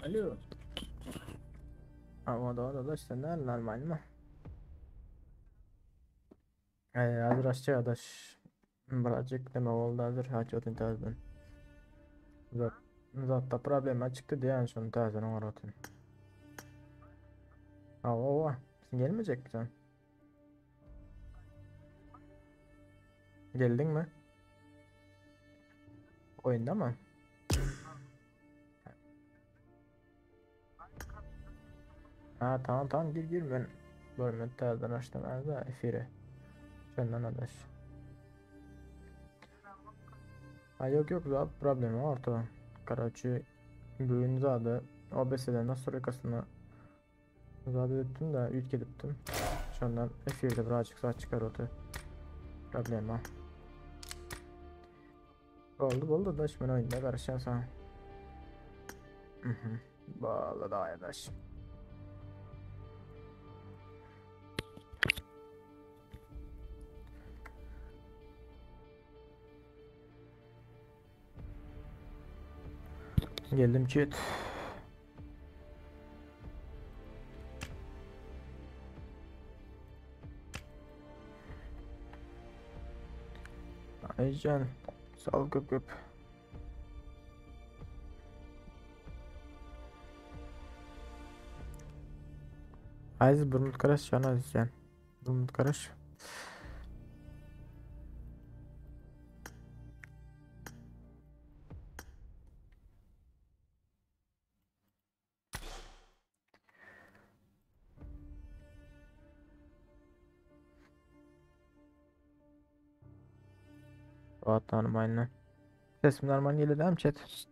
Алло. Да, sen de нормально mı? Hazır aşağı adaş. Birazcık deme oldu hazır haçotun tazdan. Zat, zatta problem çıktı diye en son tazdan uğratın. Sen gelmeyecek misin? Geldin mi? Oyunda mı? Ha tamam gir ben. Bölümü tazdan açtım da efiri. Senden adaş. Ha yok zat problemi orta. Karaçı bugün zadı OBS'den nasıl rekasını zadı ettim de ülke ettim. Şundan efirde birazcık saat çıkar otu. Problema. Oldu daş ben oyunda karışan sana. Bağlı da arkadaş. Geldim chat. Aycan. Sağ ol köp. Aziz Burmut Karaş can Azizcan. Burmut Karaş. Vatanım aynen. Sesim normal geliyor değil mi chat?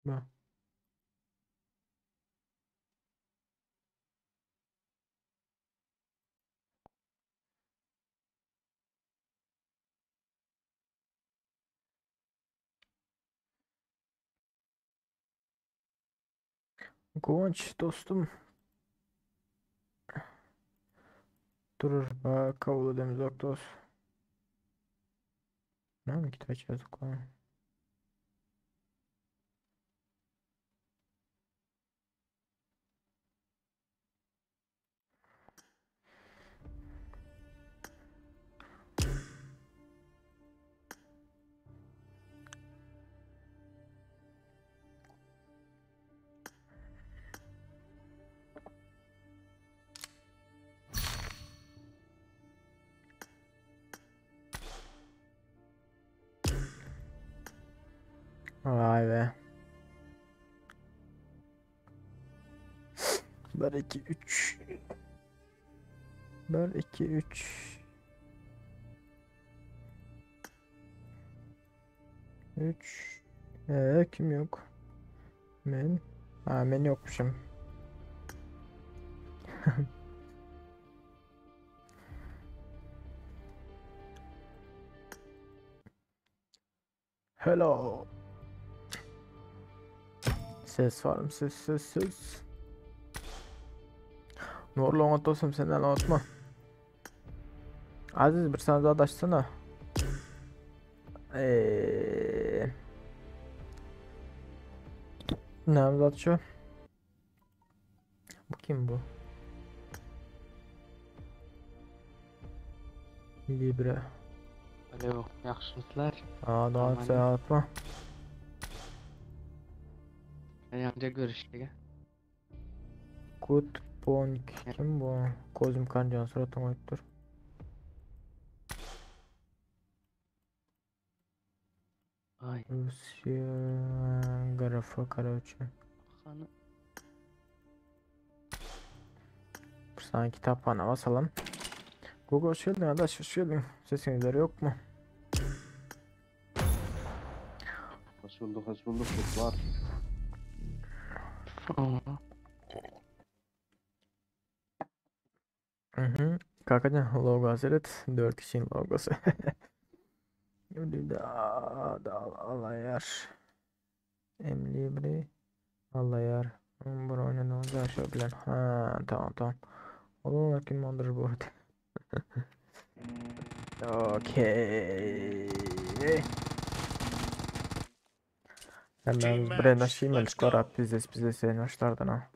Bak. Gonç dostum. Durur. Bak kavulu demiz oktos. Ne mi kitap yazık lan. Vay be. 1 2 3. 1 2 3. 3. Kim yok? Men. Men yokmuşum. Hello. Ses var mı? Ses. Norlu anlatıyorsam senden anlatma. Aziz bir sana daha açsana. Ne yapacağım? Bu kim bu? Libre. Alo, yaxşımısınızlar? Aa daha Aman sen atma. yanca görüştük. Good Pony. Kim bu? Kozum Kancan suratına koyup Ay, Rusya grafı karaoke. xanı. Bir sana kitapхana basalım. Google hoş geldin arkadaş, hoş geldin. Sesinizleri yok mu? Hoş bulduk çocuklar. Aa, Hı. Kakacan logo hazır et. 4 kişinin logosu. Şimdi da alayar. Emlibre alayar. Bunu oynadım aşağı bilen. Ha tamam. Onun kim mandır bu arada. Okey. Hemen Brenda Schimmel skora bize sen başlardan ha.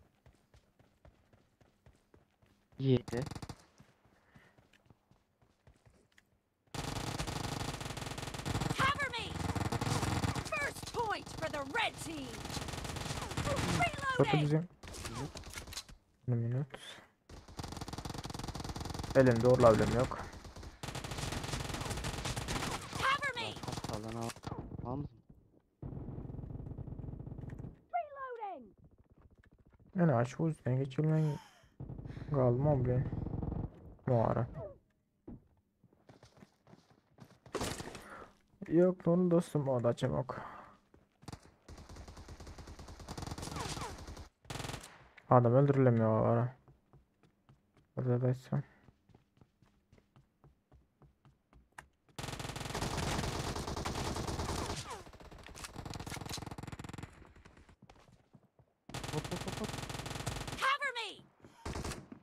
7. Cover me! First point for the red team! Bakın Reloading! bizim. 1 minut. Elimde orlablem yok. Cover me! Hastalan al. Reloading! Yani aç bu yüzden geçirmen kalmam bile. Bu ara. Yok onu dostum o da çabuk. Adam öldürülemiyor o ara. Burada da ise. Hop. Cover me!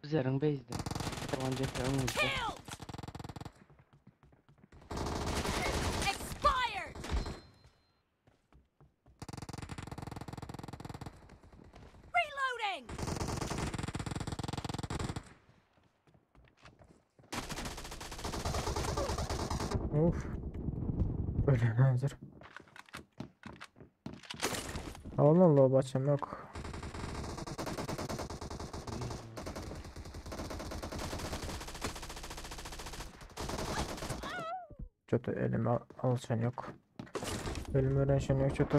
Üzerin bezdi. Tabanca önümüzde. Killed! Expired! Reloading! Of. Öyle hazır. Allah Allah başım yok. Kötü elime alışan yok. Elime öğrenşen yok kötü.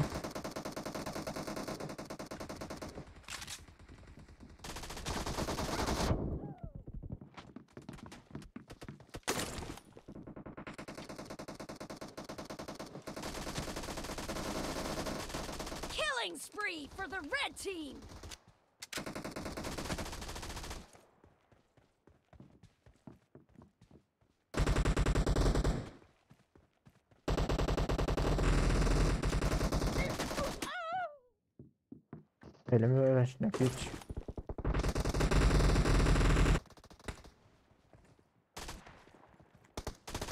Killing spree for the red team! Elime öğrenşen yok hiç.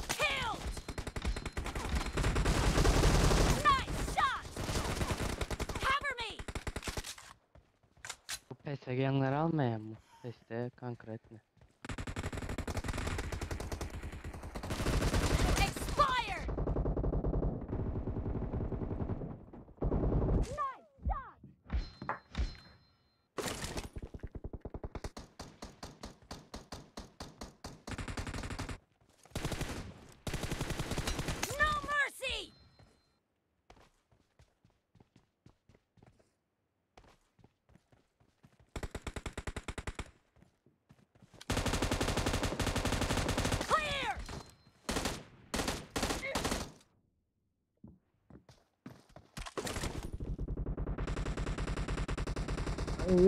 Killed! Nice shot! Cover me! Bu PSG'nleri almayan mı? Teste konkretne. Expired! Nice shot! No mercy! Clear!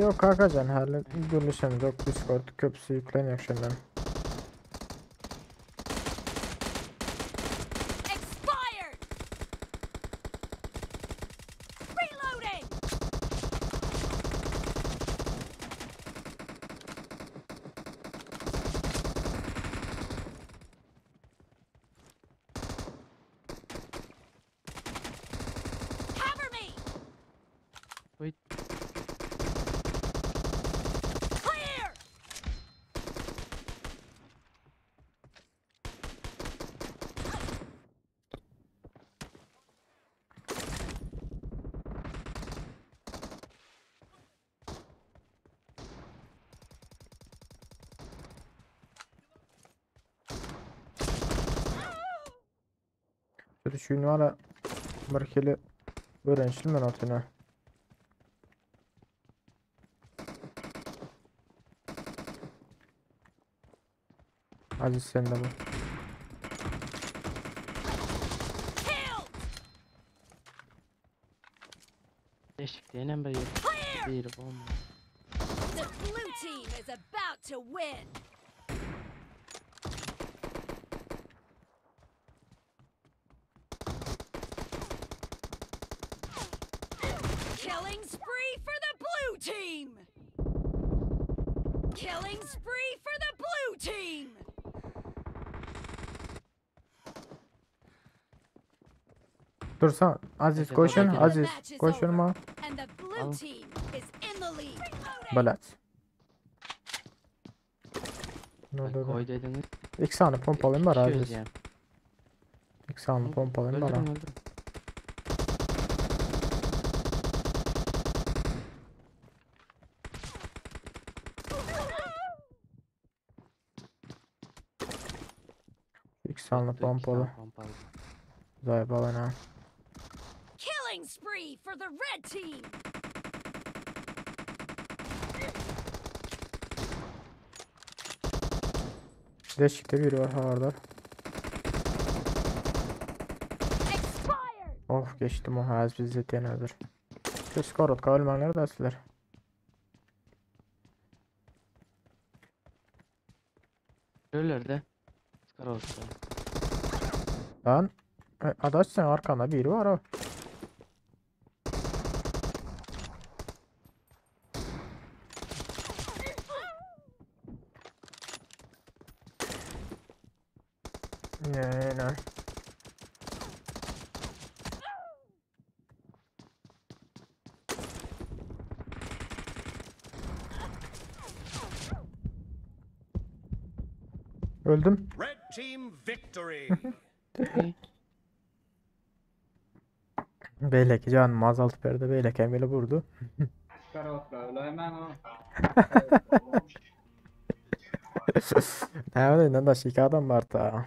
Yok Kakacan hala görüşemiz yok. Discord köprüsü yükleniyor şimdiden. Expired! Reloading! Wait. Clear! Şöyle şu var bir kere öğrençli ben atına. Aziz sen de bu. Killed! Değişik denen bir yer. Clear! Bir bomba. The blue team is about to win! Killing spree for the blue team! Killing spree for the blue team! Dursan Aziz Neyse, koşun dur, Aziz Match is koşun over, ma. and the blue Al. team is in the lead. Balat. Ne Bak, oldu? koy dediniz. İki tane pompalım var Kişi Aziz. özleyeyim. İki tane pompalım var. Öldürün Ha. öldürün. İki tane Yoktu, iki pompalı. tane pompalı. Zay balana. Killing spree for the red team! Değişikte biri var orada. Expired! Of geçtim o Aziz bizzet yenedir. Şu skorotka ölmenler de sizler. Ölür de. Skar olsun. Lan adaş sen arkanda biri var o. Ne. Öldüm. Red team victory. İyi. Beylek canım azalt perde beylek emeli vurdu. Ne var ne da şika adam var ta.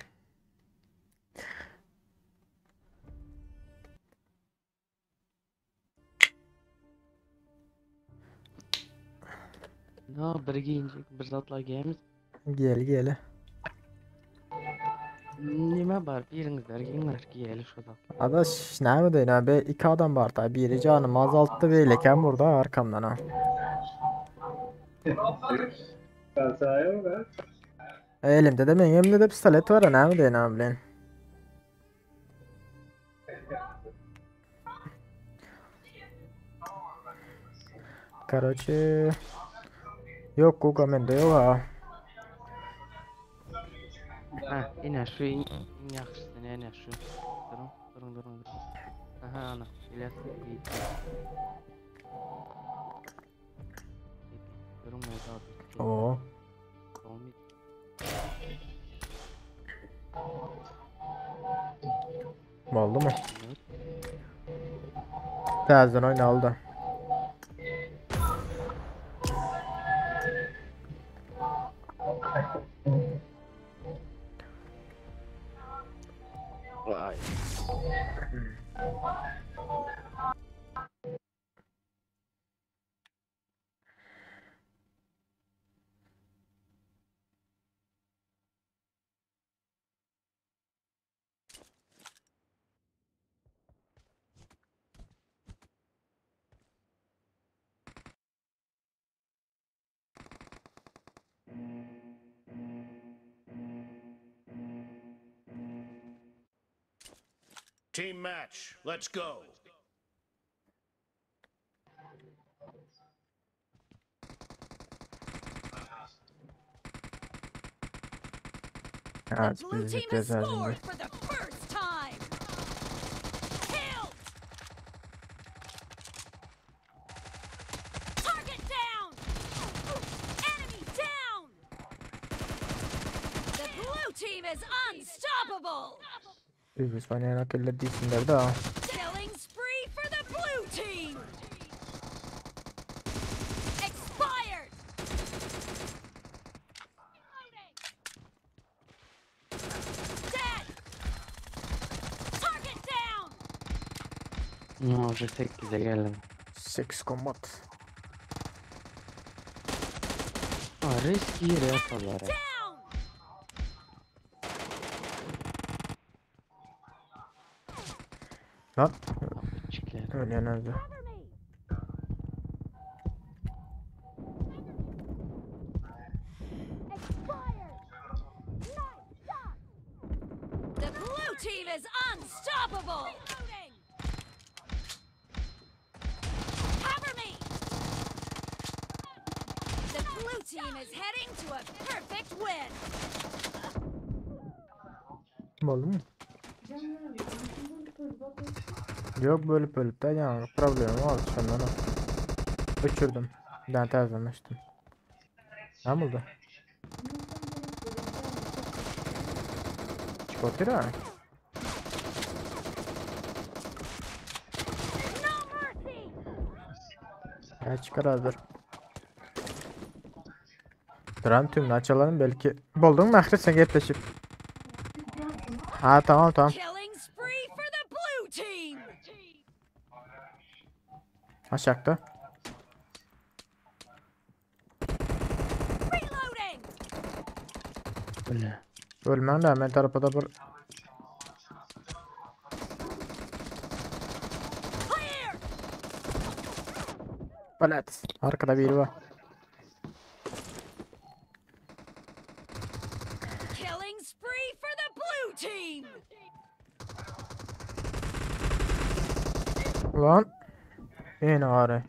No, bir giyinecek, bir zatla giyemiz. Gel. Nime var, biringizler giyinler, giyeli şu da. Adaş ne mi deyin abi iki adam var ta biri canım azalttı beylek hem burada arkamdan ha. Elimde de benim elimde de pistolet var ha ne mi deyin abi lan. Короче yok Guga mende yok ha. Ha, ine şu in yaxşısı, ne şu. Durun. Aha, ana, İlyas iyi. Durun, meyda abi. Oo. Olmuyor. Oldu mu? Terzden oyunu aldı. Vay. Team match. Let's go. The Evet blue biz team has bekleyeceğiz scored şimdi. for the first time! Killed! is unstoppable. Biz oynayana killer değilsinler de ha. Killing spree for the blue team. Expired. Dead. Target down. Ne oldu 8'e geldim. 8 combat. Risk yeri yaparlar. Down. Lan Küçükler. öyle nerede? The blue team is unstoppable. Cover me. The blue team is heading to a perfect win. Oldu mu? Yok bölüp de yani problem oldu senden o. Uçurdum. Ben terzemiştim. Ne oldu? Çıkartır ha. No mercy. Ya çıkar hazır. Duran tümünü açalım belki. Buldun mu Ahret sen getleşip. Ha tamam. Killing spree for the blue team. Aşağıda. Reloading. Böyle. Ölmen de hemen tarafa da bir Clear. balet. Arkada biri var. Killing spree for the blue team. Lan. Yine var.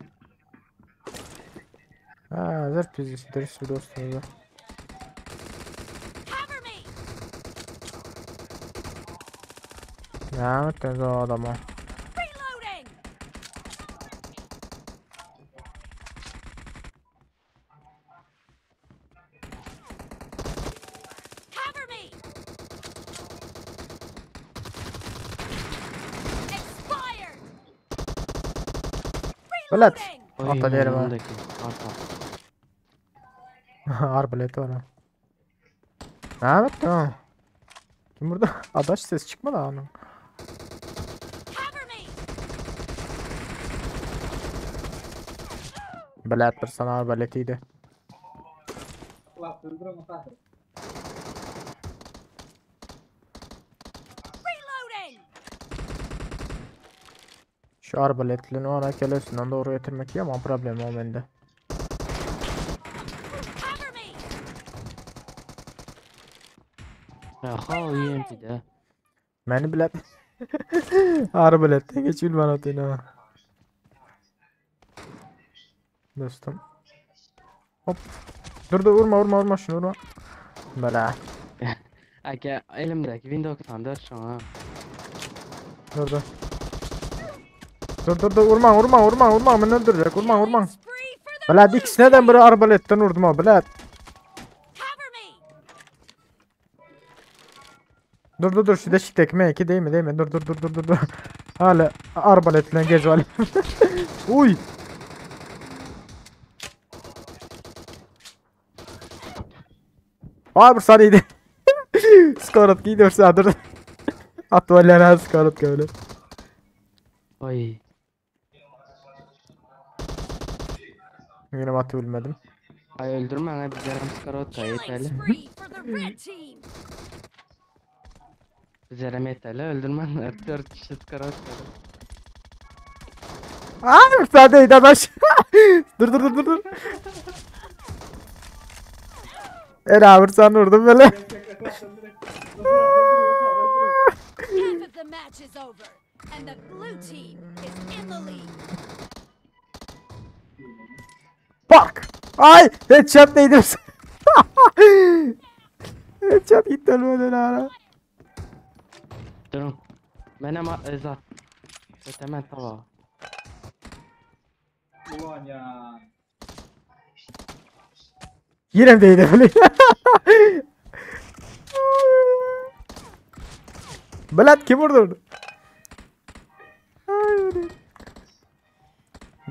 Ha zırh pizgisidir şu dostumuz. Cover me. Ya mutlu o adamı. Reloading. Cover me. Expired. Balet. Reloading. Altta diğeri var. yanındaki. Arka. Arbalet var ha. Evet tamam. Kim burada? Adaş ses çıkmadı ha onun. Cover me. Balettir sana arbaletiydi. Reloading. Şu arbaletlerini ona kelesinden doğru getirmek iyi ama problem o bende. Cover me. Ya ha UMP de. Beni bilet. Arbaletten geç bana atın ha. Dostum. Hop. Dur vurma şunu vurma. Böyle. Aka elimdeki Windows 94 şu an. Dur. Dur vurma beni öldürecek vurma. Killing spree for the Bela blue ikisine de team. bir arbaletten vurdum ha bela. Cover me. Dur şu deşik tekme iki değil mi dur. Hala arbaletle gez vali. Uy. Abi sarıydı. Skorat gidiyorsa dur. Atvalyana skorat böyle. Oy. Yine atı bilmedim. Ay öldürme lan bir yarım skarot da Killing yeterli. spree for the red team. Üzerime yeterli öldürmen lan 4 kişi skarot da. Aa müsaadeydi adaş. Dur. Era vursan vurdum böyle. Half of the match is over, and the blue team is in the lead. Bak. Ay headshot neydi? Headshot gitti ölmeden ara. Durun. Ben ama Ezat. Ötemen tava. Ulan ya. Yine mi değdi böyle? Blad kim vurdu?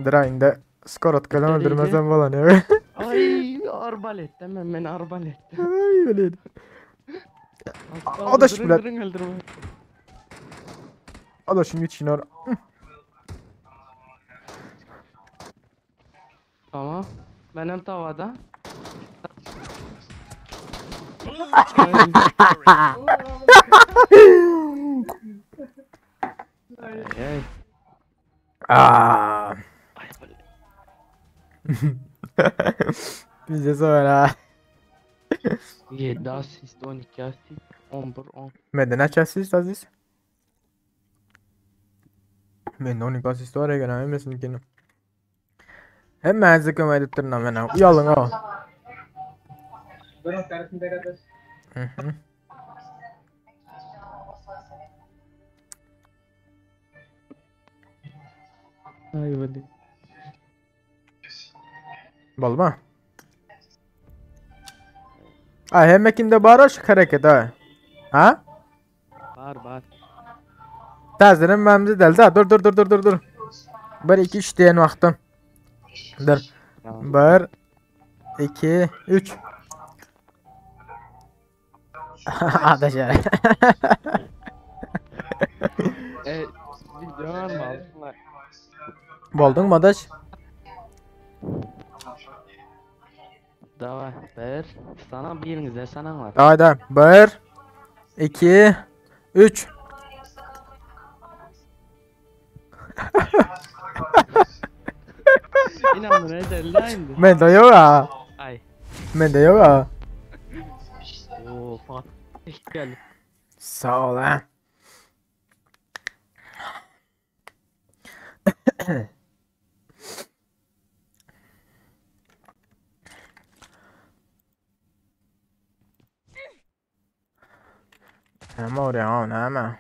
Drain'de skor atkadan Nereydi? öldürmezden falan ya. Ay arbalet demem ben arbalet. Ay öyleydi. Az O da kaldı, şiblet. öldürme. O da şimdi için or. Tamam. Benim tavada. Blue team victory. Ay. Aa. Ay böyle. Bize sonra. 7 asist, 12 asist, 11, 10. Mende ne asist Aziz? Mende 12 asist var ya gene emresin ki. Hemen zıkkım edittirna mena. Uyalın o. Hı hı. Ay böyle. Balma. Ay hemmekinde barış hareket ha. Ha? Var. Tezdirin memzi deldi. Dur. 1 2 3 diyen vaktim. Dur. Tamam. 1 2 3. Adaşlar. Video var mı altınlar? Boldun mu adaş? Davay. Ver. Sana birinize sana var. Haydi. 1 2 3. İnanın ederler indi. Mende yok ha. Ay. Mende yok ha. Oo Fatih geldi. Sağ ol ha. Ama oraya ama.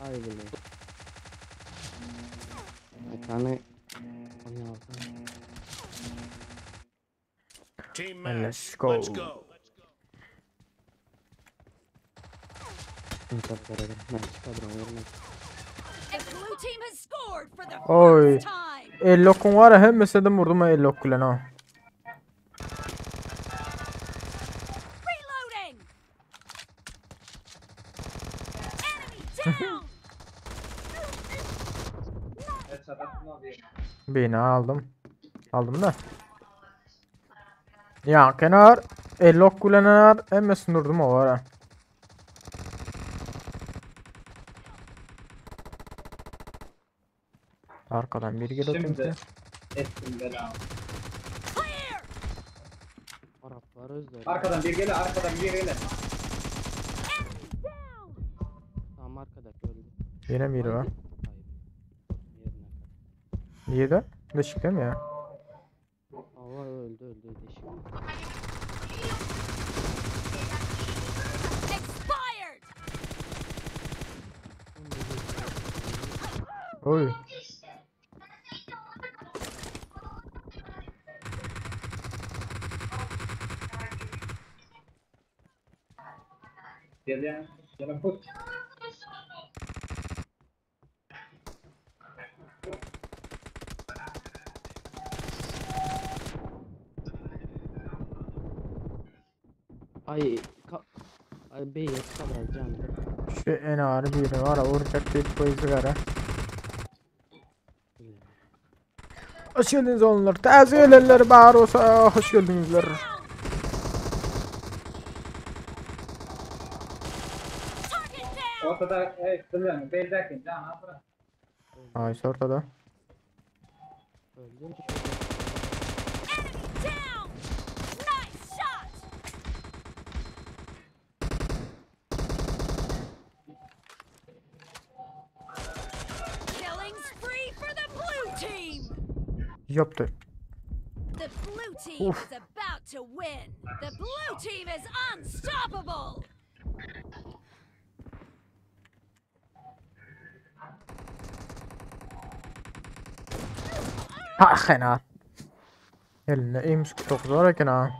Ay böyle. Bir tane. Onu aldım. Team Let's match. go. Let's go. Bir tane beraber. Ben çıkardım yerine. The blue team has scored for the Oy. first time. 50 okun var ya hem mesela vurdum 50 okuyla ha. Reloading. Enemy down. Bina aldım. Aldım da. Ya kenar 50 okuyla var hem mesela vurdum o var ha. Arkadan biri geliyor çünkü. Clear. Araplar özler. Arkadan bir gele, arkadan bir gele. Enemy down. Tam arkadaki öldü. Yine biri var. Hayır. Yerine. Niye de? Beşik değil mi ya? Hava öldü deşik. Expired. Oy. Gele, gele put. Ay ay beyaz kadar canlı. Şu en ağır biri var. Vuracak bir koyu sigara. Hoş geldiniz oğlum. Taziyeler bağır olsa hoş geldinizler. Target down. Ortada, kılıyorum. Beyzerken, can atla. Ay ortada. Öldü. Enemy down. Nice shot. Killing spree for the blue team. Yaptı. The blue team Oof. is about to win. The blue team is unstoppable. Ha xena. Eline eğmiş çok zor ekin ha.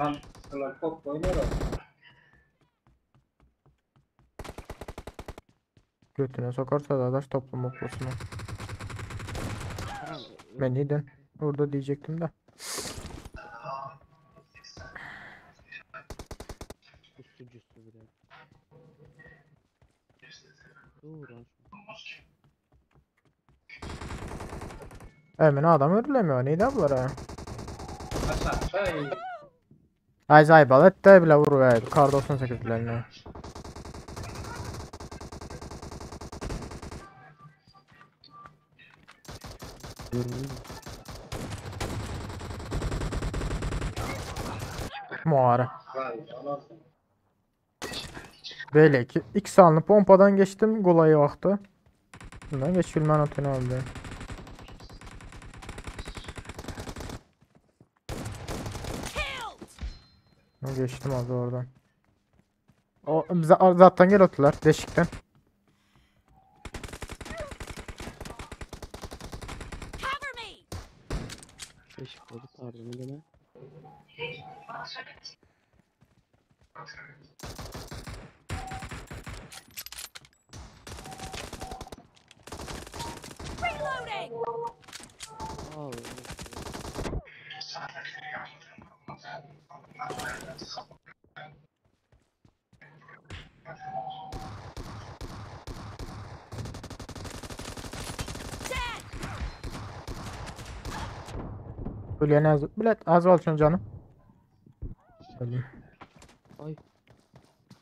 Can sıkılar top oynuyor o. Götüne sokarsa da adaş toplum oklusunu. Tamam, Ben neyden? Orada diyecektim de. Üstücüsü biraz. Dur lan şu. Hemen adam örülemiyor. Neydi ablara? Aşağı. Ay zaybal et de bile vuruyor. Kar 98 bilenle. Muara. Vay anasını. Böyle ki 2 saniye pompadan geçtim. Golayı vaxtı. Bundan geçilmən atını aldı. Killed! Geçtim abi oradan. O bize zaten gel otular deşikten. Cover me! Beşik oldu pardon deme. Reloading! Al. Dead! Öyle az bilet az var şun canım. Öyle. Ay.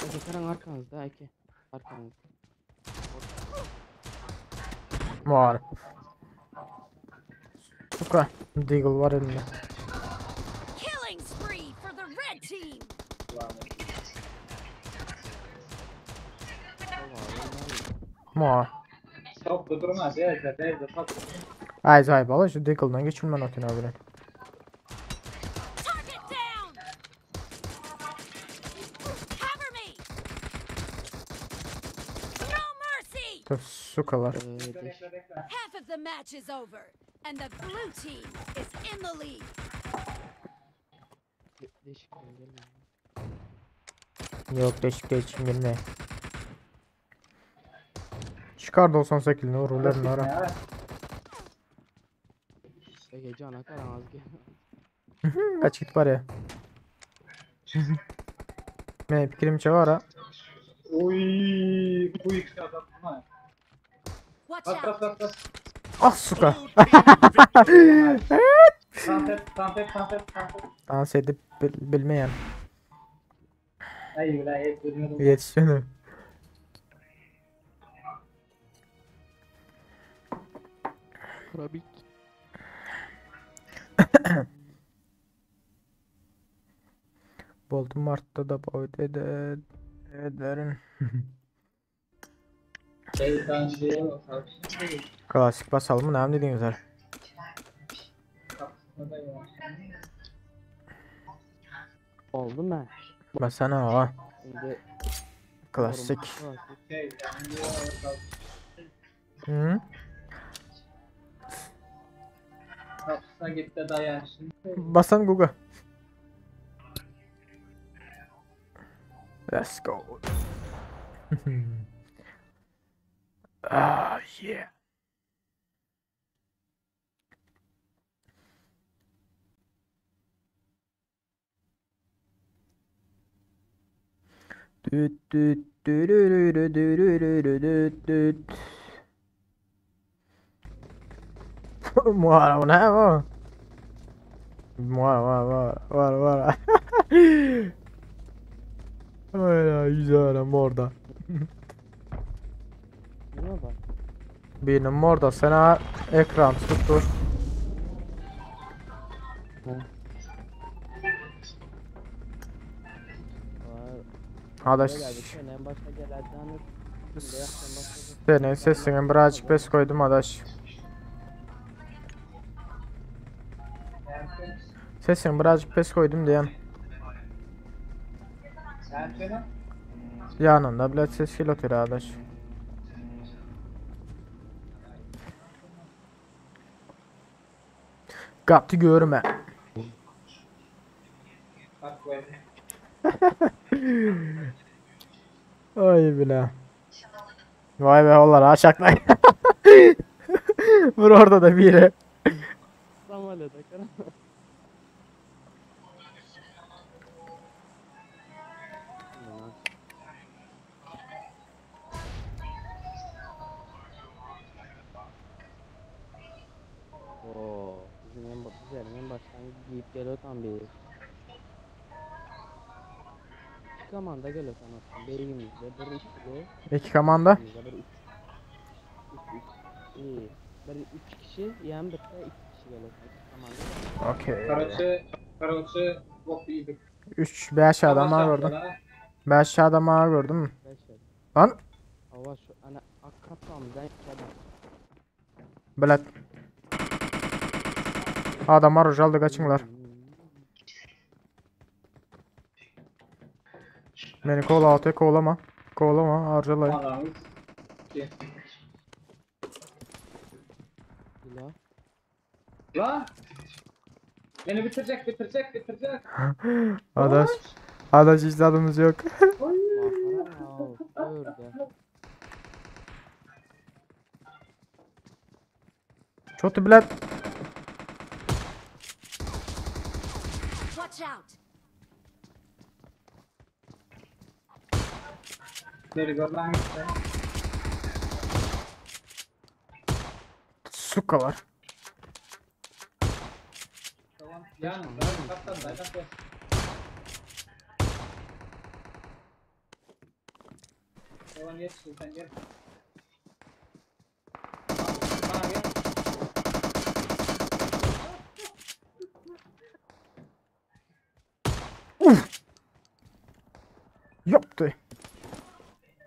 Ege Karan arkanızda Ege. Arkanızda. Var. Suka. Deagle var elinde. Killing spree for the red team! Var. Top da durmaz. Değil de top. Ay zaybal şu Deagle'dan geçilmən atını aldı. Target down! Cover me! No mercy! Sukalar. Deş. Half of the match is over, and the blue team is in the lead. Deşikten gelme. Yok deşikte için girme. Çıkar 98'ini vururlar ara. Ege cana Karan az gel. Kaç git var ya. Benim fikrim var ha. Uy, bu ikisi adam. Ha. Watch Bas bas out! bas bas. Ah suka. Blue team victory. Santet. Dans edip bilmeyen. Ay ulan hep dönüyorum. Yetişene. Krabik. Voldemort'ta da boyut ederin. Şeytan diye Klasik basalım mı? Ne dediğiniz var? Oldu mu? Basana ha. Şimdi Klasik. Şeytan diye Hı? kapısına gitti dayan şimdi. Basan Google. Let's go. Ah yeah. Düt düt dürürürü dürürürü düt düt. Muara bu ne bu? Muara. Ay güzel morda. ne bak? Benim morda sana ekran tuttur. Adaş En başta gelenden senin sesini birazcık pes koydum adaş. Sesini birazcık pes koydum diyen. Sen söyle. Yanında bile ses kilotür adaş. Kaptı görme. Bak bu Ay bile. Vay be onlar aşaklar. Vur orada da biri. Tamam öyle takarım. Oo, bizim en baştan giyip geliyor tam bir. İki komanda geliyor sanatım. Beygimizde bir ikili. İki komanda. Bizde bir üç. İyi. Bir üç kişi, yani bir de iki kişi geliyor. İki komanda. Okey. Короче, bok yedik. 3 5 adamlar gördüm. 5 adamlar gördüm. Beş yer. Lan Hava şu ana akapamdan iki adam. bilet. Adamlar ucaldı kaçınlar. Beni kola atı kovalama. Kovalama harcalayın. Anamız. Silah. La! Beni bitirecek. Adaş. Adaş hiç tadımız yok. Mahara al. Öyle. Çotu bilet. Watch out! Deli görmen gitti. Suka var. Tamam. Yani, kaptan. Tamam yetiştin sen gel. Bana gel. Yoktu.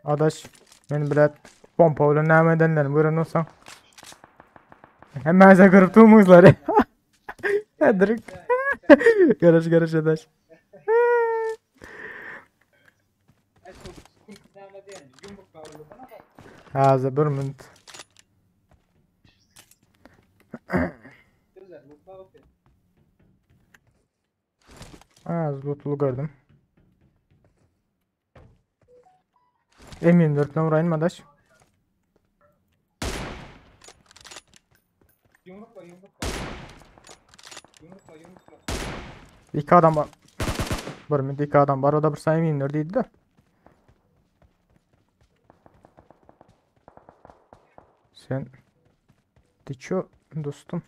Adaş. Beni bilet. Pompa öyle ne edenlerim. Buyurun olsan. Hemen size kırptığımızları. Direkt. Garaj adaş. Ay çok sıkıntı devam ediyor. Yumruk kavurdu bana bak. Hazır bir minut. Güzel mutlu bakıyor. Az lootlu gördüm. M24 vurayım mı adaş? Yumrukla. İki adam var. Bir minut iki adam var. O da bir sayı M24 değildi de. Sen Diço dostum.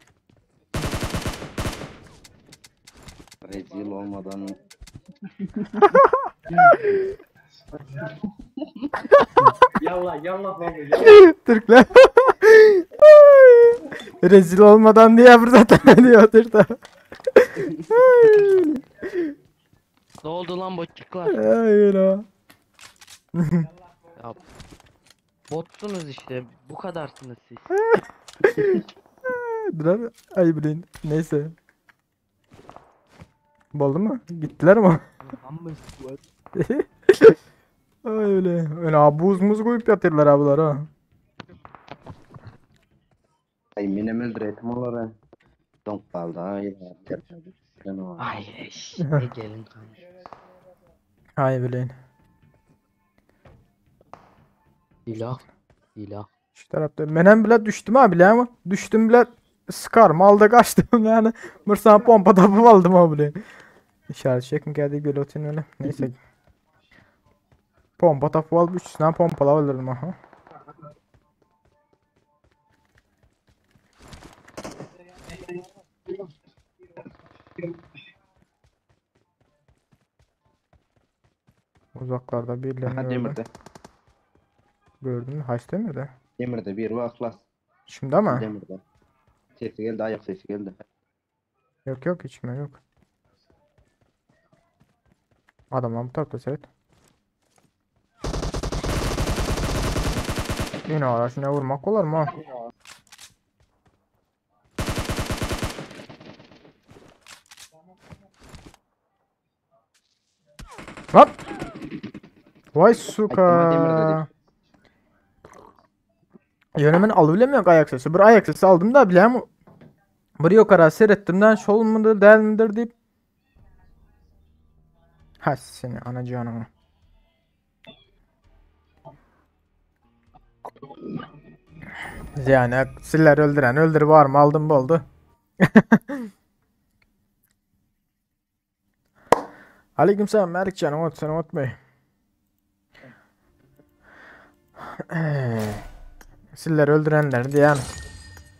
Rezil olmadan Yallah oldu. Türkler. Rezil olmadan diye burada diyor Türkler. Ne oldu lan botçuklar? Hayır o. Ya botsunuz işte. Bu kadarsınız siz. Dur ay bilin. Neyse. Oldu mu? Gittiler mi? Ay öyle. Öyle buz muz koyup yatırlar abiler ha. ay minimal üretim olarak donk kaldı. Ay Ay ne gelin kanka. Ay bilin. Silah. Şu tarafta. Menem bile düştüm ha bile ama. Düştüm bile sıkarım. Aldı kaçtım yani. Mırsan pompa tapıp aldım ha bile. İşaret çekim geldi böyle otin öyle. Neyse. Pompa tapıp alıp üstüne pompalı alırdım aha. Uzaklarda birilerini Aha gördüm. demirde. Gördün mü? Haç demirde. Demirde bir vaklas. Şimdi ama. Demirde. Sesi geldi, ayak sesi geldi. Yok içme yok. Adamlar bu tarafta Seyit. Yine arasına vurmak olur mu? Lan! Vay suka. Yönemin alıbilemiyor ayak sesi. Bir ayak sesi aldım da bilem. Bir yukarı seyrettimden şol mudur değil midir deyip. Ha seni anacığını. Yani sizler öldüren öldür var mı aldım bu oldu. Aleykümselam Mertcan Umut sen Umut Bey. Sizler öldürenler diyen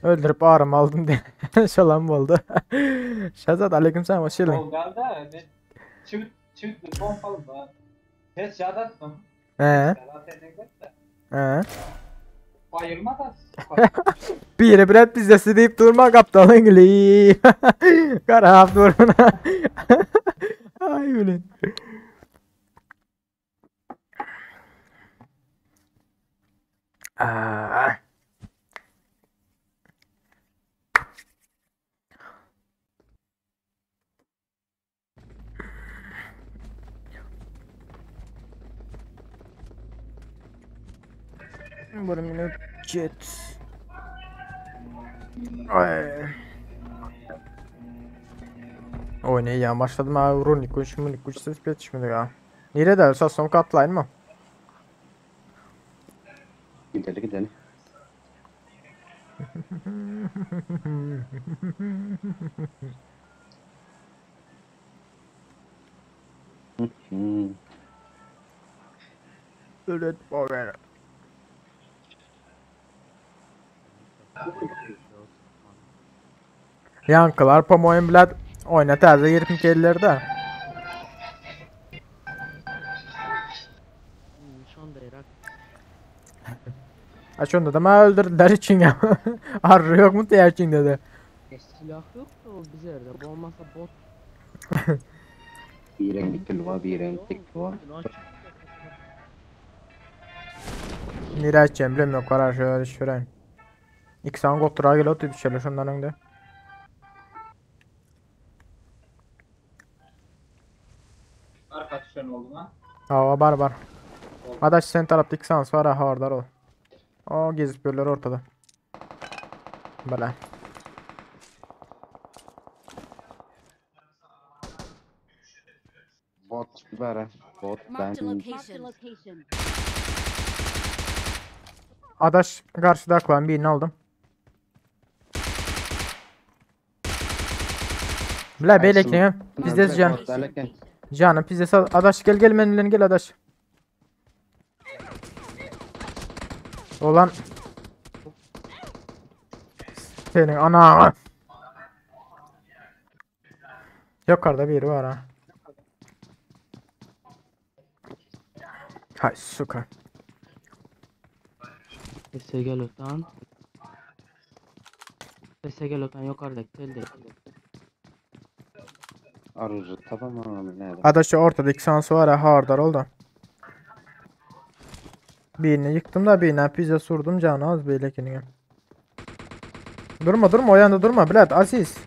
öldürüp ağrım aldım diye şalan bu oldu. Şazat aleykümselam hoş geldin. O geldi ben çift pompalı da. Ses yadattım. He Yadat edecek de. he. Bayılma da. Bir yere Brad pizzası deyip durma kaptan İngiliz. Karahap durma. Ay ulan. Ah. Bir minut chat. Ay. Oy ne ya başladım abi runik kuş munik kuş ses yetişmedi ya. Nerede son katlayın mı? Gidelim gidelim. Evet baba. Yankılar pamuğun bilet oyna taze 20 kellerde. Nişan da Irak. Aç onda da ma öldürdüler için ya. Arı yok mu diye için dedi. Silah yok da o bize yerde. Bu olmazsa bot. Bir renk kill var, bir renk tik var. Nere açacağım bilmiyorum karar şöyle şurayım. İki sana koptura gel otur düşelim şundan önde. Arka tuşan oldu lan. Aa var. Adaş sen tarafta iki sans var ha orada ol. O gezip böyle ortada. Böyle. Bot bara. Bot Marked a ben. location. Adaş karşıda aklan birini aldım. Bile belekleyin. Pizdesi can. Canım pizdesi adaş gel menülen gel adaş. Olan. Senin ana. Yukarıda biri var ha. Hay suka. SG Lotan. SG Lotan yukarıdaki telde. Arıcı tamam nerede? Adaşı ortada iki sansı var ha hardar oldu. Birini yıktım da birine pizza surdum canı az belekini. Durma o yanda durma Bilal Aziz.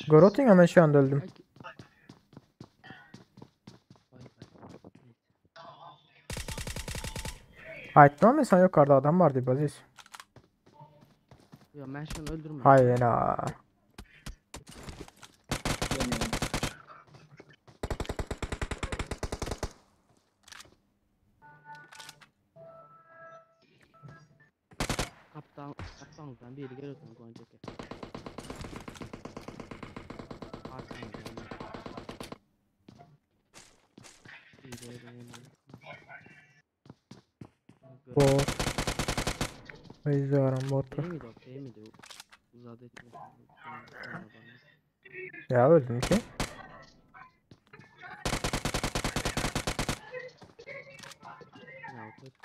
Gorotin hemen şu anda öldüm. Aytma mı sen yukarıda adam var diye Aziz. Ya ben şunu öldürmem. Hayır ha. Kaptanlıktan biri geliyorsan konacak ya. Arkamda. Bot. Izliyorum botu. Değil miydi o? Uzadı etmiş. Ya öldüm ki. Ya o kaç.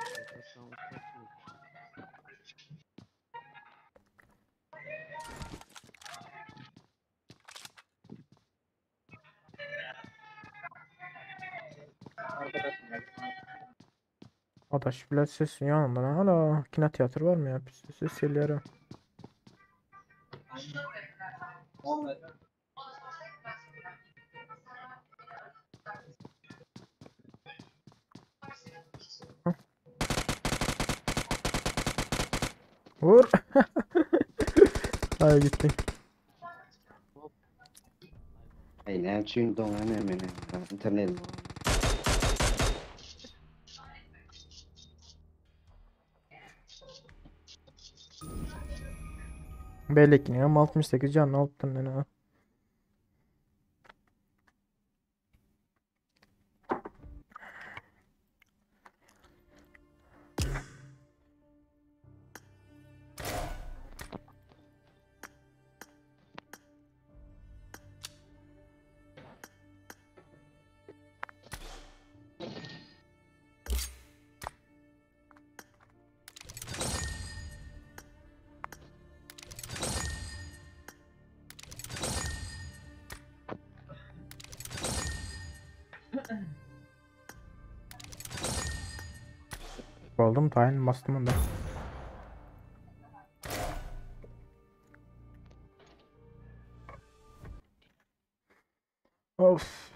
Adaş biraz ses yanımda lan. Hala kino tiyatro var mı ya? Ses şeyleri. Vur. Ay gitti. Aynen çünkü doğan hemen internet. Bellekini ama 68 canlı altın ne? Oldum tayin bastım da. Of.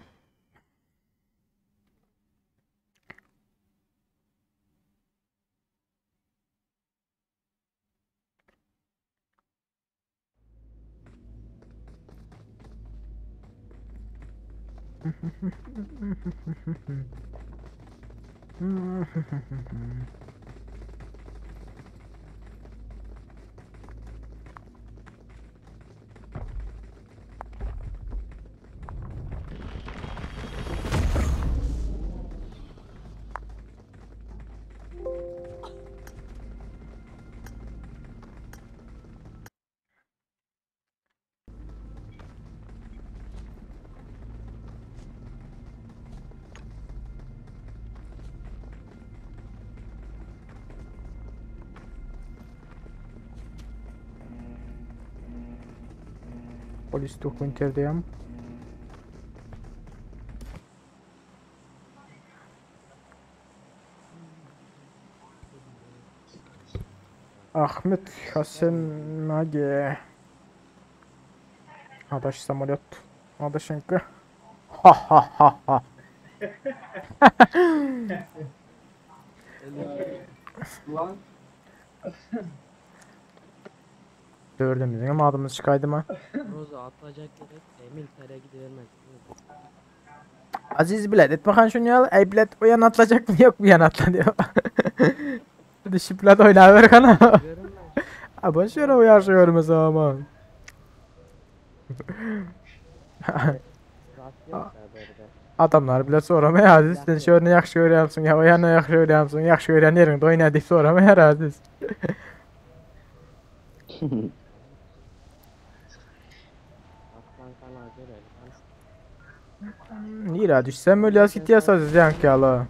Polis dokumenterdeyim. Ahmet Hasan Mage. Adaş самолет. Adaşenki. Ha ha ha ha. Lan Dördümüzün ama adımız çıkaydı mı? Roza atacak gerek. Emil tere gidivermez. Aziz bilet et bakan şunu ya. Ey bilet o yan atlayacak mı? Yok bu yan atla diyor. Hadi şiplat oynaver kana. Görünmez. Ha boş ver o yaşıyor mesela ama. Rast yok da böyle. Adamlar bile soramaya Aziz sen şöyle yaxşı görüyorsun ya o yana yaxşı görüyorsun yaxşı gören yerinde oyna deyip soramaya Aziz. Aslan kana göre. Nira düşsem öyle yaz git yaz Aziz yanki ala.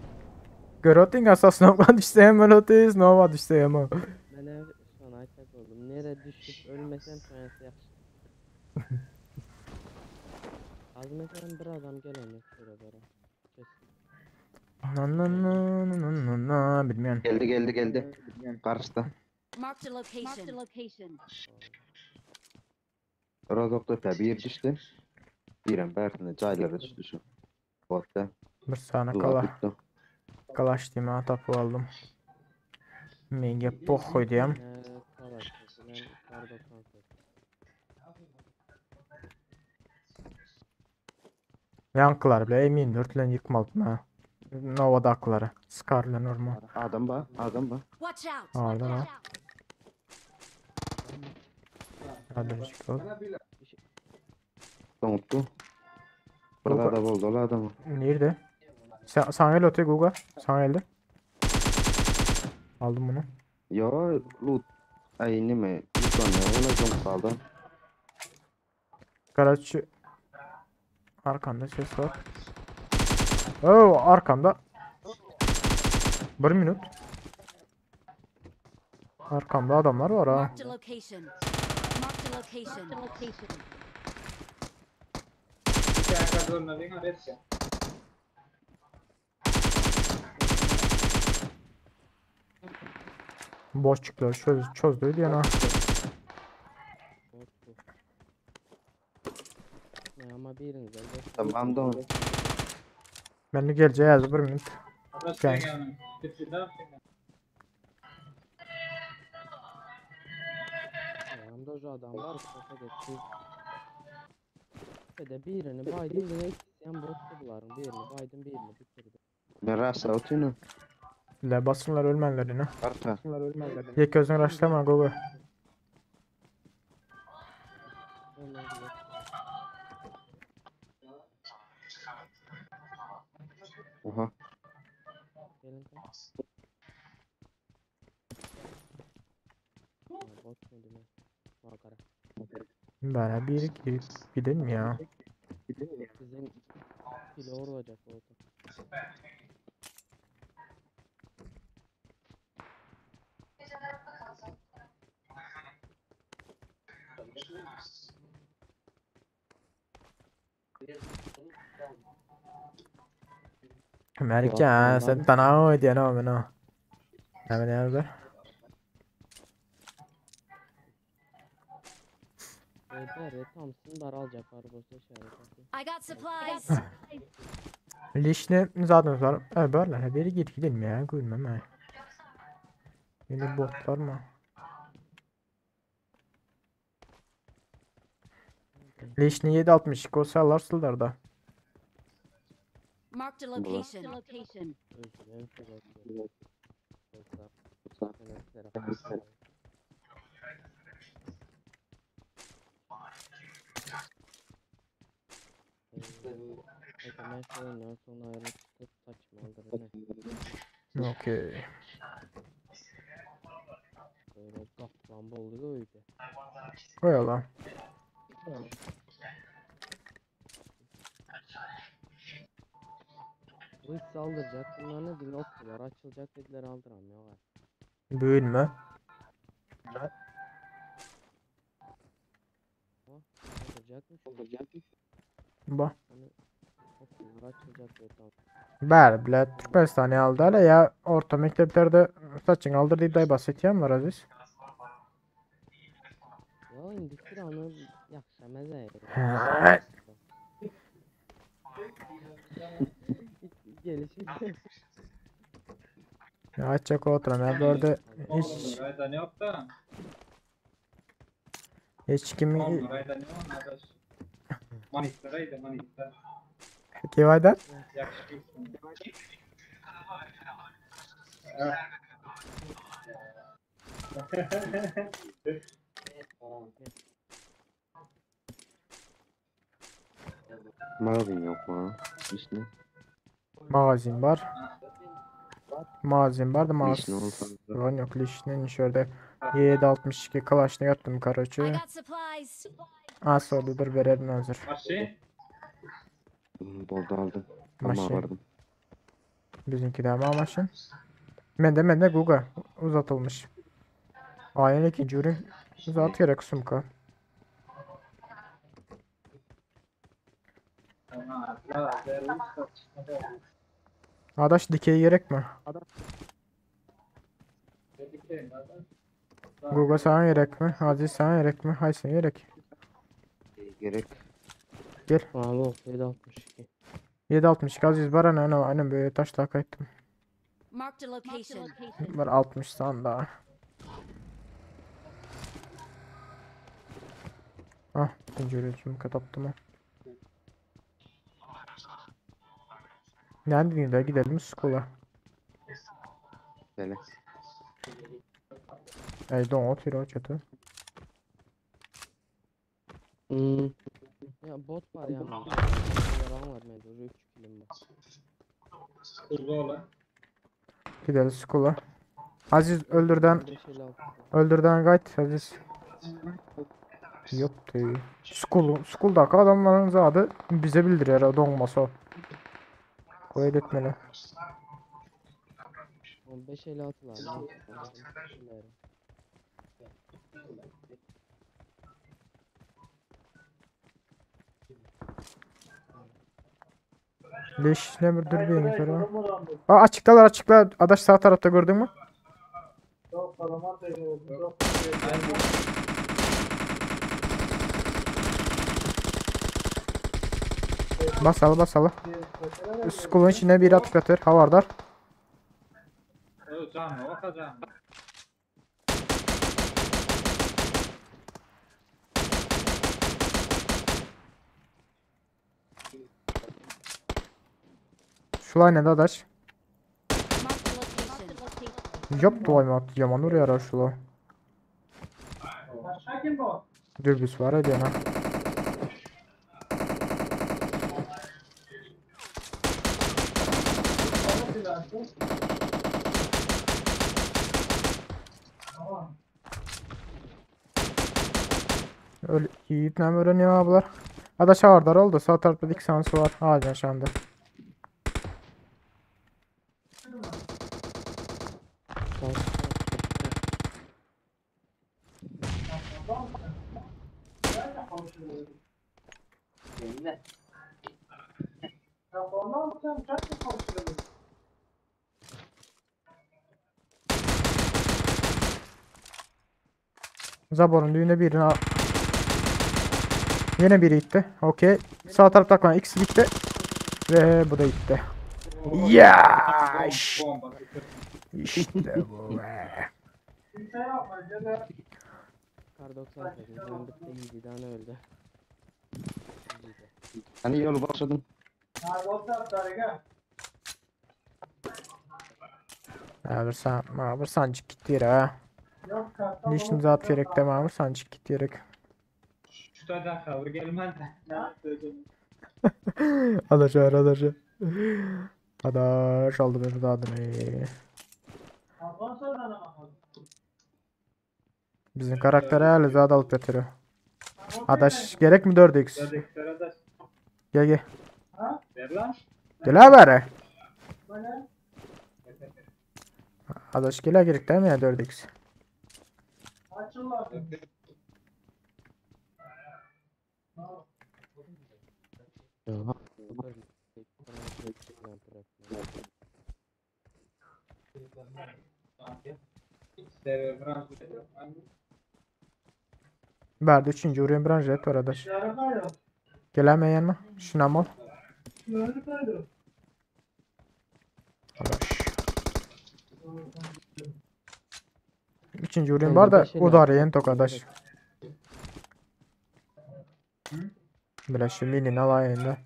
Görotun asasına kan düşsem öyle oteyiz nova düşsem o. Ben ev son aytak oldum. Nere düşüp ölmesem sonrası yaxşı. Az mesela bir adam gelemiyor şöyle böyle. Kesin. Na bilmiyorum. Geldi. Karşıda. Marked a location. Marked a location. Rozok'ta tabi düştü. Biren Bertin'e caylara düştü şu. Botta. Bir sana Dua kala. tuttu. Kalaş diyeyim ha tapu aldım. Menge pohoy diyeyim. Kalaş. Ben kar 98. Yankılar bile emin dörtlen yıkmaldım ha. Nova'da akları. Scar'la normal. Adam var. Watch out. Aldım ha. Hadi çıkalım. Donuttu. Burada da oldu ola adamı. Nerede? Sana el öteye Guga. Sana elde. Aldım bunu. Yo, loot. Ay ne mi? Lütfen ya. Ona donut kaldı. Karaçı. Arkanda ses var. Oo arkamda. Bir minut. Arkamda adamlar var ha. Marked a location. Marked a location. Marked a location. क्या कर दो नलिंग अरेस्ट है Boşçukları çözdü diye ha. Ne ama biriniz elde. Tamam donut. Ben de geleceğiz bir minut. Arrest क्या? करेंगे हम कितना Yanımda şu adam var. Kasa geçti. tepede birini baydım da ikisi hem bottu buların. Birini baydım birini bitirdim. Ben rasa otunu. Le basınlar ölmenlerini. Arka. Yek gözün raşlama Gogo. Onlar bile. Oha. Gelin tam. Bot mu demek? Makara. Bana bir girip gidelim ya. Bizim kilo olacak oldu. Mercan sen tanağı ödeyen o bana. Hemen yazdır. Beyler Thompson daralacak arabası işareti. I got supplies. Lişne zaten var. Böyle biri git gidelim ya. Gülmem ha. Yine botlar mı? Lişne 7.62 olsa alarsınlar da. Marked a location. Özlem şu bakıyor. Yoksa. Ben şu oyundan sonra ayrılıp saçmaldır ne? Okey. Böyle kaplamba oluyor öyle. Koyalım. Bu hiç saldıracak. Bunlar ne din oktular. Açılacak dediler aldıramıyorlar. Büyülme. Saldıracakmış. Bak. Hani oktular açılacak diyor tam. Ber bile Türkmenistan'ı aldı hala ya orta mekteplerde saçın aldır deyip day bahsediyen var Aziz. Ya indiktir onu yakşamaz ya. Gelişi. Ya açacak oturan ya böyle hiç Rayda ne yok da? kimin Rayda ne var? Arkadaş. Manitlere manitler. kivaydan Yakışıklısın. Magazin yok mu? İşte. magazin var. Magazin var da İşte magazin olsa. yok lişinin şöyle 7.62 kalaşını yattım I karaçı. got supplies. Az oradadır verelim hazır. Marşi. Bolda aldım. Maşin. Ama vardım. Bizimki de ama maşın. Ben de Guga uzatılmış. Aynen ikinci ürün uzat gerek sumka. Adaş dikey gerek mi? Guga sana gerek mi? Aziz sana gerek mi? Haysen gerek. Gerek. Abi o 762. 7.62 Aziz var aynen böyle taş taka ettim. Marked a location. Var 60 sanda. Ah, ikinci ürün kataptım. Nerede de gidelim skula. Böyle. Ey don ot hero çatı. Ya bot var yani. Yaran var mevcut. 3 kilim var. Hızlı olan. Gidelim skula. Aziz öldürden 556. gayet Aziz. Yok değil. School'daki adamların zadı bize bildiriyor donmasa o. Koyut etmeli. 556 var. Leş ne bir dur bir sonra. Aa açıklar. Adaş sağ tarafta gördün mü? Çok salamat ediyoruz. Çok Basalı. School'un içine bir atık atır. Havardar. canlı bakacağım. Şulay ne adaş? Mark the location. Yop doymat. Yaman oraya ara şula. Başka kim bu? Dürbüs var hadi yana. Öyle Yiğit ne öğreniyor abiler? Adaş ağırlar oldu. Sağ tarafta dik sansı var. Ağacın aşağında. Telefonla mı sen? Kaçla konuşuyorsun? Zabor'un düğünde birini yine biri gitti. Okey. Sağ tarafta kalan ikisi gitti. Ve bu da gitti. Yaş. Bomba. İşte bu be. Kimse yapma. Gel. Kar 98 yandık da 7 tane öldü. Hani yolu başladın. Ha, WhatsApp gel. Mağdur sancık gitti yere ha. Yok karttan. Nişin zat gerek de mağdur sancık gitti yere. Şu da xəbər gəlmədi. Nə söyləyim? Adaş ağır adaş. Adaş aldı beni de adını. Ondan sonra nə baxalım? Bizim karakteri hala zat alıp götürüyor. Adaş gerek mi 4x? Dediklərə də Gel gel. ha? Ver lan. Gel bari. Böyle. Adaş gel gerek değil mi ya 4x? Açırlar. Verdi 3. vuruyorum bir jet var adaş. Yarın Gelemeyen mi? Şuna mı? Adaş. 3. vuruyorum var da o da arayan tok adaş. Biraz şu minin alayım da.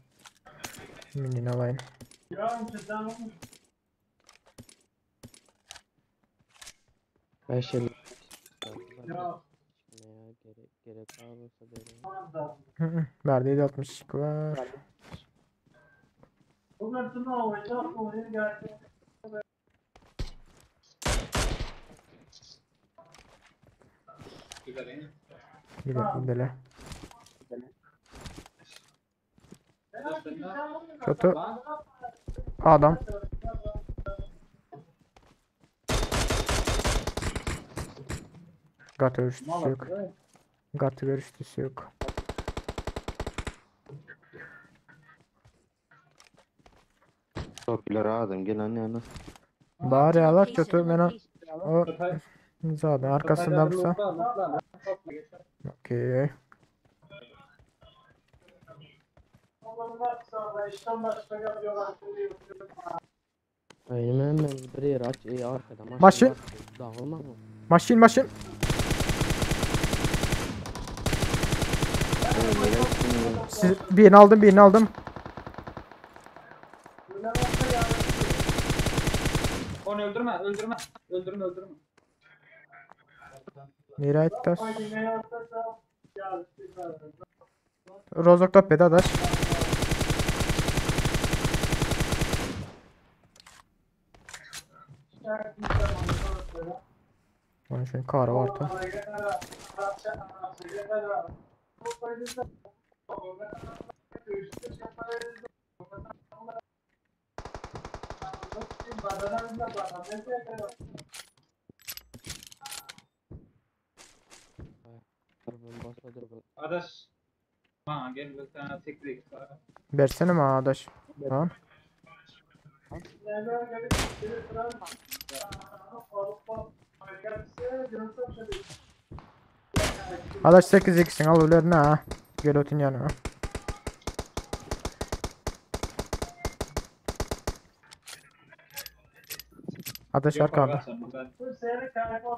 Minin alayım. Yarın çıtan olmuş. 5 el. Ya. Gerek olursa derim. Verdi 62 var. Bugün tuna oyunda oyun geldi. Gidelim. Kötü. Adam. Gatı görüştüsü yok. Gatı görüştüsü yok. Topiler adam gelen yana. Bari Allah kötü bana o zaten arkasında mısın? Okey. Benim hemen bir yer aç arkada Maşin. Dağılma mı? Maşin. Siz birini aldım. Onu öldürme. Miray tas. Rozok top beda daş. Onun için kara var da. Adaş. Ha gel bir tane tekrar. Versene mi adaş? Tamam. Adaş 8x'in al ölerine ha. Gel otun yanına. Adaş arkanda.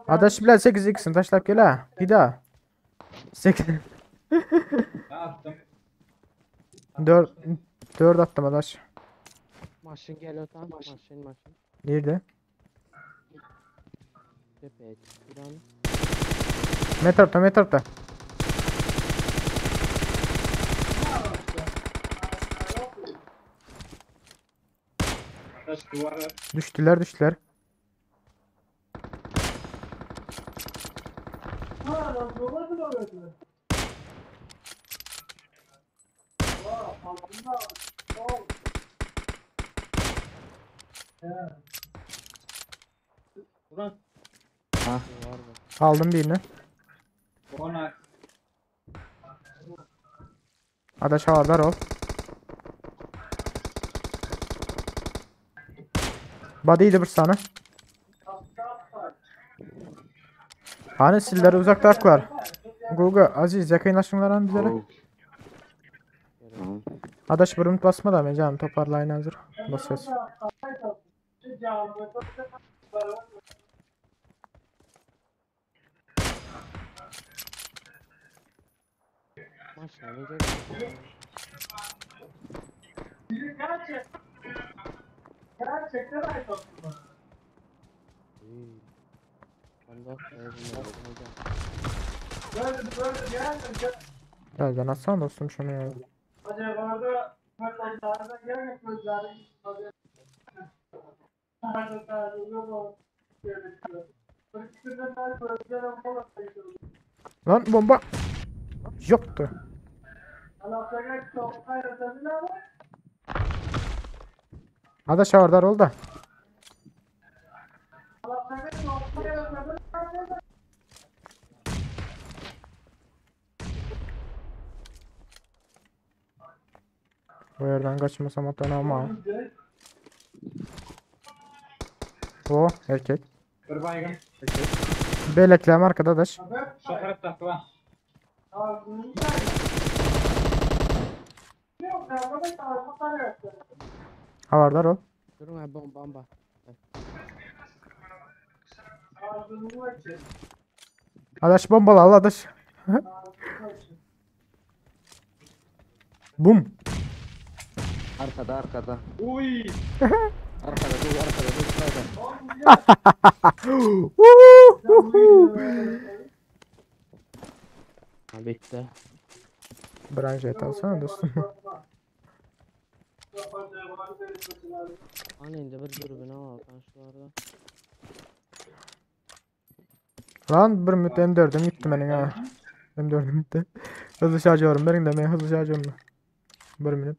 Adaş bile 8x'in taşlap gel ha. Bir daha. 8 Attım. 4 attım adaş. Maşın geliyor tam. Maşın. Nerede? Tepeye çıktı lan. Metrapta. Taş duvara. Düştüler. Ulan. Ha, Vardı. Aldım birini. Ona. Adaş havadar ol. Body'ydi bir sana. Hani sizler uzaktaklar. Google Aziz yakınlaşınlar han bizlere. oh. Tamam. Adaş bir unut basma da ben canım toparlayın hazır. Basıyoruz. Maşın ne geldi? Ben de Gel ben atsana dostum şunu ya. Lan bomba yoktu. Adaş havadar ol da. Bu yerden kaçmasam hatta ama. O erkek. Bir baygın. Beleklem arkadaş. Şu tarafta var. Havadar ol. Durun abi bomba. Adaş bombalı al adaş. Bum. Arkada. Uy. Arkada dur. Sağda. Ha bitti. Branjet alsana dostum. Hani indi bir dürbün al şu arada. Lan bir müddet M4'üm gitti benim ha. M4'üm gitti. Hızlı şarjörüm verin demeye hızlı şarjörüm. Bir minut.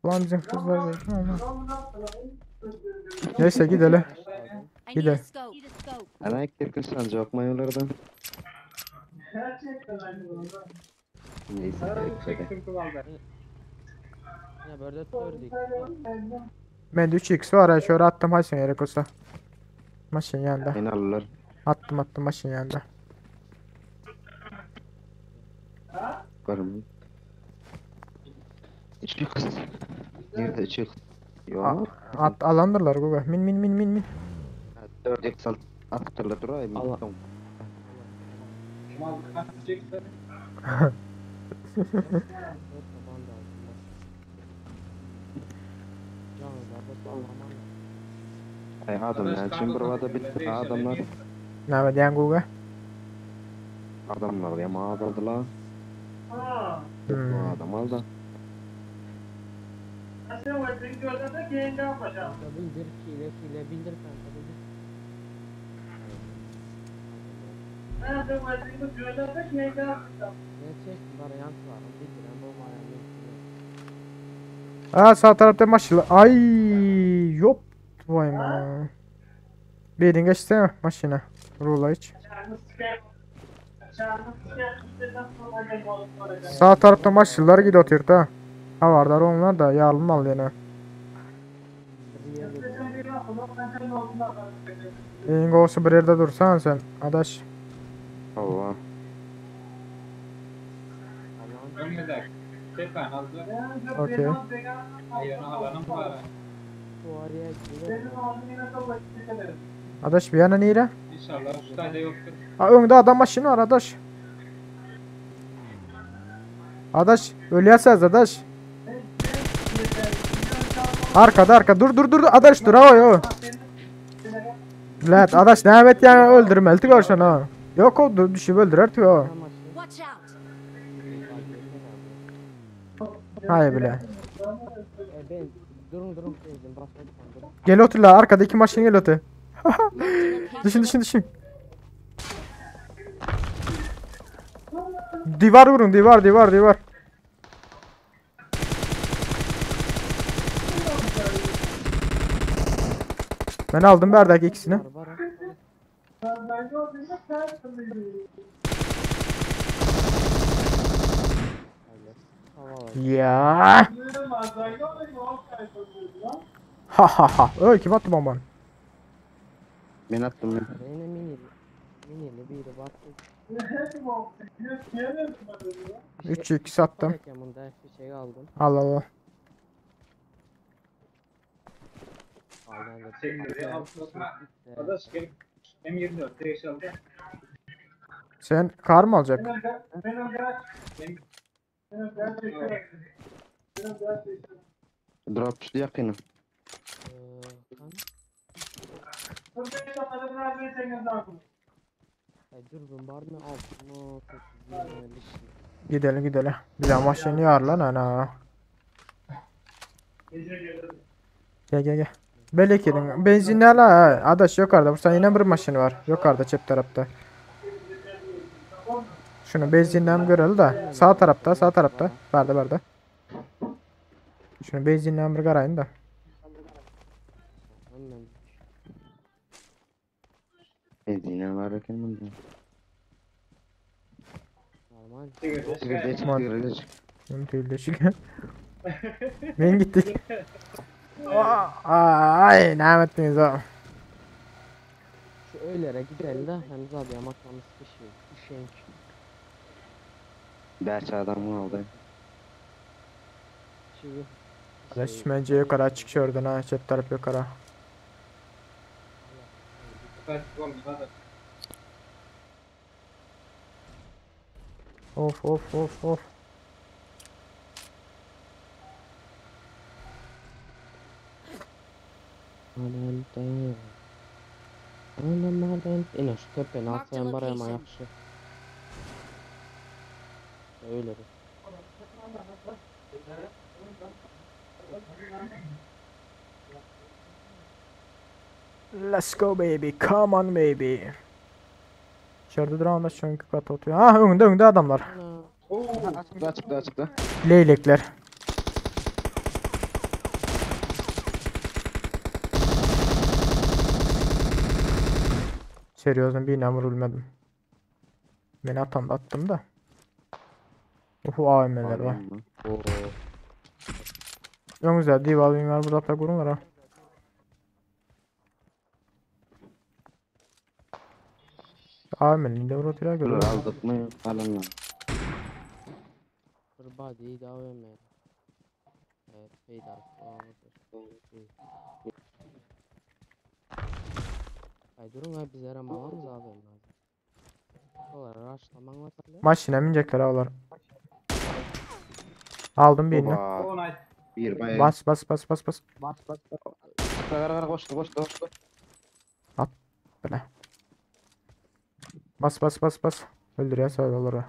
Ulan bizim kızlar verdi ama. Neyse gidelim. I Bir need a de. scope. Ana ektirkin sancı yok mayonlardan. Neyse. Sıkıntı var da. Yine böyle gördük. Bende 3x var ya şöyle attım haşin yere kosa. Maşın yanında. Beni alırlar. Attım maşın yanında. Varım. İçki kız. Nerede içki kız? Yok. Alandırlar Google. Min. 4 eksal atırlar dur ay. Allah. Mal kaçacaklar. Ay adam yani şimdi burada bitti adamlar. Ne yapıyorsun Google? Adamlar ya mağazadılar. Bu adam aldı. Bildir kile bildir kanka bildir. Ne çek varyant var bildiren bu varyant. Aa sağ tarafta maşın. Ay yok. Vay ma. Birini geçsene maşına. Rula hiç. Sağ tarafta maşınlar gidiyor da. Ha varlar onlar da yağlı mal yine. İngo olsa bir yerde dursan sen. Adaş. Allah. Ölmeden. Tepen hazır. Okey. Ayağına alanım var. Şu araya gidiyor. Adaş bir yana neyre? İnşallah şu tayda yoktur. Ha önde adam maşını var adaş. Adaş ölüyorsanız adaş. Arkada dur adaş dur o. Lan adaş ne evet yani öldürmeli görsen ha. Yok o düşüp öldürer tüy o. Ama şey, Watch out! Hayır bile. ben durun teyzem başladım durun. Gel otur la arkada iki maşın gel otur. Marked a location. Düşün. Divar vurun divar. Ben aldım berdaki ikisini. Var. Ya. Ha. Öyle kim attı bombanı? Ben attım ben. Yine minili biri var. 3-2 sattım. Bunda bir şey aldım. Al. Aldım. Çekmedi. Arkadaş M24 değişildi. Sen kar mı alacak? Drop düştü yakını. Dürbün var mı? Alt mı? 820 Gidelim. Bir daha maşını yar lan ana. Gel. Belek edin. Benzinli ala ha. Adaş yukarıda. Burada yine bir maşını var. Yukarıda çep tarafta. Şunu benzinden görelim da. Sağ tarafta. Barda. Şunu benzinden bir garayın da. Anladım. Benzine var yakın bunda. Normal. Sigara çık. Bunu tüyleşik. Ben gittik. Ay ne ettiniz o. Şu öylere gidelim de Hamza abi yamaklamız kişi. Üşenç. Berçe adamı aldı. Şimdi. Adaş bence yukarı açık şuradan ha. Çep taraf yukarı. Of. Yine şu tepenin altından var ama yakışı. Öyle bir. Let's go baby. Come on baby. İçeride duran da çünkü kat atıyor. Ha önde adamlar. Ana. Açıkta. Leylekler. Seriozum bir inan vurulmadım. Beni attım da. AVM'ler var. Oo. Çok güzel. Divalving var burada da kurun var ha. AVM'nin de vurutuyla Dur görüyor. aldık mı? Alın lan. Bir body'yi de AVM. Evet, peyda. Ay durun abi biz aramamamız AVM lazım. Dolar araçlaman var tabii. Maşine binecekler ağlar. Aldım birini. Baba. Bir bayağı. Bas. Kara koştu. Böyle. Bas. Öldür ya söyle olur ha.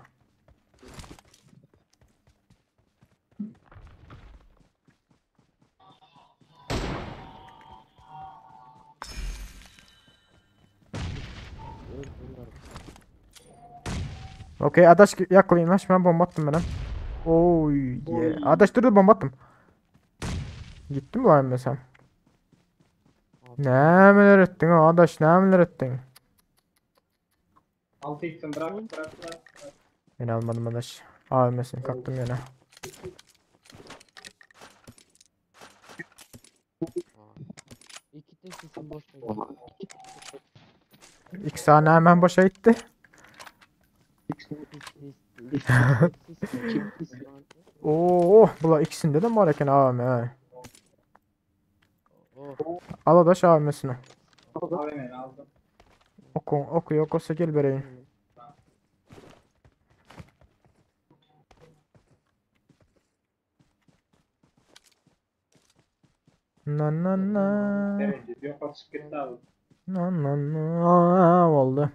Okey adaş yaklayınlaş ben bomba attım benim. Oy yeah. Adaş dur bomba attım. Gitti mi var sen? Neler ettin o adaş neler ettin? 6x'in bırak. Beni almadım adaş. AVM'sini kattım yine. İki tek sesin boş ver. 2 saniye hemen boşa gitti. Oo, bula ikisinde de mi var eken AVM he. Al adaş AVM'sini. AVM'ni aldım. Oku yok olsa gel vereyim. Na na na. Sevinci yok açık gitti abi. Na na na. Oldu.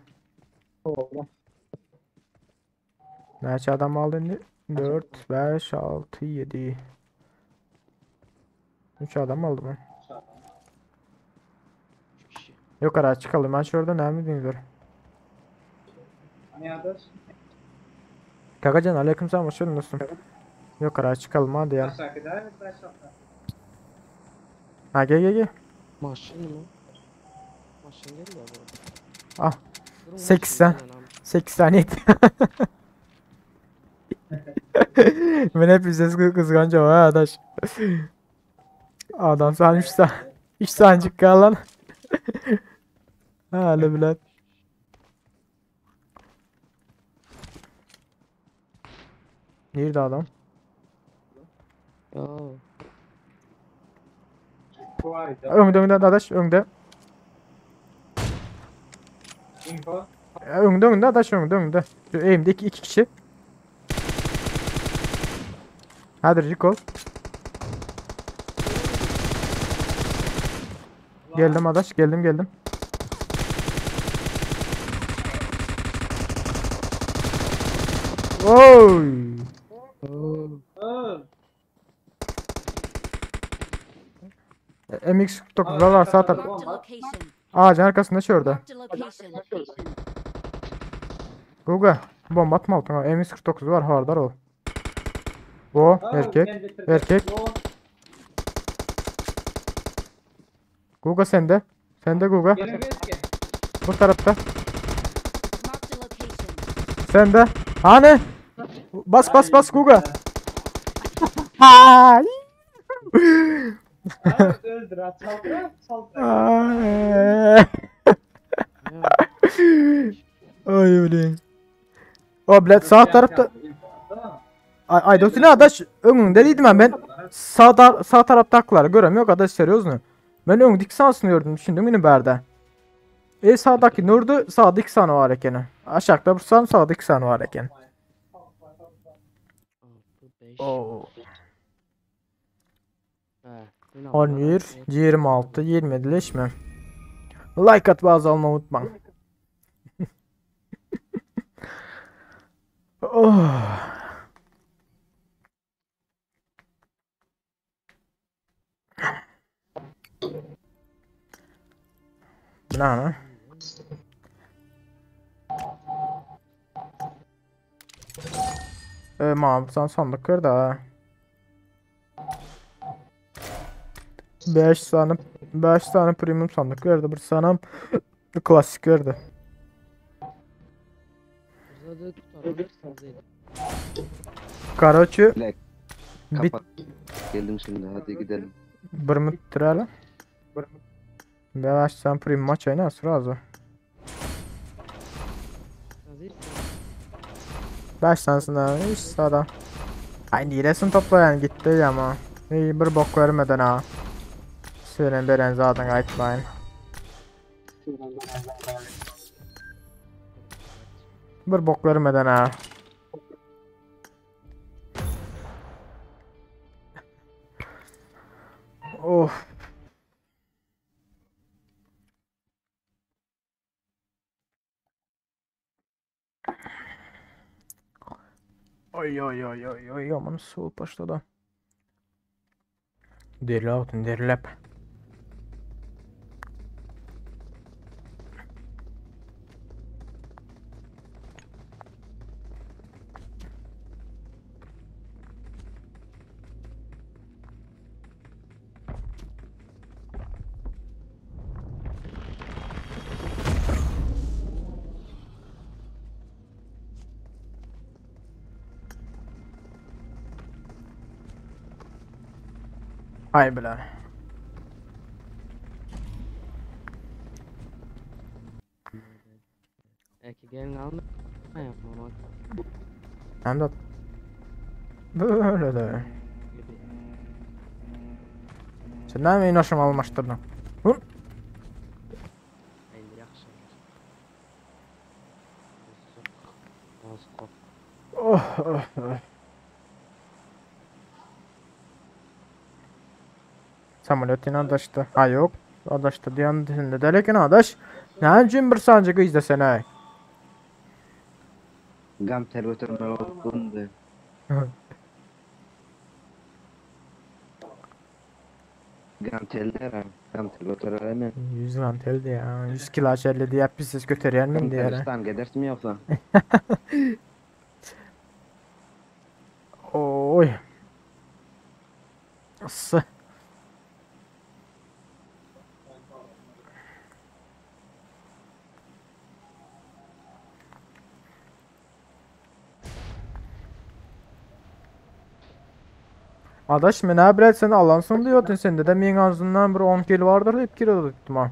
Neçə adam aldı indi? 4, 5, 6, 7. 3 adam aldı mı? 3 kişi. Yukarı çıkalım. Ben şurada ne mi Hani arkadaş? Kakacan aleykümselam hoş geldin dostum. Yukarı çıkalım hadi ya. Aşağı gider mi? Aşağı. Ha gel. Maşın mı? Maşın geldi ya bu. Ah Durun, 8 maşın sen. gelen am. 8 saniye. Ben hep ses kıskanca var arkadaş. Adam sen 3 saniye. 3 saniyecik kal lan. Hala bile. Nerede adam? Ya. Bu var idi. Önde arkadaş önde. Info. Önde arkadaş önde. Şu eğimde iki kişi. Hadi recall. Geldim arkadaş geldim. Oy. Aa, MX-49'lar var sağ taraf. Marked a location. Ağacın arkasında şurada. Marked a location. Guga bomba atma altına. MX-49 var hardar ol. O erkek. ben bitirdim. Erkek. Bu, Guga sende. Sende Guga. gelemeyiz ki. Bu tarafta. Marked a location. Sende. Hani? Bas Guga. Ha. Ha, öldür ha. Çaldır. Ay. Ay öyle. O bilet sağ tarafta. Ay dostum arkadaş önündeydim ben sağ taraftakileri göremiyorum arkadaş seriyoruz. Ben öndeki sansını gördüm düşündüm yine berde. Sağdaki nurdu sağdaki sanı var eken. Aşağıda bursan sağdaki sanı var eken. 5. Oo. He. 11, 26, 27 leşme. Like at bazı almayı unutma. Oh. Bu ne lan? Sen sandık kır da. 5 tane premium sandık verdi. Bir tane klasik verdi. Burada tutar. Karaçı Black. bit Kapat. Geldim şimdi hadi gidelim. bir müttürele. 5 tane premium maç oynar sırası. 5 tanesine hiç sağdan. Ay niresin toplayan gitti ama. İyi bir bok vermeden ha. Senin beren zaten aytmayın. Bir bok vermeden ha. Of. Ой, aman soğuk başladı. Derilep. Hay bile. Belki gelin alma. Yapmamak Hem de böyle de. gibi. Sen ne mi inaşım almıştırdın? Hayır yaxşı. Az qop. Samolyotun adaştı. Ha yok. Adaştı diyen de derken adaş. Ne için bir sancıkı izlesene. Gam tel götürme oldu. Gam teller ha. Gam tel götürür mi? 100 ganteldi ya. 100 kilo açerli diye biz siz götürüyor Gam muyum tel diye. istan gidersin mi yoksa? Oy. Sı. Adaş men ne bilet seni alansın diyordun sende de men ağzından bir 10 kilo vardır hep kilo tuttum ha.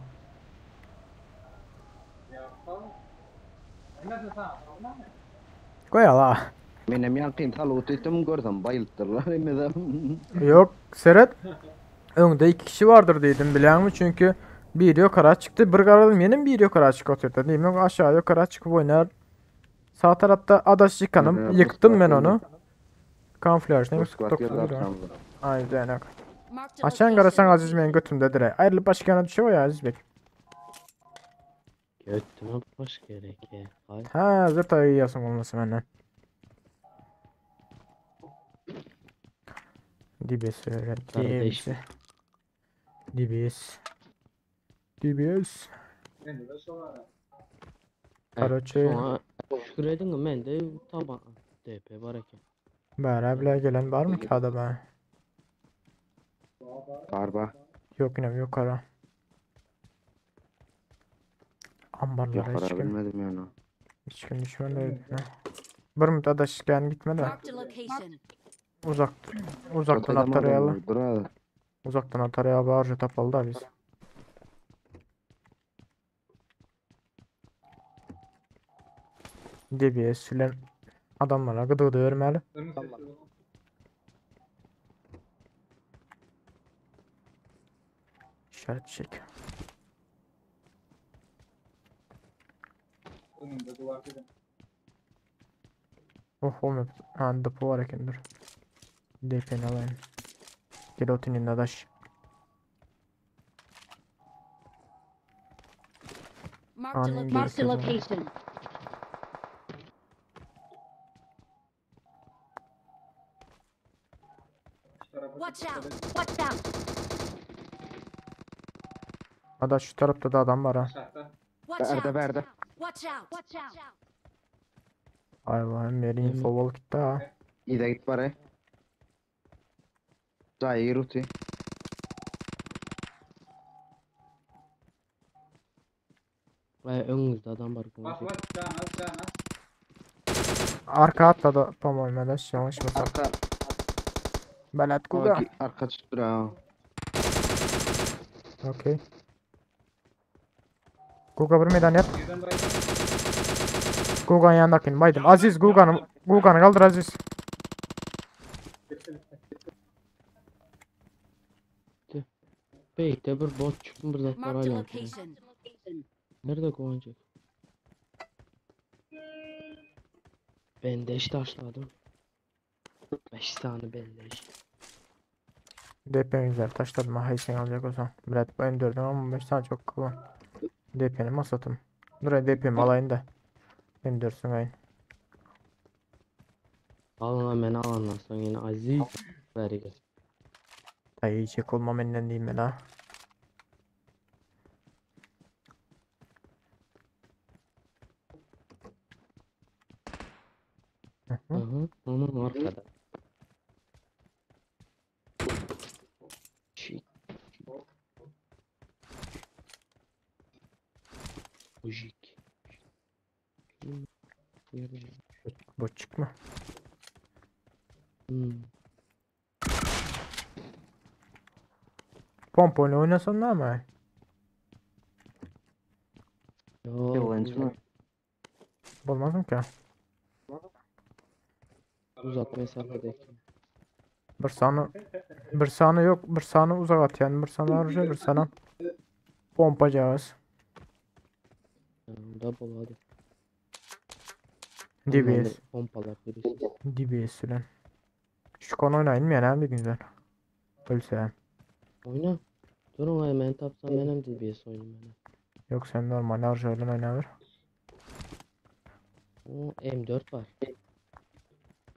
Koy ala. Benim yankın tal otuydum gördüm bayılttılar emeden. Yok Serhat. Önde 2 kişi vardır dedim biliyor musun? Çünkü biri yukarı çıktı. Bir karadım benim biri yukarı çık oturdu. Değil mi? Aşağı yukarı çıkıp oynar. Sağ tarafta adaş yıkanım. Evet, Yıktım ben Moskva onu. Kamuflajdan Squat 49 lira. yazar Aynen öyle. Marked a Açan garasan location. Aziz Bey'in götümde direkt. Ayrılıp başka yana düşüyor ya Aziz Bey. Götüme baş gerek ya. Hay. Ha zırt ayı yasın olması benden. Dibes öyle. Kardeş. Dibes. Dibes. Ben de sonra. Karaçı. Sonra şükür edin ki ben de tamam. DP var ekan. Bana bile gelen var mı ki adama? Arba. Yok yine yok ara. Ambarlara hiç Yakara kim, bilmedim yani. hiç kim düşmedi. Bir müddet adaş gel gitme de. Marked a location. Uzak, uzaktan Çatıda mı atar adam yalı. var? Bura. Uzaktan atar yalı barca tapalı da biz. Dibiye sülen adamlara gıdı örmeli. İşaret çek. Önümde duvar dedim. Oh olmuyor. Ha depo var eken dur. DP'ni alayım. Gel otinin adaş. Marked a Annem location. görüşürüz. Watch out! Watch out! Adaş şu tarafta da adam var ha. Aşağıda. Watch Verdi out! verdi. Watch out! Watch out! Ay vay meri Yemin. info bol gitti ha. İyi de git bari. Zahir ruti. Ve önünüzde adam var. Bas bas canaz. Arka atladı. Tamam adaş yavaş mı? Arka. Belet kuga. Arka çıktı ha. Okey. Guga bir meydan yap. Birden bayıldım. Guga'nın yanındakini baydım. Aziz Guga'nı kaldır Aziz. Beyte bir bot çıktım bir zat var Marked a hala. location. Nerede koyacak? Bendeş taşladım. 5 tane bendeş. DP'ni güzel taşladım. Haysen alacak o zaman. Brad ben 4'üm ama 5 tane çok kıvam. DP'ni masatım. Dur DP'mi alayım da. Ben 4'sün ayın. Alın hemen alandan sonra yine Aziz vergi. Dayı çek olmam elinden değil mi la? Hı hı. Hı, onun arkada. Şik. Ujik. Bu çıkma. Pompa ile oynasan ne ama? Yavancı mı? Olmaz mı ki? Uzak mesafedeki. Bir sanı yok. Bir sanı uzak at yani. Bir sanı harca bir sana. Pompacağız. Double hadi. DBS. Pompalar birisi. DBS süren. Şu konu oynayın mı yani abi güzel. Ölse. Oyna. Durun hemen tapsam benim DBS oyunum. Yok sen normal harcayla oynanır. O M4 var.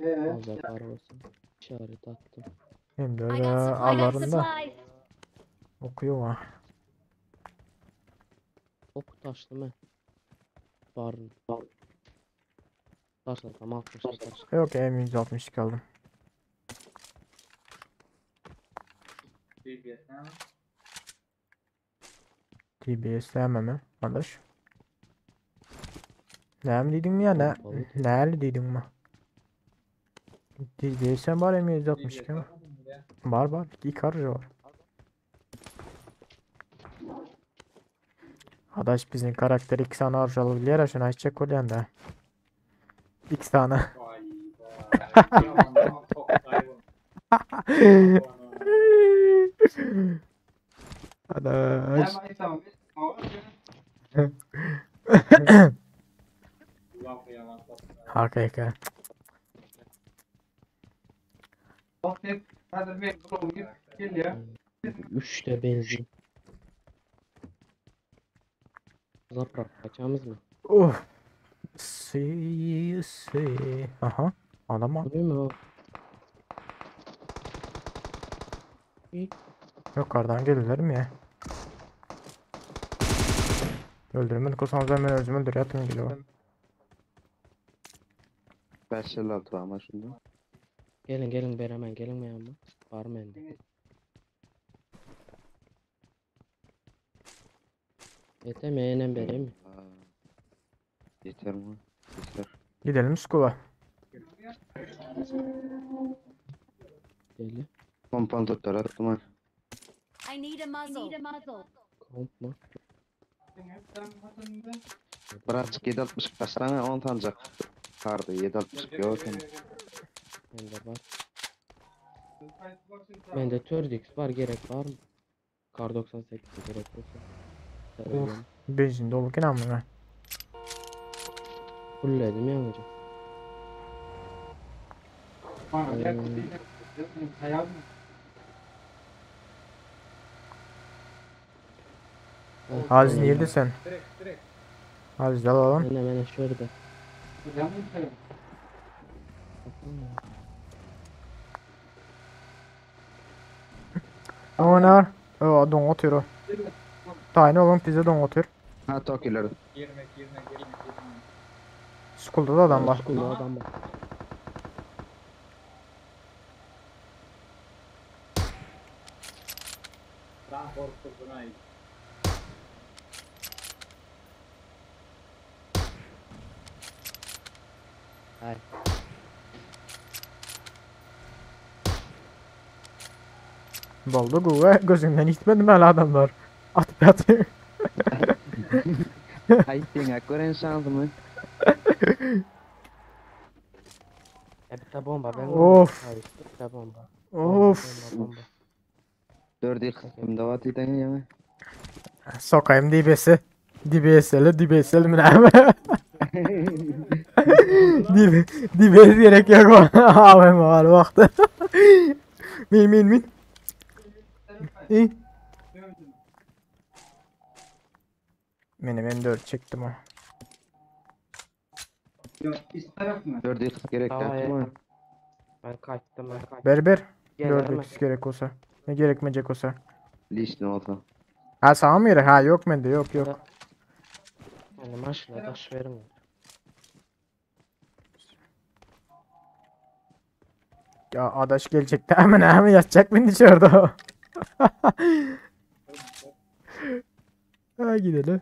Alacak var olsun. İşaret attım. Hem de I öyle got supplies. allarında okuyor ha. Ok taşlı mı? Var. Taşla tamam 60 taş. Yok M162 aldım. BBS'den. TBS sevmem mi? Kardeş. Ne mi dedin mi ya ne? Pompalı. Ne dedin mi? TBS var M162 mi? Var. İki harcı var. Adaş bizim karakter 2 tane harcalı biliyor ya şuna açacak oluyor da. 2 tane. Hayda. Yalan, çok hayvan. Adaş. Ulan yalan, çok hayvan. Hakika. Hadi bir bulun git. Gel ya. 3 de benzin. Zaprak kaçamız mı? Of. Aha. Adam var. Değil mi o? Yukarıdan gelirler mi ya? Öldürmedik o zaman ben özümü öldür yatın geliyor. 556 ama şimdi. Gelin beraber gelin mi yanıma? Var mı elde? Yetemeyenem vereyim mi? Aa, yeter mi? Yeter. Gidelim skula. Deli. Kompantör attım ha. I need a muzzle. Komp mu? Birazcık 760 kaç tane 10 tancak. Kardı 760 yok. Bende var. Bende 4x var gerek var mı? Kar 98 gerek yoksa. Of. Benzin dolu ki namına. Fullledim ya hocam. Aziz nerede sen? Direkt. Aziz al alalım. Hemen şurada. Ama ne var? O don atıyor o. Tane oğlum bize don atıyor. Ha Tokiler. Girme. Skulda da adam var. Skulda adam var. Daha korkuttun ha. Hay. Baldı guve gözümden gitmedim hala adamlar. Atıp yatıyor. Ay tenga gören sandım. Bir de bomba ben. Of. Hayır, bir de bomba. Of. Bomba. 4 kısımda var diyden ya. Sokayım DBS'i. DBS'li mi ne mi? DBS gerek yok. Abim var vakti. Min. İyi. Benim 4 çektim ha. Yok, üst taraf mı? 4 kıs gerek Tamam, yaptım ha. Ben kaçtım. Berber. Gelirim 4 gerek olsa. Ne gerekmeyecek olsa. Liş ne oldu? Ha sağ mı yere? Ha yok bende yok. Yani maşına taş verim. Ya adaş gelecekti hemen yatacak beni dışarıda o. Ha gidelim.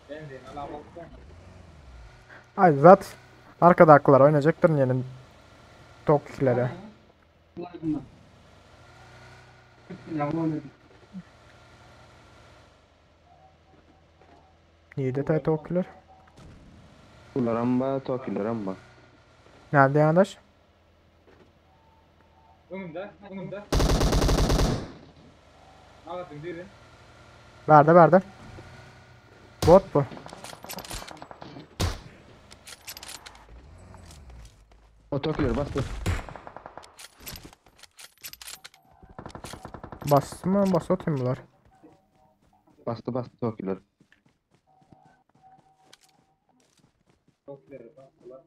Ben de ala baksana. Haydi zat. Arkada akıllar oynayacaktır yenin. Topçulara. Niye detay topçular? Ularamba Tokileramba. Nerede adaş? Önümde. Ağlatın biri. Verdi. Bot bu. O Tokiler bastı. Bastı mı? Bastı atayım bunlar. Bastı Tokyo'lar. Çok ileri bastılar.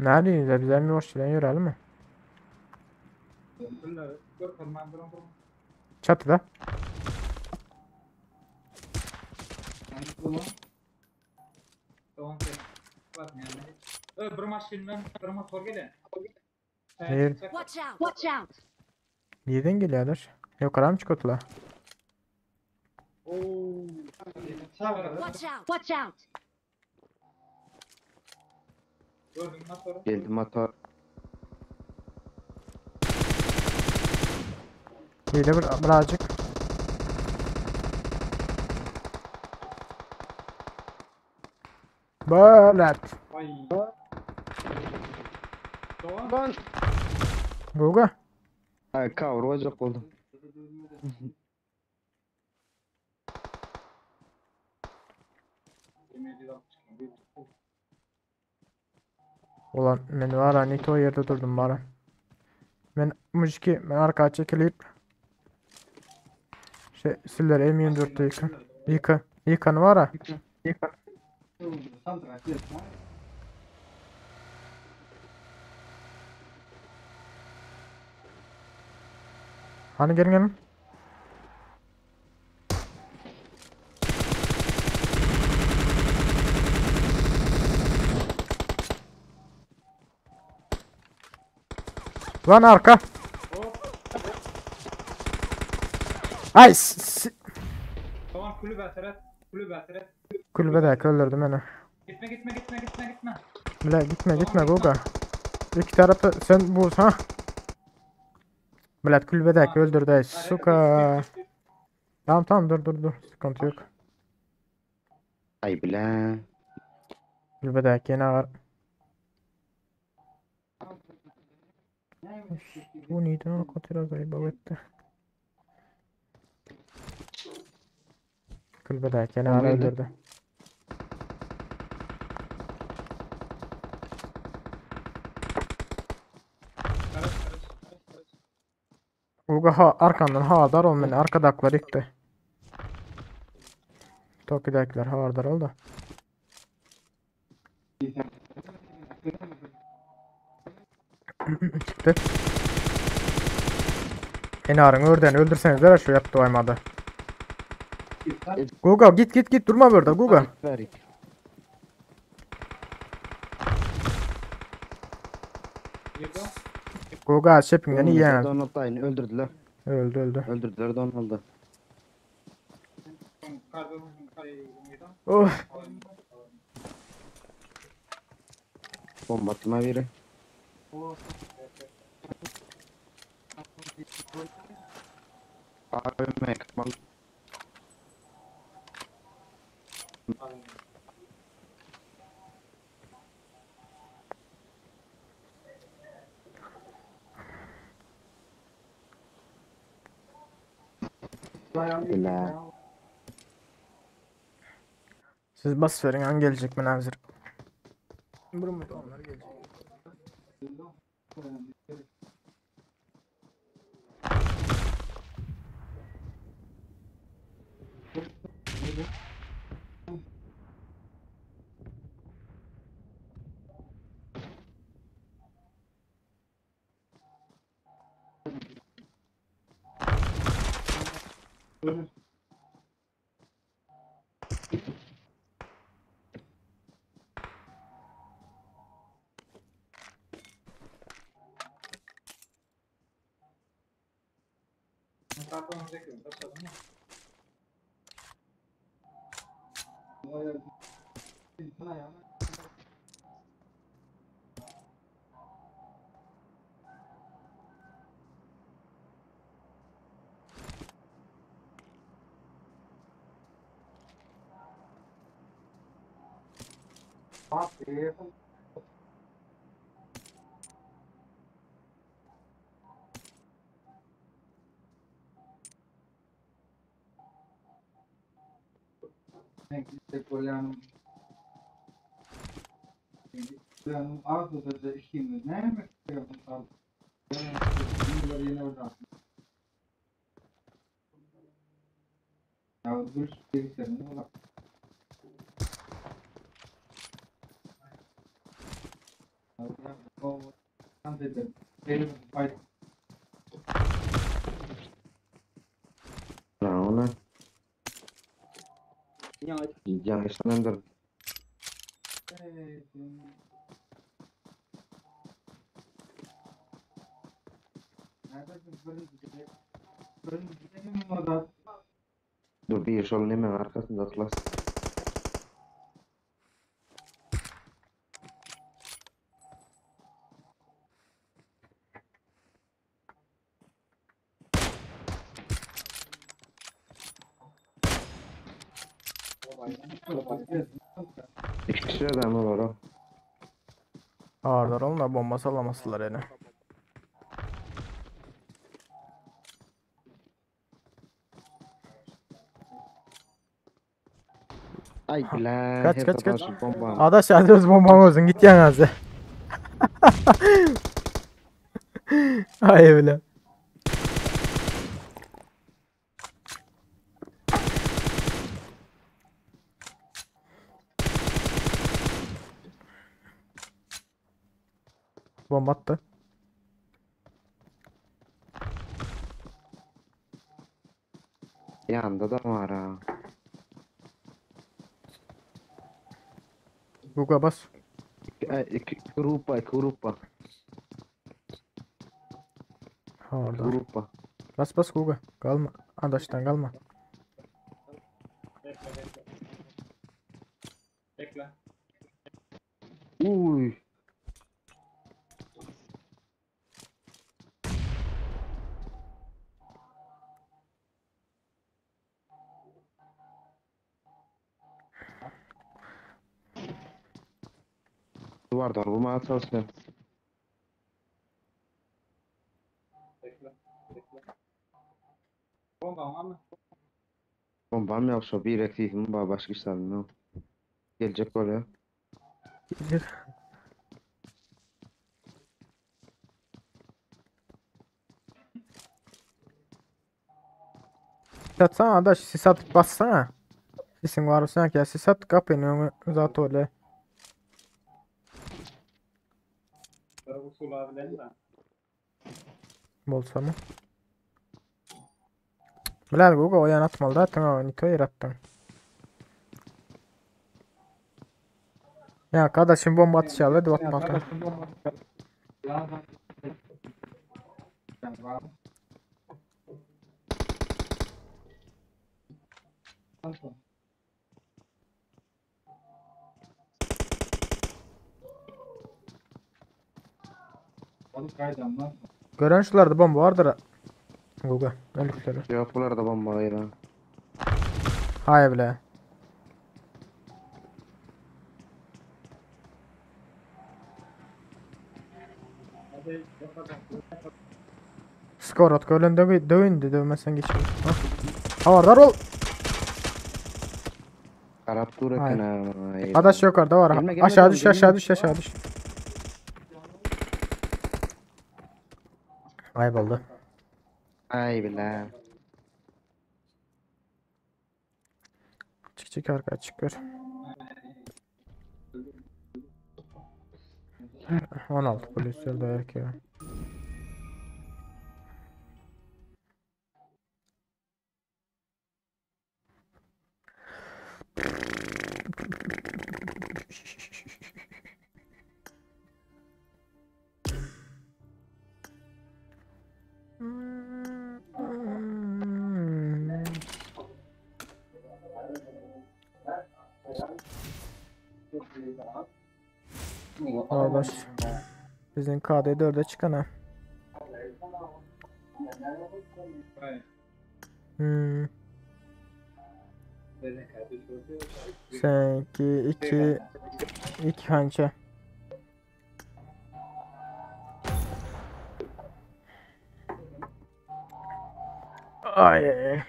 Neredeyiz ya? Bizden bir hoş gelen görelim mi? Bunları dur kırman durun durun. Çatıda. Tamam sen. Bak yani. Bir maşinle bir motor gelin. Hayır. Watch out! Watch out! Nereden geliyorlar? Yukarı mı çıkıyorlar? Oo. Watch out! Watch out! Gördün motoru. Geldi motor. Yedi birazcık. Böyle. Ay. Doğan. Guga. Ha kavuracak oldu. Ulan ben var ya Nito yerde durdum bari. Ben arkaya çekilip sizler M24'te yıkan var ya. Hani gelin. Lan arka. Ay Doğan kulübe teret. Kulübe teret. kulübedeki öldürdüm beni. Gitme. Bile gitme Guga. İki tarafta sen bu ha. Millet kulübedeki öldürdü. Suka. Tamam dur. Sıkıntı yok. Ay bile. Kulübedeki yine var. Bu neydi lan? Biraz ayıp etti. Kulübedeki yine var Olmaydı. öldürdü. Guga arkandan havadar ol beni. Arkadakiler yıktı. Toki'dekiler havadar oldu. Çıktı. Enar'ın örden öldürseniz de şu yaptı oymadı. Guga git durma burada Guga. Verik. Yıkı. Guga şepingen iyi yani. Donald aynı öldürdüler. Öldü. Öldürdüler Donald'ı. Kardeşim. Of. Bomba atma biri. AVM kapalı. Bile. Siz bas verin an gelecek ben hazır. Burun onlar gelecek. Lan ona yanlışlandır. Dur bir yolun hemen arkasında atlas. İki kişi adamı var o. Ağırlar olun da bomba sallamasınlar yani. Ay lan. Kaç, her kaç, kaç. tarafı bomba. Adaş hadi öz bombam olsun git yan ağzı. Ay öyle. Bomba attı. Yanında da var ha. Guga bas. Grupa. Orada. Grupa. Bas bas Guga. Kalma. Adaştan kalma. Bekle. Uy. Duvardan vurmaya çalışıyorum. Bekle. Bomba var mı? Bombam yoksa bir ektifim var başka işlerim. Gelecek oraya. Gelir. Satsana adaş sis atıp bassana. Sesin var sanki ya sis at kapının önü zaten öyle. Böyle usul abilerim de. Bolsa mı? Bilal Guga o yan atmalı da tamam Nito yarattın. Ya kardeşim bomba atışı aldı hadi bakma altına. Gören şularda bomba vardır ha. Guga öldükleri. Yok bunlar da bomba hayır ha. Hayır bile. Skor at golün dövündü dövmezsen geçer. Havardar ol. Arap dur Hayır. ekene. Adaş yukarıda var. Gelme, gelme Aşağı oğlum, düş gelme. aşağı düş aşağı düş. Kayboldu. Ay bile. Çık çık arkaya çık gör. 16 polisler de erkeğe. Arkadaş bizim KD 4'e çıkan ha. Hayır. Hmm. Böyle kardeşim. Sanki iki hançer. Ay.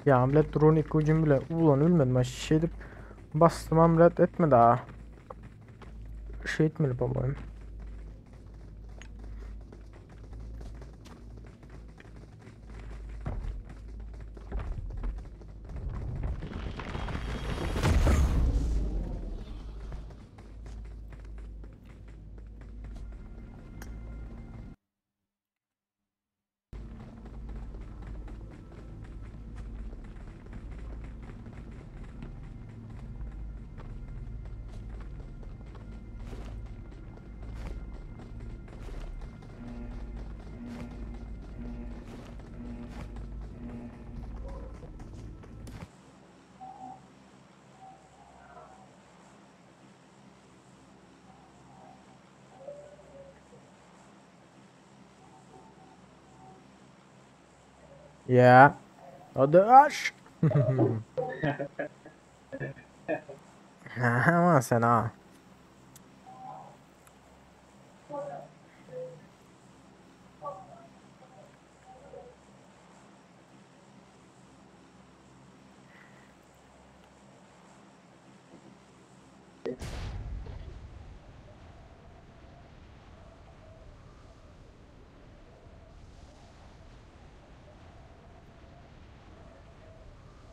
Ya amulet drone iki ucum bile. Ulan ölmedim. Ben şey edip bastım amulet etme daha. Şey etmeli babayım. Ya. Hadi aç. Ama sen ha.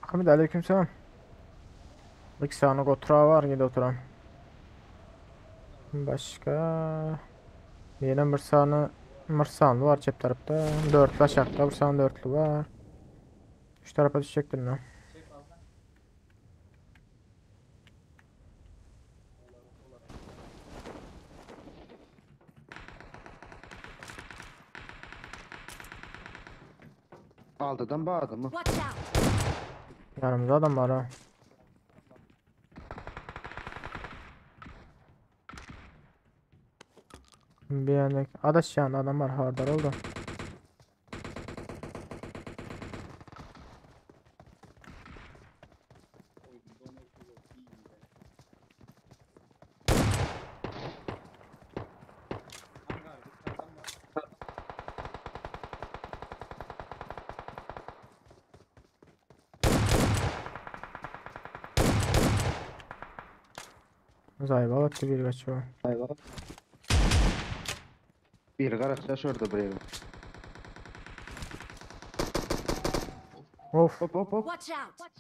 Hamid aleykümselam. İki tane otura var yine oturan. Başka yine bir tane mırsanlı var cep tarafta. Dörtlü aşağıda bir tane dörtlü var. Şu tarafa düşecektir ne? Aldıdan bağladı mı? Watch out! Yanımızda adam var ha. Bir yandan adaş yani adam var hardar oldu. Zayıf attı bir kaçıyor. Bir karakter şurada buraya. Of. Hop hop hop. Watch out!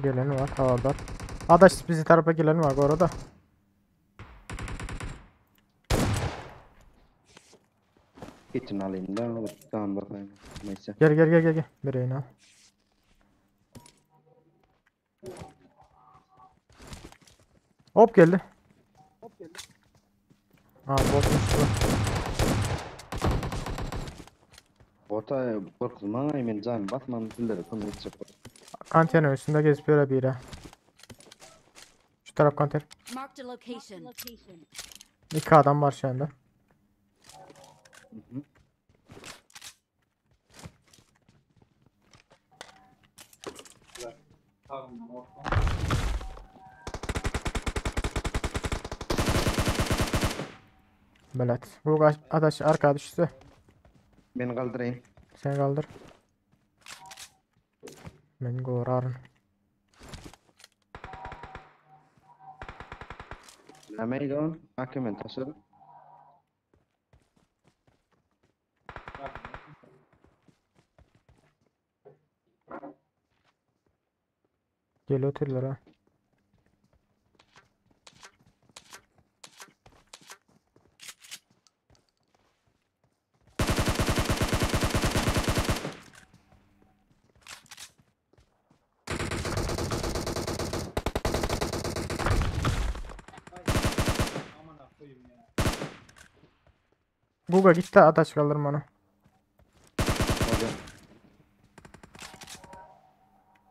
Gelen var hardar. Adaş bizi tarafa gelen var bu arada. Geçin alayım da. Tamam bakayım. Neyse. Gel. Bireyin al. Hop geldi. Ha botmuş bu. Ota korkutma men can batmam dilleri konu geçecek. Kanterin üstünde gezip yere bir yere. Şu taraf kanter. Marked a location. İki adam var şu anda. Tamam, ortam. Belet. Bu adaş arka düştü. Ben kaldırayım. Sen kaldır. Ben gorarım. Neydi o? Hakemen taşıdı. Gel oturlar ha. Aman ha koyayım ya. Guga gitti adaş kaldırma onu. Hadi.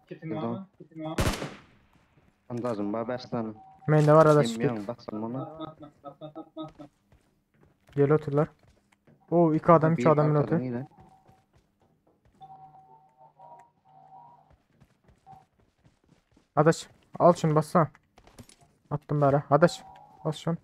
Kitimi Tamam. alın, kitimi alın. Andazım ba beslanın. Mende var adaş git. Yemiyorum baksam ona. Atma. Gel oturlar. Oo iki adam üç adamın otur. Yine. Adaş al şunu bassana. Attım bari. Adaş bas şunu.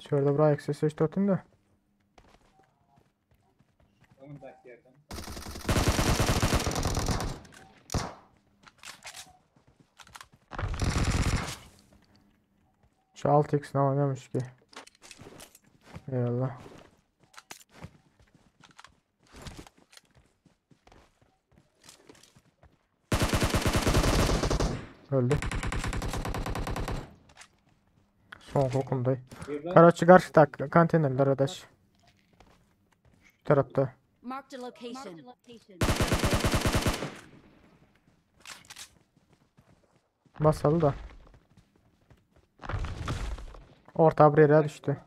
Şurada bir ayak sesi işte da. Önündeki yerden. Şu 6x ne oynamış ki? Eyvallah. Öldü. Son kokumday. Birden Karaçı karşı tak konteynerler adaş. Şu tarafta. Marked a location. Basalı da. Orta bir yere düştü.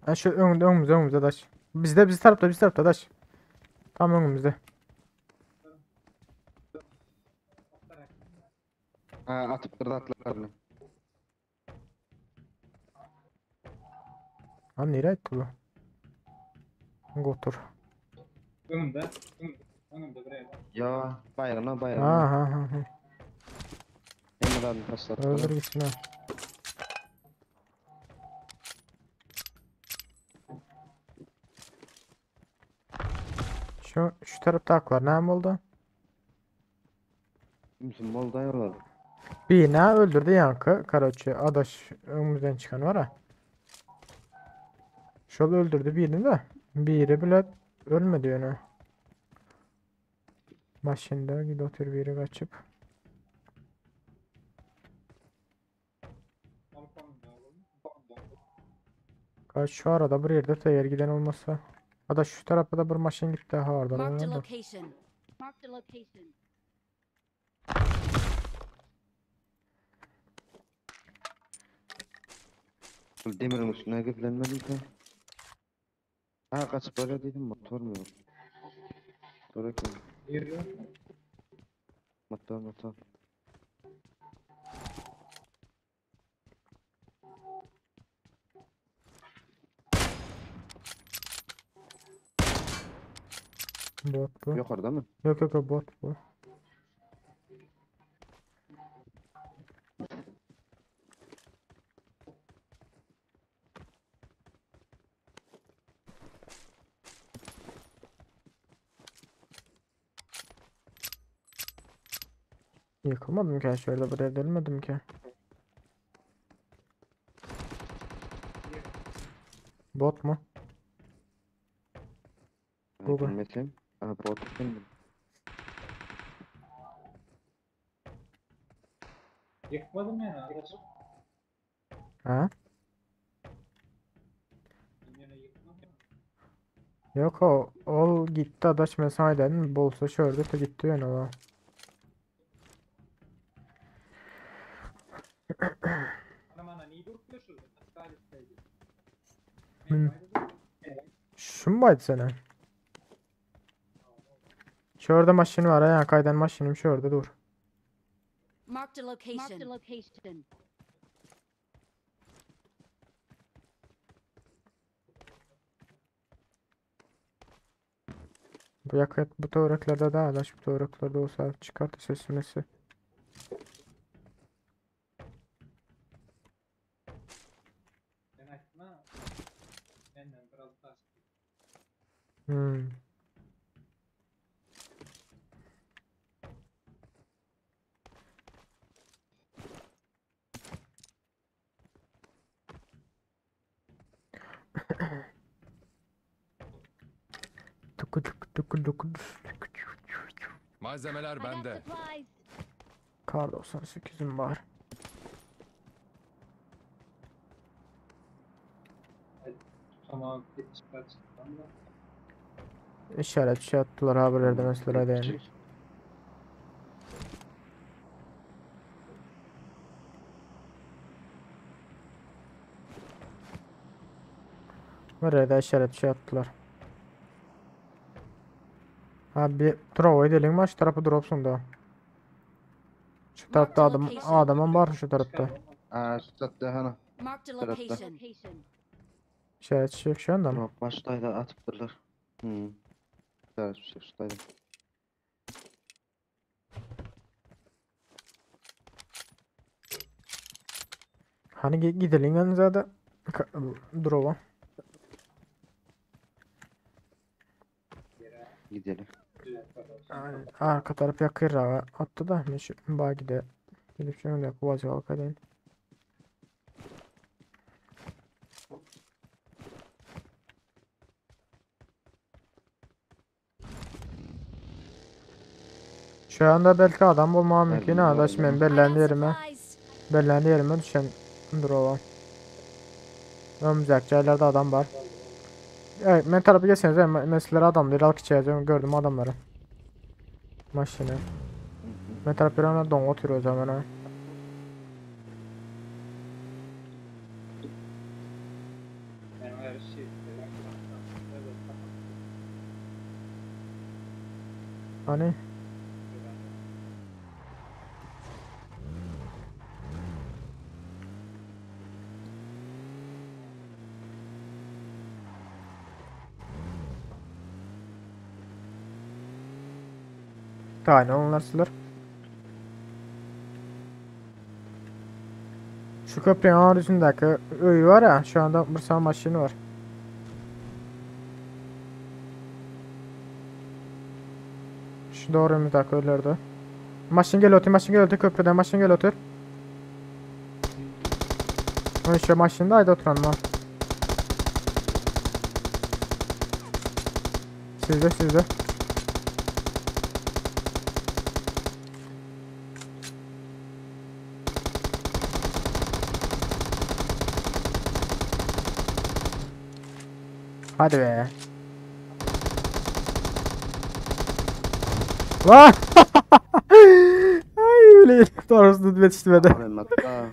Ha şu önümüzde daş. Biz tarafta daş. Tam önümüzde. Ha atıp durdu atlarını. Ha nereye gitti bu? Götür. önünde. Önünde buraya. Ya bayrağına Ha bayrağına. ha. Emre'den taslattı. Öldür gitsin ha. Şu tarafta hak var. Ne oldu? Bizim molda yolladı. Bir ne öldürdü yankı. Karaçı adaş önümüzden çıkan var ha. Şöyle öldürdü birini de. Biri bile ölmedi yani. Başında gidiyor biri kaçıp. Kaç şu arada bir yerde teyer giden olmasa. Adaş şu tarafa da bir maşın gitti ha orada. Marked a orada. location. Marked a location. Bu demirin üstüne gizlenmedi ki. Ha kaç böyle dedim motor mu yok? Motor yok mu? Birden. Motor. Bot bu. Yok orada mı? Yok bot bu. Yıkılmadım ki şöyle buraya dönmedim ki. Bot mu? Google. Bilmesem. Ha bot bildim. Yıkmadım yani arkadaşım. Ha? Yine yıkmadım. Yok o gitti adaş mesaiden bolsa şöyle de gitti yani o. Ana niye durup yaşıyorsun? Hastanedeydi. Hı. Şu mu baydı seni? Şurada maşını var ya kaydan maşinim şurada dur. Marked a location. Marked a location. Bu yakıt bu tavraklerde da adaş bu tavraklerde olsa çıkartı sesini. Ben açma. Benden biraz taş. Hmm. Malzemeler I got bende. supplies. Kar 98'im var. Tamam. Çıkar çıkar. İşaret şey attılar haberlerde mesela yani. Buraya da işaret şey attılar. Abi drop edelim mi? Şu tarafı dropsun da. Şu tarafta adamın var şu tarafta. Ha sattı hana. Marked a Tarafta. location. İşaret şey yok şu anda mı? Drop baştaydı atıp durdular. Evet baştaydı. Hani gidelim yanınıza da drop'a. Gidelim. Arka taraf yakır hava attı da meşhur bagi de gidip şöyle kovaca bakayım. Şu anda belki adam bulmam mümkün Nerede? ha da şimdi ben I got bellendi supplies. yerime düşen drova. Önümüzdeki yerlerde adam var. Evet, ben tarafı geçseniz mesela adam değil alk içeceğim gördüm adamları. Maşını. Ben tarafı bir anda don oturuyor o zaman ha. Yani her şey. Hani tane onlar siler. Şu köprünün ağrısındaki öğü var ya şu anda bir sağ maşını var. Şu doğru önümüzdeki öylerde. Maşın gel otur köprüden maşın gel otur. O işte maşındaydı oturan lan. Sizde. Hadi be. Vah! Ay öyle doğrusu yetişmedi. Abi hatta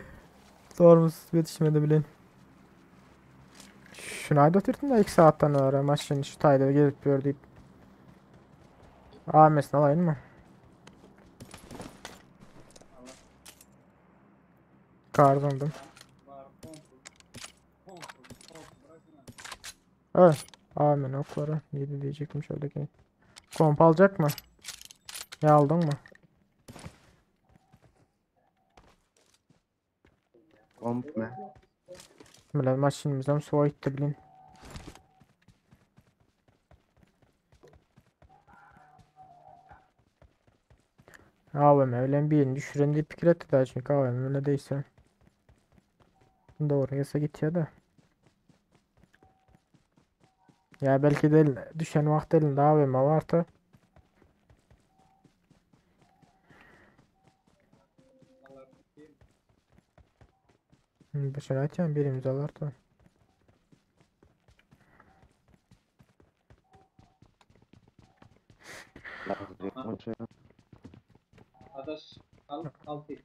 Doğrusu yetişmedi bilin. Şunu ayda oturdum da 2 saatten sonra maçın şu tayda gelip gördük. AMS'ini alayım mı? Kazandım. Evet. Amin okları. 7 diyecektim şuradaki. Komp alacak mı? Ya aldın mı? komp ne? Bilal maçımızdan soğuk gitti bilin. AVM öyle birini düşüren diye fikir etti daha çünkü AVM öyle değilse. Doğru yasa git ya da. Ya belki de düşen vakit elinde AVM vardı. Başına açan birimiz alırdı. Lazım yok şey. Adaş al tek.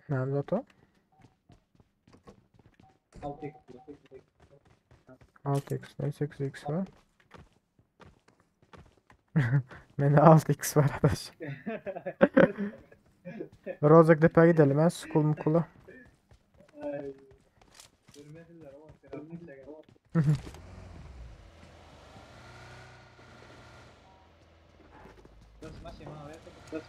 Ne yapacak o? Al tek. 6x, 8x var. Bende 6x var arkadaş. Rozok Dep'e gidelim ha. School mukula. Görmediler ama selamünaleyküm. Terus Mas yang mana? Terus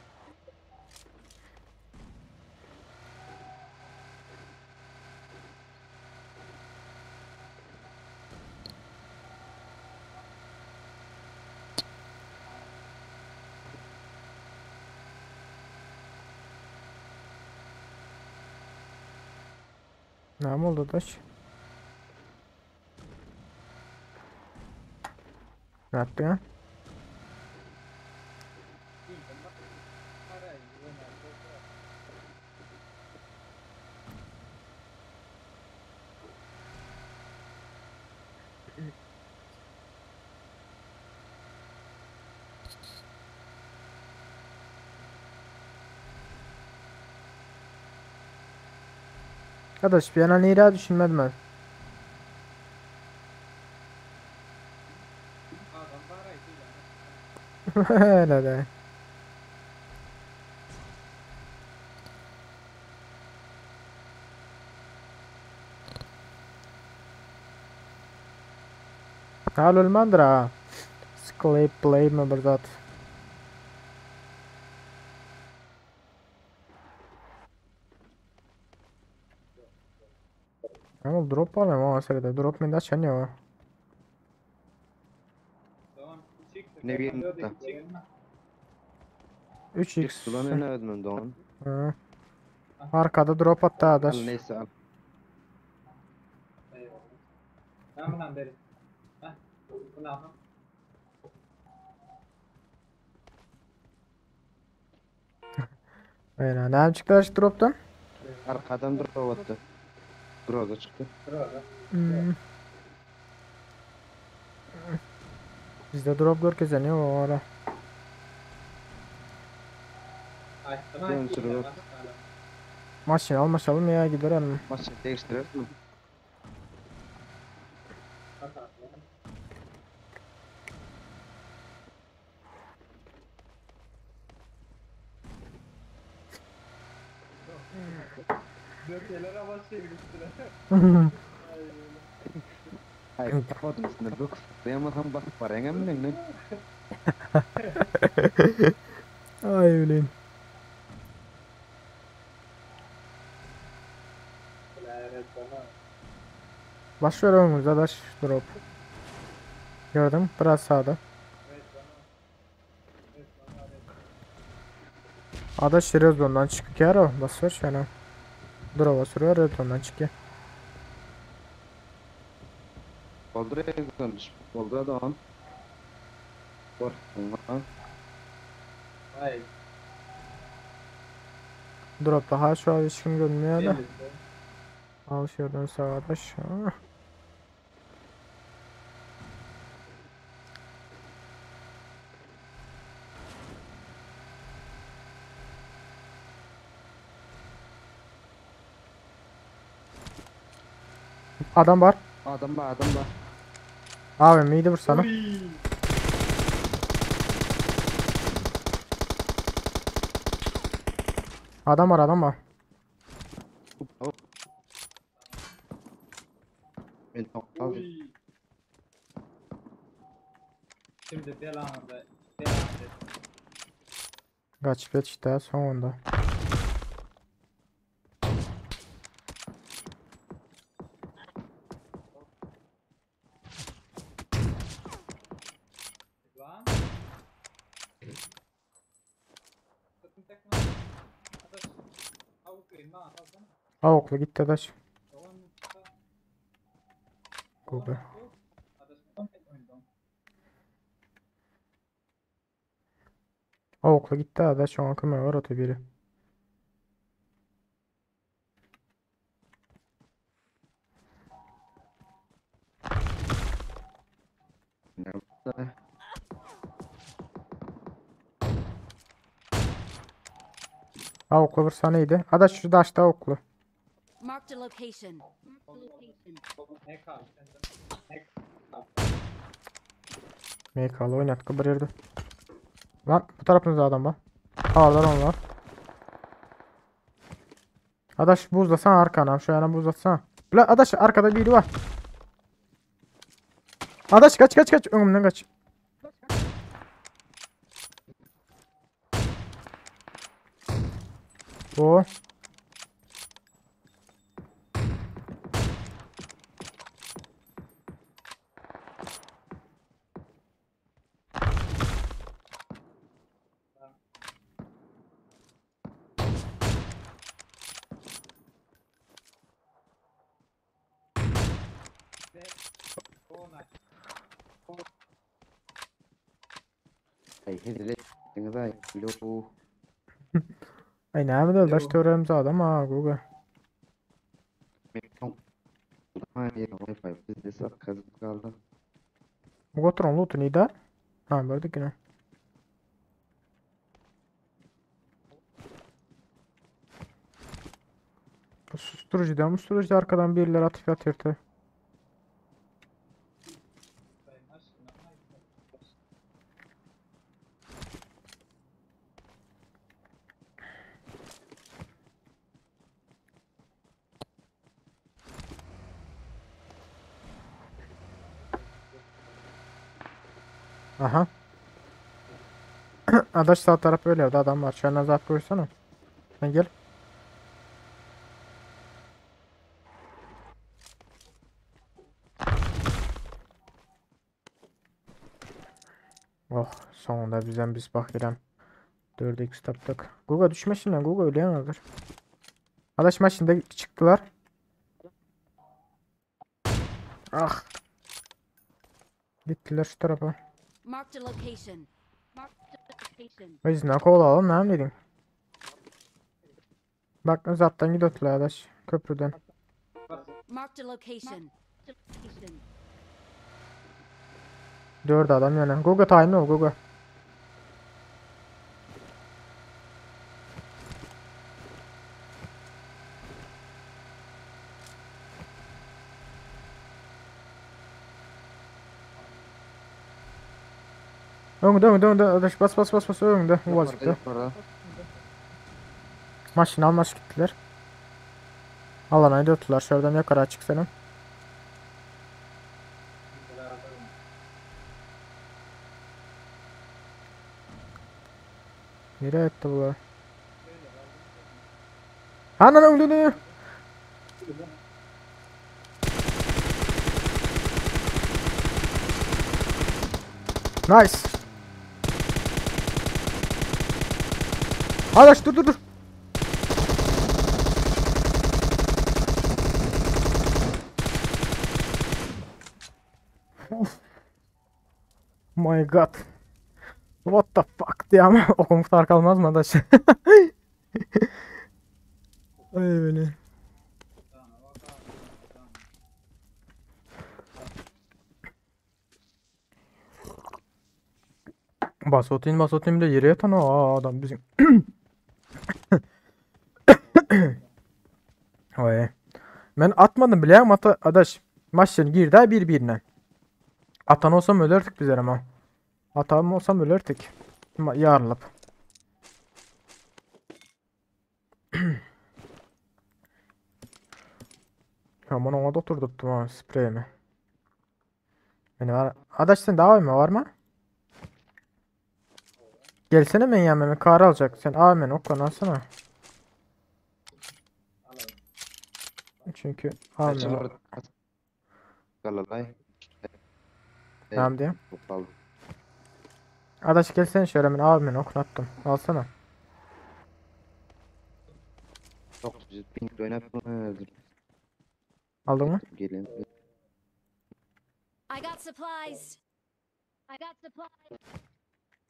Ne oldu daş? Ne yaptın ha? Arkadaş bir yana neyra düşünmedim ben. adam parah itu ya. Öyle de. Halul mandra. Sclay play mi berzat. Ama drop var mı o sırada? Drop mi de açan ya. Tamam. Ne bir nokta. 3x. Ulan öne ödmem doğan. Hı. Arkada drop attı Al adaş. neyse al. Ben bundan beri. Heh. Bunu aldım. Aynen. Ne çıktı adaş drop'tan? Arkadan drop attı. Groza çıktı. Burada. Hmm. Bizde drop görkezeniyor o ara. Ay, Dön sürü. Maçını almaşalım ya giderim. Maçı değiştiririz mi? Dökeler ama üstüne. Ay kapatın üstüne bak. Dayamasam bak paraya mı ne? Ay öyleyim. Başlıyor önümüzde adaş drop. Gördüm biraz sağda. Adaş red zone'dan çıkıyor ki ara basıyor şuna. Drop'a sürüyor red zone'dan çıkıyor. Oldu rezonmuş. Oldu da on. Var. Ay. Drop'ta ha şu an hiç kim görünmüyor da. Geldi. Al şuradan sağa adaş. Ah. Adam var. Adam var adam var. Abi miydi bu sana? Uy. Adam var adam var. Hop. Ben aldım. Uy. Şimdi devamında. Devamında. Kaç bet işte sonunda. Lan. Sakın tekme. Arkadaş. Avuk verin lan. Alsana. Avuklu gitti adaş. Tamam. Google. Arkadaş. Tamam. Oyundan. Avuklu gitti adaş. Şu an kımı var otu biri. Nerede? Avuklu bir saniydi. Adaş şu daşta avuklu. Marked a location. Ne kaldı sende? Ne kaldı? Meykalı oynat kıbırırdı. Lan bu tarafınızda adam var. Oradan onlar. Adaş buzlasana arkana. Şu yana buzlasana. Lan adaş arkada biri var. Adaş kaç kaç kaç. Önümden kaç. O. Olmaz. Ay hediye. Deniz ay. Lo. Ay ne mi de adaş teoremize adam ha Google. Hayır, Wi-Fi bizde sat kazık kaldı. Bu gotron loot'u neydi? Ha gördük yine. Bu susturucu arkadan birileri atıp yatırdı. Aha. Adaş sağ taraf öyle evde adam var. Şu an azat koysana. Sen gel. Oh sonunda bizden biz bak İrem. 4x taptık. Guga düşme şimdi Guga öleyemezdir. Adaş maçında çıktılar. Ah. Gittiler şu tarafa. Marked a location. Marked a location. Biz ne kovalalım ne dedin? Bak zaten gidiyorlar adaş köprüden. Marked a location. Location. 4 adam yani. Guga time ol Guga. Önde adaş bas önde. Uvaz gitti. Yukarıda. Maşını almış gittiler. Alana gidiyorlar şuradan yukarı açık senin. Nereye etti bunlar? Anan öldü. Nice. Adaş dur. Of. My god. What the fuck diye ama o komutar kalmaz mı adaş? Ay beni. Basotin bile yere yatan o adam bizim. Oy. Ben atmadım bile ama adaş. Maçın girdi ha birbirine. Atan olsam ölürdük biz ama. Atam olsam ölürdük. Yarılıp. Aman ona da oturdum ha spreyimi. Beni var. Adaş sen daha mı var mı? Gelsene ben yanıma kar alacak. Sen amen oklan alsana. Çünkü amen. Kaçılar. Galalay. Tamam diye. Bakalım. Adaş gelsene şöyle ben amen oklattım. Alsana. Çok güzel. Pink oynatmamız. Aldın mı? Gelin. I got supplies. I got supplies.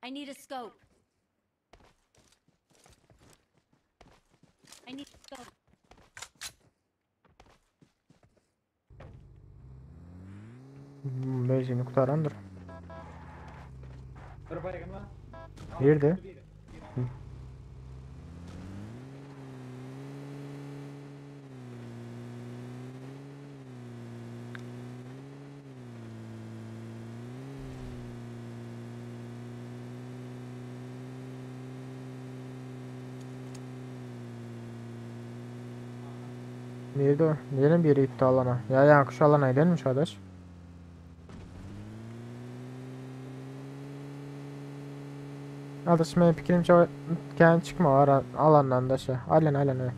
I need a scope. I need a scope. Benzini kurtarandır. Bir baygın var. Nerede? Nerede o? Nerenin bir yere gitti alana? Ya kuş alana gidenmiş arkadaş. Arkadaş benim fikrimce kendi çıkma var alandan da şey. Aynen öyle.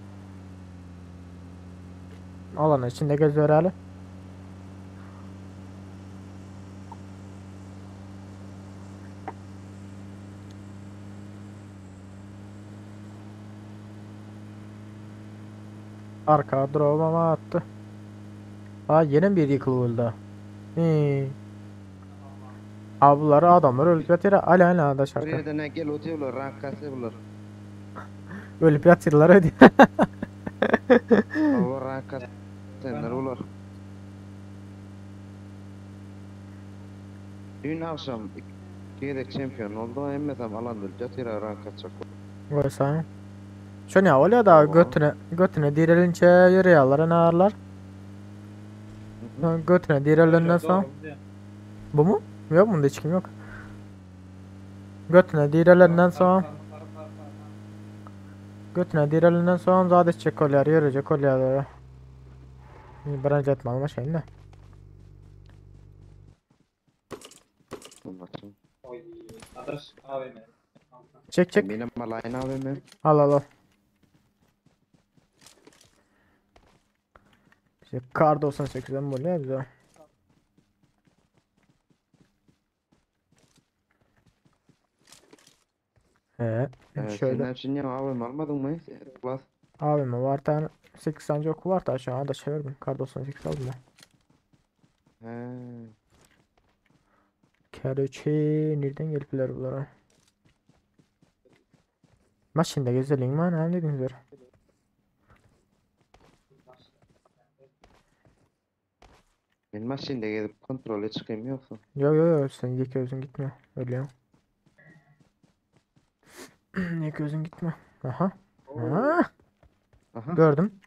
Alanın içinde geziyor hali. Arka drop'ama attı. Aa yeni bir yıkıldı. Abları adamlar ölüp yatırlar. Hala da şarkı. Buraya da ne gel otuyorlar. Rank kasıyorlar. Ölüp yatırlar öyle. Allah rank kasıyorlar olur. Dün akşam Yedek şampiyon oldu. Emmesem alandır. Jatira rank kasacak. Oysa. Şu ne oluyor da götüne dirilince yürüyorlar ne ağırlar. Götüne dirilinden sonra. Bu mu? Yok bunda hiç kim yok. Götüne dirilinden sonra. Götüne dirilinden sonra zaten çek kolyer yürüyecek kolyer. Birinci etme alma şeyin de. Anlatayım. Oy. Adaş AVM. Çek. Benim malayın abim. Al. İşte kar 98'den böyle ya bize. Şöyle. Senin için ya abim almadın mı? Klas. Abime var tane 8 tane oku var da aşağıda çevirdim. Kar 98 aldım ben. He. Kereçe nereden geldiler bunlara? Maşinde gezelim mi? Ne dediniz var? Ben maşinde gelip kontrole çıkayım yoksa. Yo sen yek gözün gitme. Ölüyorum. Yek gözün gitme. Aha. Aha. Aha. Gördüm.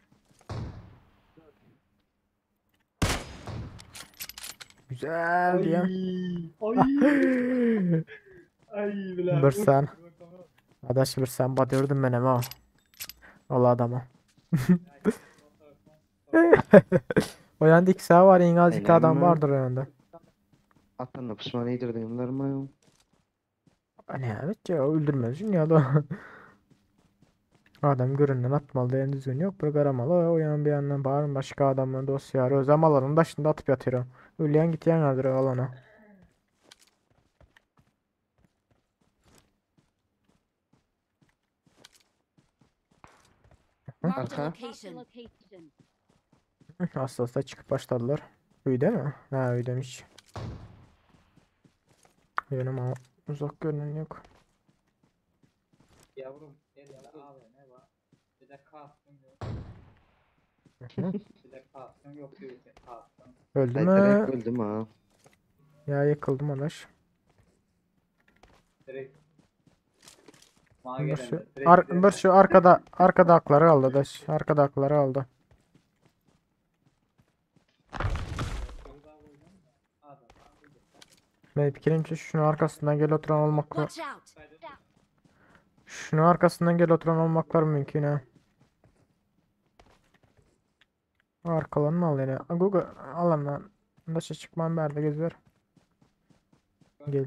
Güzel diye. Ay bilen. Bir sen. Adaş bir sen batıyordun ben ama. Allah adama. O yanda 2 sağ var. En az 2 adam Aynen mi? vardır o yanda. Atanla pişman yedirdimler mi? Hani evet ya öldürmez ya da. Adam göründen atmalı en düzgün yok. Bir karamalı o yan bir yandan bağırın başka adamın dosya arıyor. Zamaların başında atıp yatıyor. Öleyen gityen alır alana. Marked a Arka. location. Hasta çıkıp başladılar. Öyle mi? Ha öyleymiş. Benim ama uzak görünen yok. Yavrum gel ya abi ne var? Bir de kaskın yok. Hı. Bir de kaskın yok diyor ki kaskın. Öldü Ay mü? direkt öldüm ha. Ya yıkıldım adaş. Direkt. Bir Mage'den şu, de direkt bir şu arkada hakları aldı adaş. Arkada hakları aldı. Benim fikrimce şunun arkasından gel oturan olmakla Watch out! şunun arkasından gel oturan olmaklar mümkün ha. Arkalarını al yine. Google alandan daşa çıkmam nerede gezer. Gel.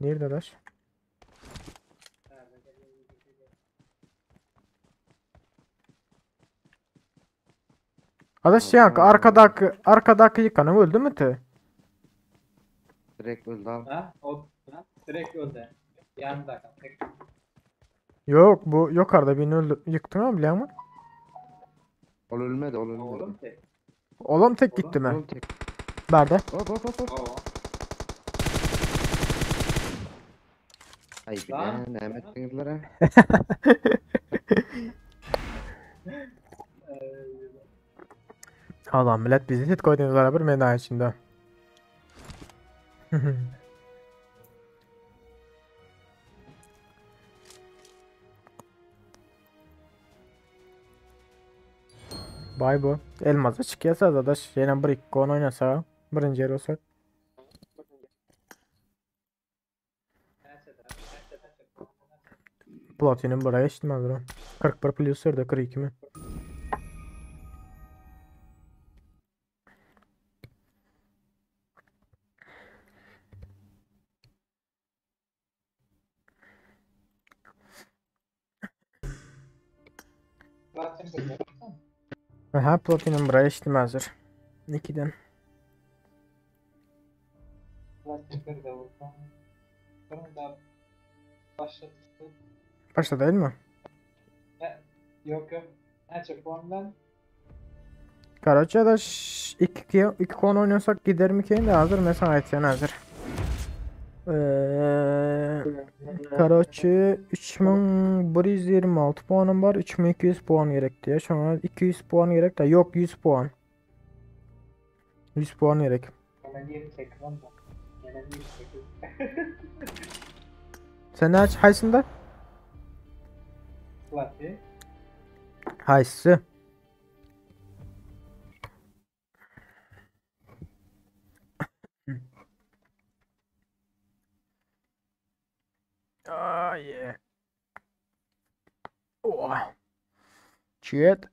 Nerede daş? Adaş yank arkadaki yıkanı öldü mü te? Direkt öldü abi. Ha? O direkt öldü. Yanında kal. Tek. Yok bu yukarıda beni öldü. Yıktın mı biliyor musun? Ol ölmedi, ol ölmedi. Oğlum tek. Oğlum tek Oğlum, gitti mi? Oğlum tek. Nerede? Hop hop hop hop. Oo. Ay Lan. bilen Ahmet Beyler ha. Allah millet bizi hit koyduğunuz beraber mena içinde. Bay bu. Elmaz'a çıkıyorsa adaş. Yine bir iki kon oynasa. Birinci yer olsak. Platinum buraya geçtim bro. 41 plus da 42 mi? Zaten böyle. Aha platinum buraya geçtim hazır. 2'den. Zaten böyle oldu. Sonra da başladı. Başta değil mi? Yok yok. Ne çok ondan. Karaca da 2 kon oynuyorsak gider mi ki de hazır mesela etsen hazır. Karachi 3126 puanım var. 3200 puan gerekti ya. Şu an 200 puan gerek de yok 100 puan. 100 puan gerek. Hemen 28 lan da. Hemen 28. Sen ne haysında? Slati. Haysı. Ah yeah. Oh. Shit.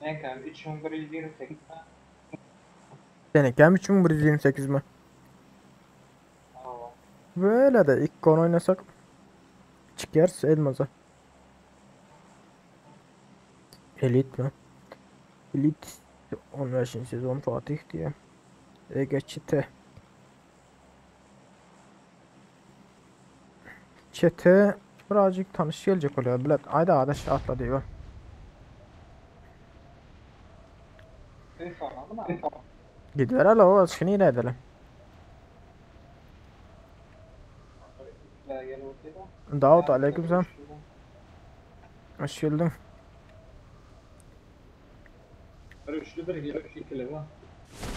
Ne kadar? 3128 mi? Senekem 3128 mi? Aa, Böyle de ilk konu oynasak çıkarsa elmaza. Elit mi? Elit 15. sezon Fatih diye. Ege Çite. Çete birazcık tanış gelecek oluyor. Bilet ayda adaş atla diyor. sen sormadın mı? Gidiver hala o aşkını yine edelim. İkiler geri olsaydı. Davut aleykümselam. Hoş geldin. Bir üçlü bir ikili bu.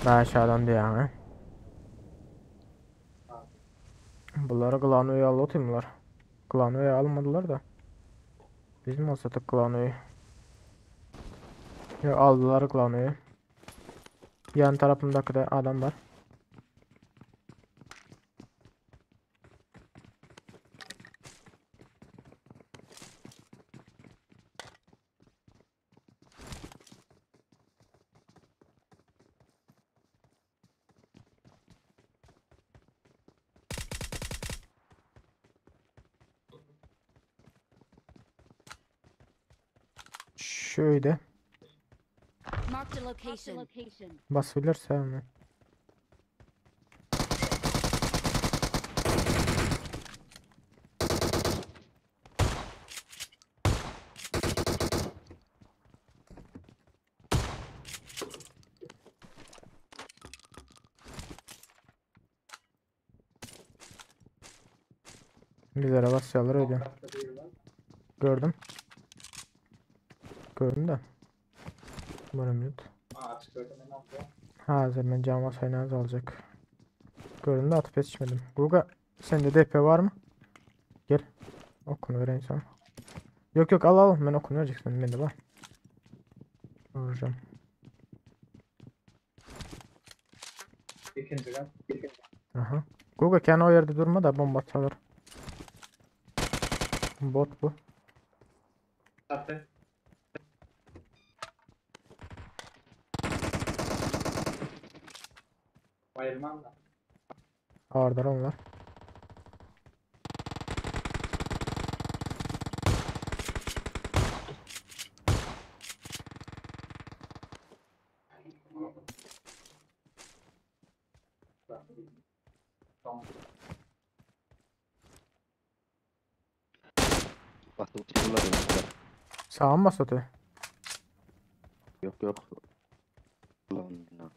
Ben aşağıdan diye yani. Bunları Klano'ya anlatayımlar. Klano'ya almadılar da. Biz mi alsatık Klano'yu? Ya aldılar Klano'yu. Yan tarafımdaki de adam var. Şöyle Marked a location. basılırsa mı? Bizlere basyalar öyle. Gördüm. Gördüm de. Umarım yut. Açık gördüm ne yapıyor? Hazır ben cam vasayını az alacak. Gördüm de atıp yetişmedim. Guga sende DP var mı? Gel. Okunu vereyim sana. Yok yok al al. Ben okunu vereceksin. Bende var. Vuracağım. İkinci kat. Aha. Guga kendi o yerde durma da bomba çalır. Bot bu. Çatı. Bayılmam da. Ağırdır onlar. Tamam. Bastım çıkırlar demişler. Sağ mı basatı? Yok yok. Ulan ya.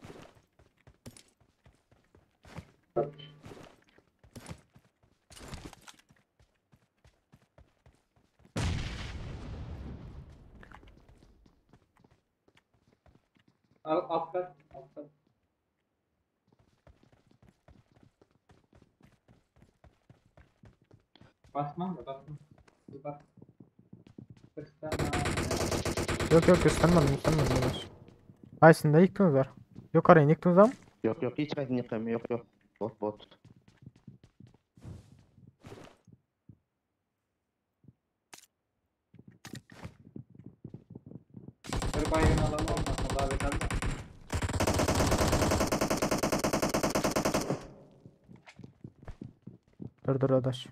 Al alt kat. Alt kat. Basmam da basmam. Bir bak. Kırktan Yok yok göstermedim göstermedim. Yavaş. Ay sizin de yıktınız var. Yok arayın yıktınız ama. Yok yok hiç kaydını yıkamıyor. Yok yok. Bot bot. bir baygın alalım olmasa daha beter de. Dur dur adaş.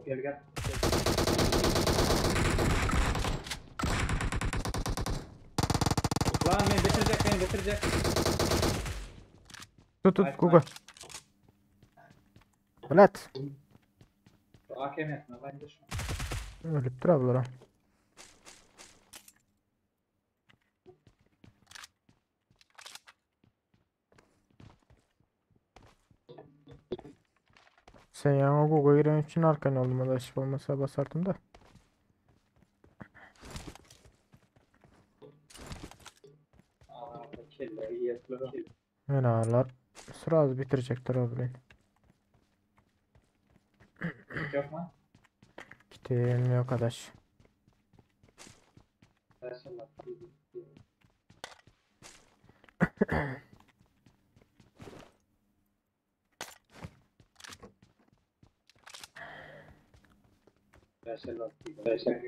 Gel gel. Lan beni bitirecek. Tut tut Nice, Guga. nice. Bilet. Şu AKM etme bence şu. Ölüp dur ablara. Sen yani o Guga giren için arkan oldum. Adaş olmasa basardım da. Aa, kelle iyi yapılır. Yani ağırlar. Sıra az bitirecekler abi. Yok mu? Kitim yok arkadaş. İnşallah. İnşallah.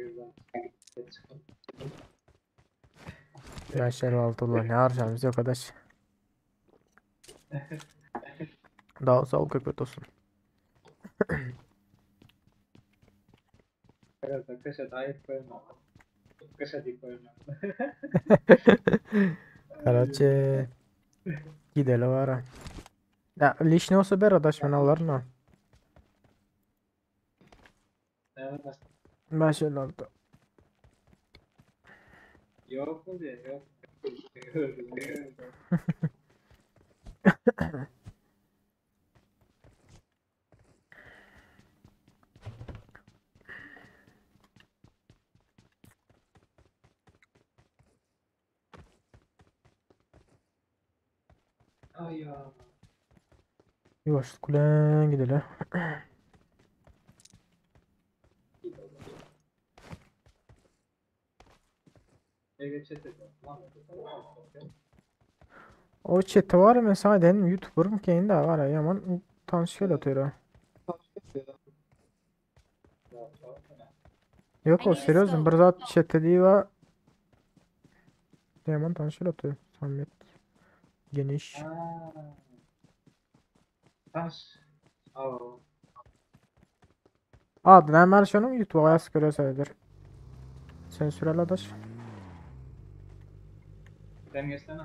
Yaşar Valtullah ne harcamız yok arkadaş. Daha sağ ol köpek olsun. Kışa dair koyma. Kışa değil koyma. Karaçe. Gidelim ara. Ya лишнего собер arkadaş ben alırım ha. Evet. Başarılı oldu. Yok mu diye yok. Ay ya. Yavaşlık ulan gidelim. Ege çete. Lan. O chat'te var ya mesela benim YouTuber'ım kendi de var ya yaman tanışıyor atıyor ha. Yok o I need a seriozum scope. bir zat chat'te değil var. Yaman tanışıyor atıyor. Samimiyet. Geniş. Taş. Aa. Adını hemen şunun YouTube'a yaz görüyorsadır. Sensürel adaş. Sen geçsene.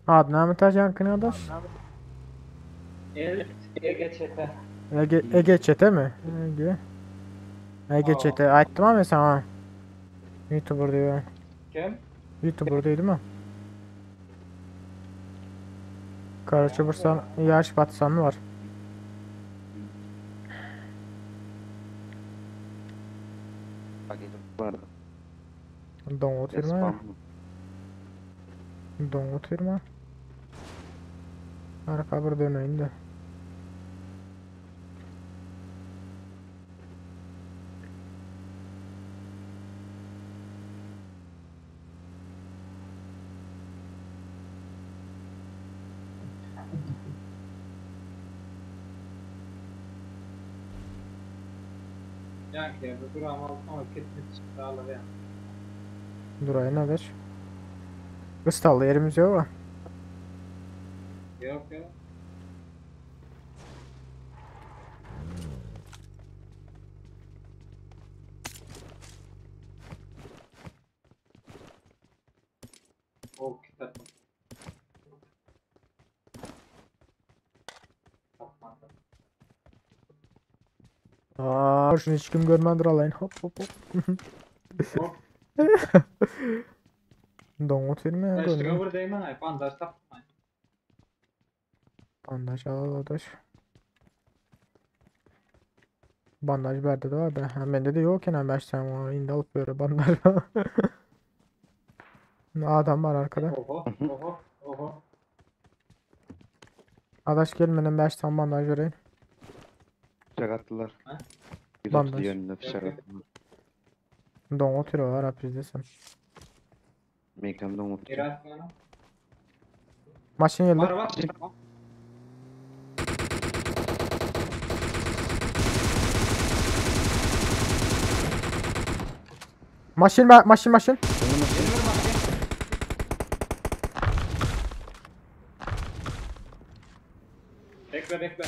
Adını hemen taş yankını adaş. Ege çete. Ege chat'e mi? Ege Aa. chat'e. Ayttım ama sana. YouTuber diyor. Kim? YouTuber değil mi? Karşı bursan yaş batsanı var. Paketim var. Don oturma. Spam mı? Don oturma. Arka bir döneyim de. Yani bu durum ama kesin çıkarlar ya. Durayın adaş. Istallı yerimiz yok ama. Yok ya. O kitap. Şunu hiç kim görmedir alayın. Hop hop hop. Hop. Don oturma ya. İşte Don. buradayım ha. Bandaj tapmayın. Bandaj al adaş. Bandaj bende de var da. Ha, bende de yok yani 5 tane var. İndi alıp böyle bandaj var. Adam var arkada. Oho. Oho. Oho. Adaş gelmeden 5 tane bandaj vereyim. Fişek attılar. Ha? Bir Bandaj. otuz yönünde fişek Yok. attılar. Don oturuyor var hap bizdesin. Mekandan umut. İrat bana. Maşın geldi. Var var. Maşın. Yeni bir maske. Bekle bekle.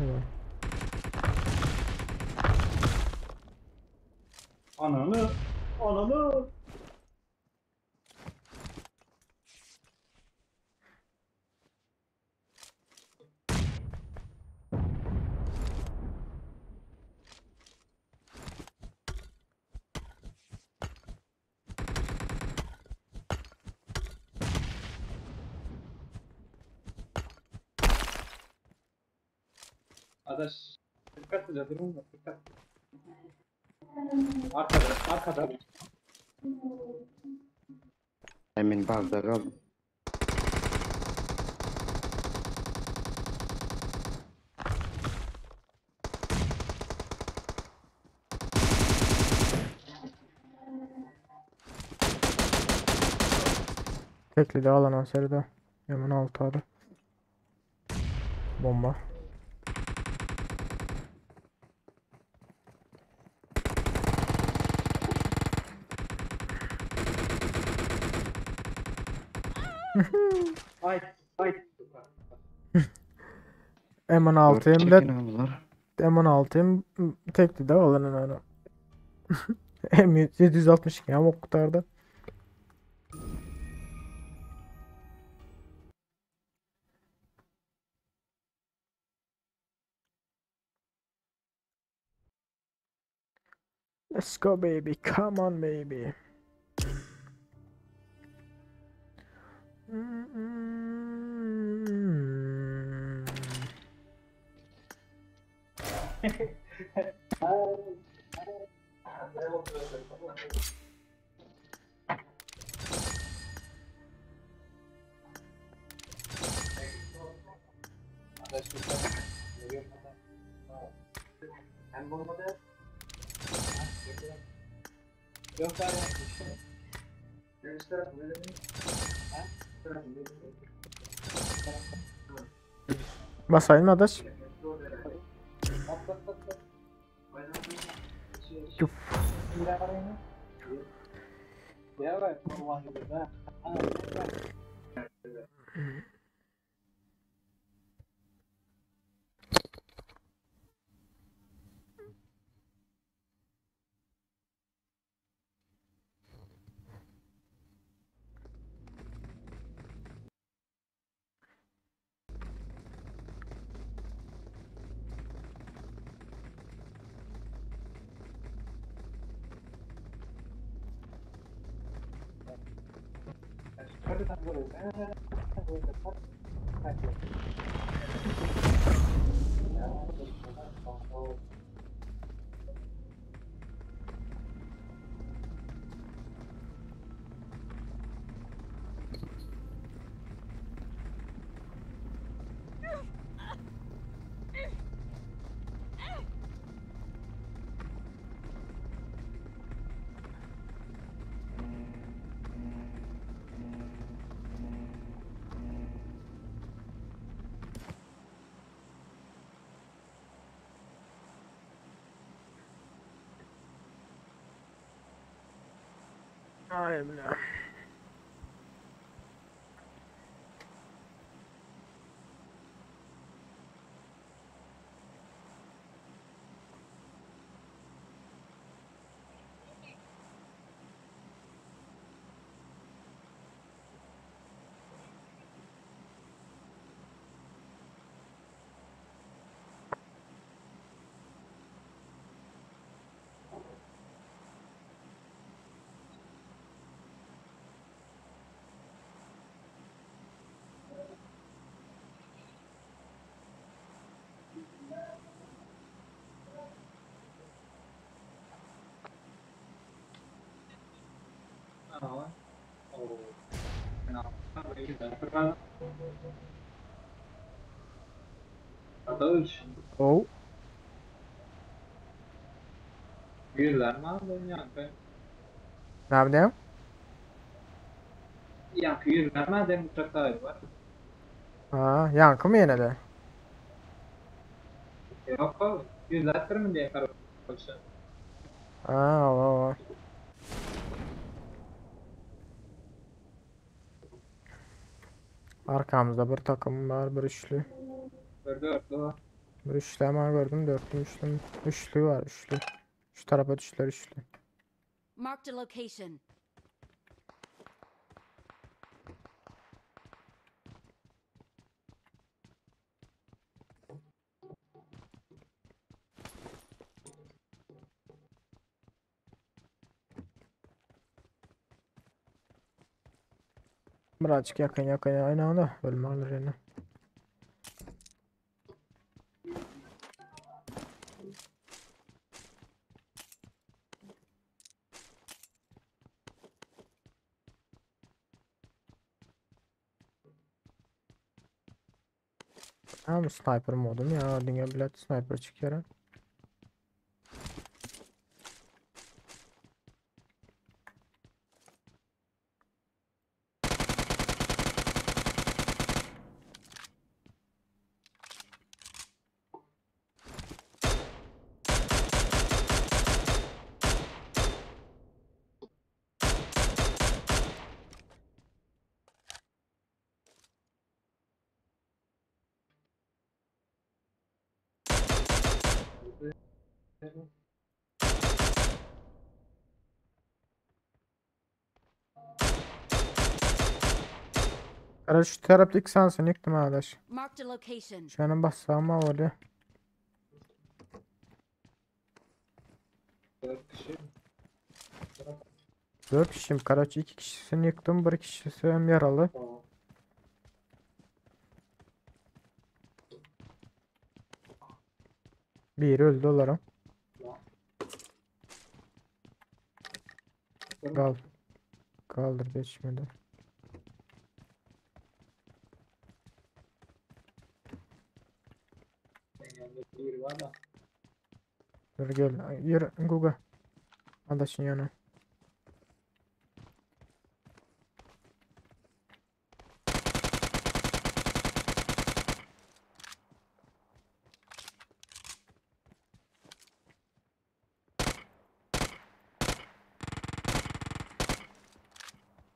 Evet. Ananı. Ananı. Adaş. Dikkat edin. Durun da dikkat. Arkada. Arkada. Emin bazda kaldım. Tekli de alan seride. Hemen altı adı. Bomba. Ay ay. Hemen Dört altıyım çekin de aldılar. hemen altıyım. Tekli de alanın ara. M762 ya o kadar da. Let's go baby. Come on baby. Basayım adaş. Tüf. Ay billah. Arkadaş, Oh. yüzler mi aldın yankı? Ne yapayım? Yankı yüzler mi aldın uçakta var? Ha, yankı mı yine de? Yok abi, yüzler mı diye karar koysa. Ha, o. Arkamızda bir takım var, bir üçlü. Dört o. Bir üçlü ama gördüm, dörtlü, üçlü. Üçlü var, üçlü. Şu tarafa düştüler, üçlü. Marked a location. Birazcık yakın yakın aynı anda bölme alır yani. Ama sniper modum ya. Dinle bilet sniper çıkıyor. Karaç şu taraftaki sensin yıktım arkadaş. Marked a location. Şu an bassam mı oluyor? 4 kişi. 4 kişiyim Karaç, 2 kişisini yıktım, 1 kişisi hem yaralı. Tamam. Biri öldü olarım. Kal. Kaldır geçmedi. Yanında biri var da. Dur gel. Yürü Guga. Adaşın yanına.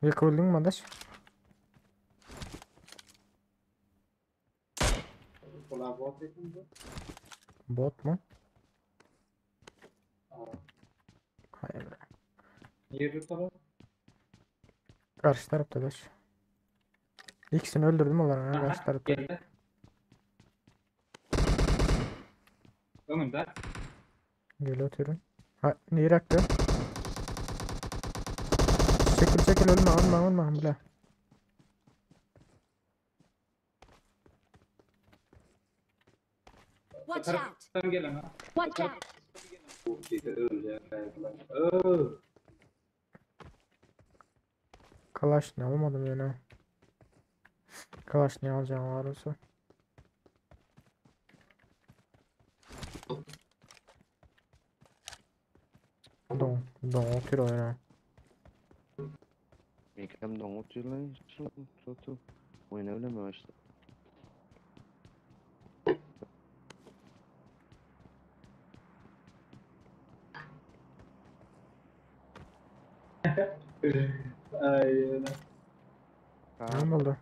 Yıkıldın mı adaş? Kolay bot yapınca. Bot mu? Aa. Hayır. Yeri taraf. Karşı tarafta adaş. İkisini öldürdüm olanı ha, karşı tarafta. Geldi. Önünde. Gel oturun. Ha, neyi raktı? Çekil çekil, ölme bile. Watch out! Sen gel hemen. Watch out! Bu şeyde öyle ya. Kalaş ne almadım yine. Kalaş ne alacağım var olsa. Don otur oyna. Ekrem donut yılan sotu. Oyna öyle mi açtı? Aynen. Ne oldu?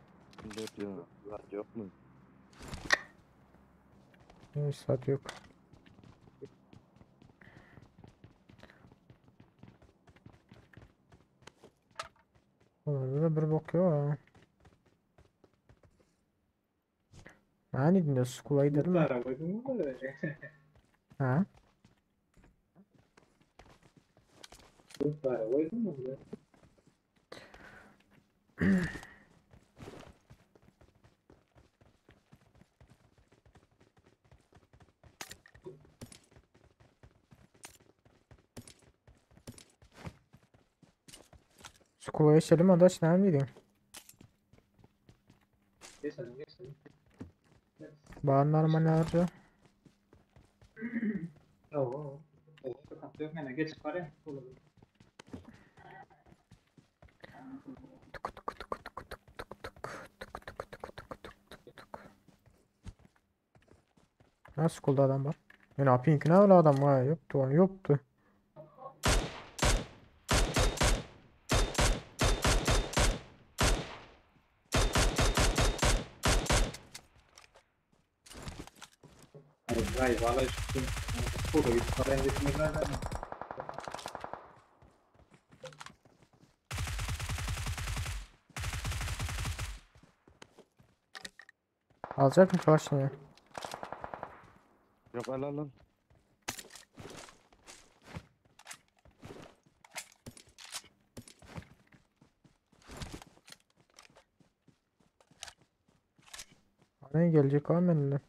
4 yıl var yok mu? Hiç saat yok. Orada da bir bok yok ha. Yani dinle skula gidelim mi? Arabayı mı böyle? Ha? Arabayı mı böyle? Skula geçelim adaş, ne miydin? Geçelim geçelim. Bağır normal harca. Oo. Sıkıntı yok. Hemen geç paraya. Olur. Tuk tuk tuk tuk tuk tuk tuk tuk tuk tuk tuk tuk tuk. Ha, skulda adam var. Ya ne yapayım ki, ne öyle adam var, yoktu. Hayır, valla şu burada git paraya geçmeden mi? Alacak mı karşıya? Yok alalım. Ne gelecek o benimle?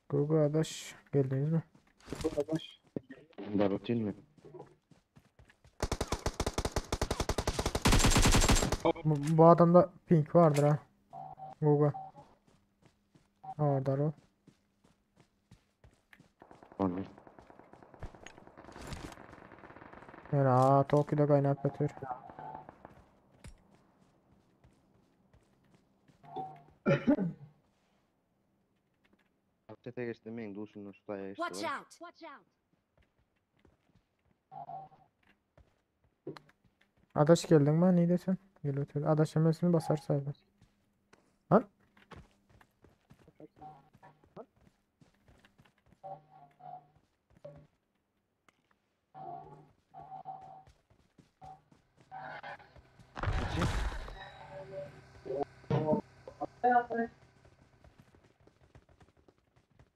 Google adaş geldiniz mi? Bunda rutin mi? Bu adamda pink vardır ha. Google. Orada o. Onu. Yani Tokyo'da kaynak batıyor. Çete geçtim ben duşun ustaya geçti. Watch out! Watch out! Adaş geldin mi? Ne desen? Gel otur. Adaş emesini basar saydı. Lan.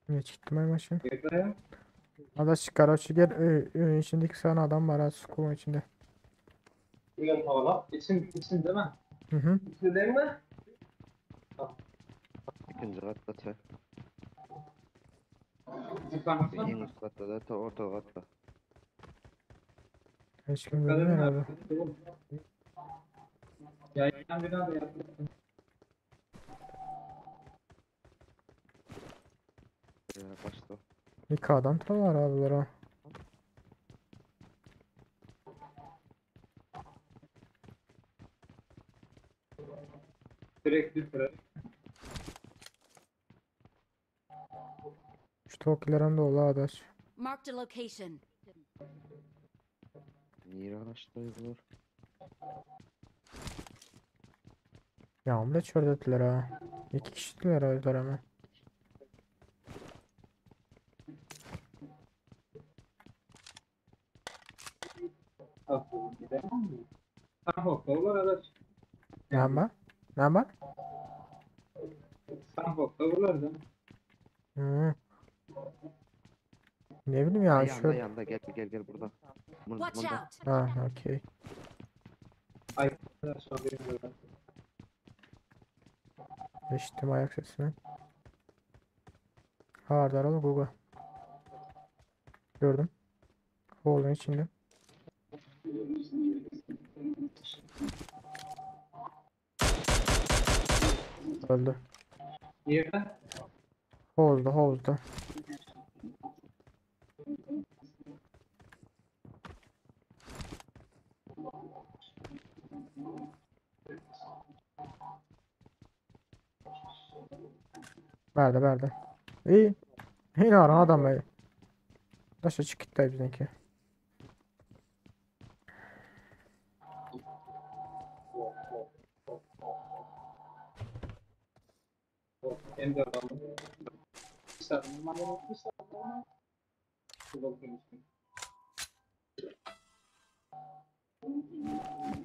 Ne çıktı mı maşın? Adaş garajı gel. Evin içindeki sana adam var ha. Sukuma içinde. Bugün hava. İçin değil mi? Hı hı. İçin değil mi? İkinci katta çay. Yukarıda. En üst katta da ta orta katta. Hiç kim görmüyor herhalde. Yayından bir daha da yaptım. Kaçtı. İki adam da var abiler ha. Direkt düşürer. Şu Tokyo'ların da ola adaş. Marked a location. Niye araçtaydılar? Yağmurda çördüler ha. İki kişiler öldüler ama. Sen hokka var araç. Ne yapar? Ne yapar? Sen hokka var da. Hı. Ne bileyim ya Yanda şöyle. yanda gel burada. Watch Bunda. out! Ha okey. Arkadaş haberim var. İşittim ayak sesini. Hardar ol Google. Gördüm. Hall'un içinde. Öldü. Nerede? Hall'da. Verdi. İyi. Yine ara adam be. Taşa çıkıttı bizimki. Hem de alalım. Bir saat numara yok. Bir saat numara. Şu bakayım.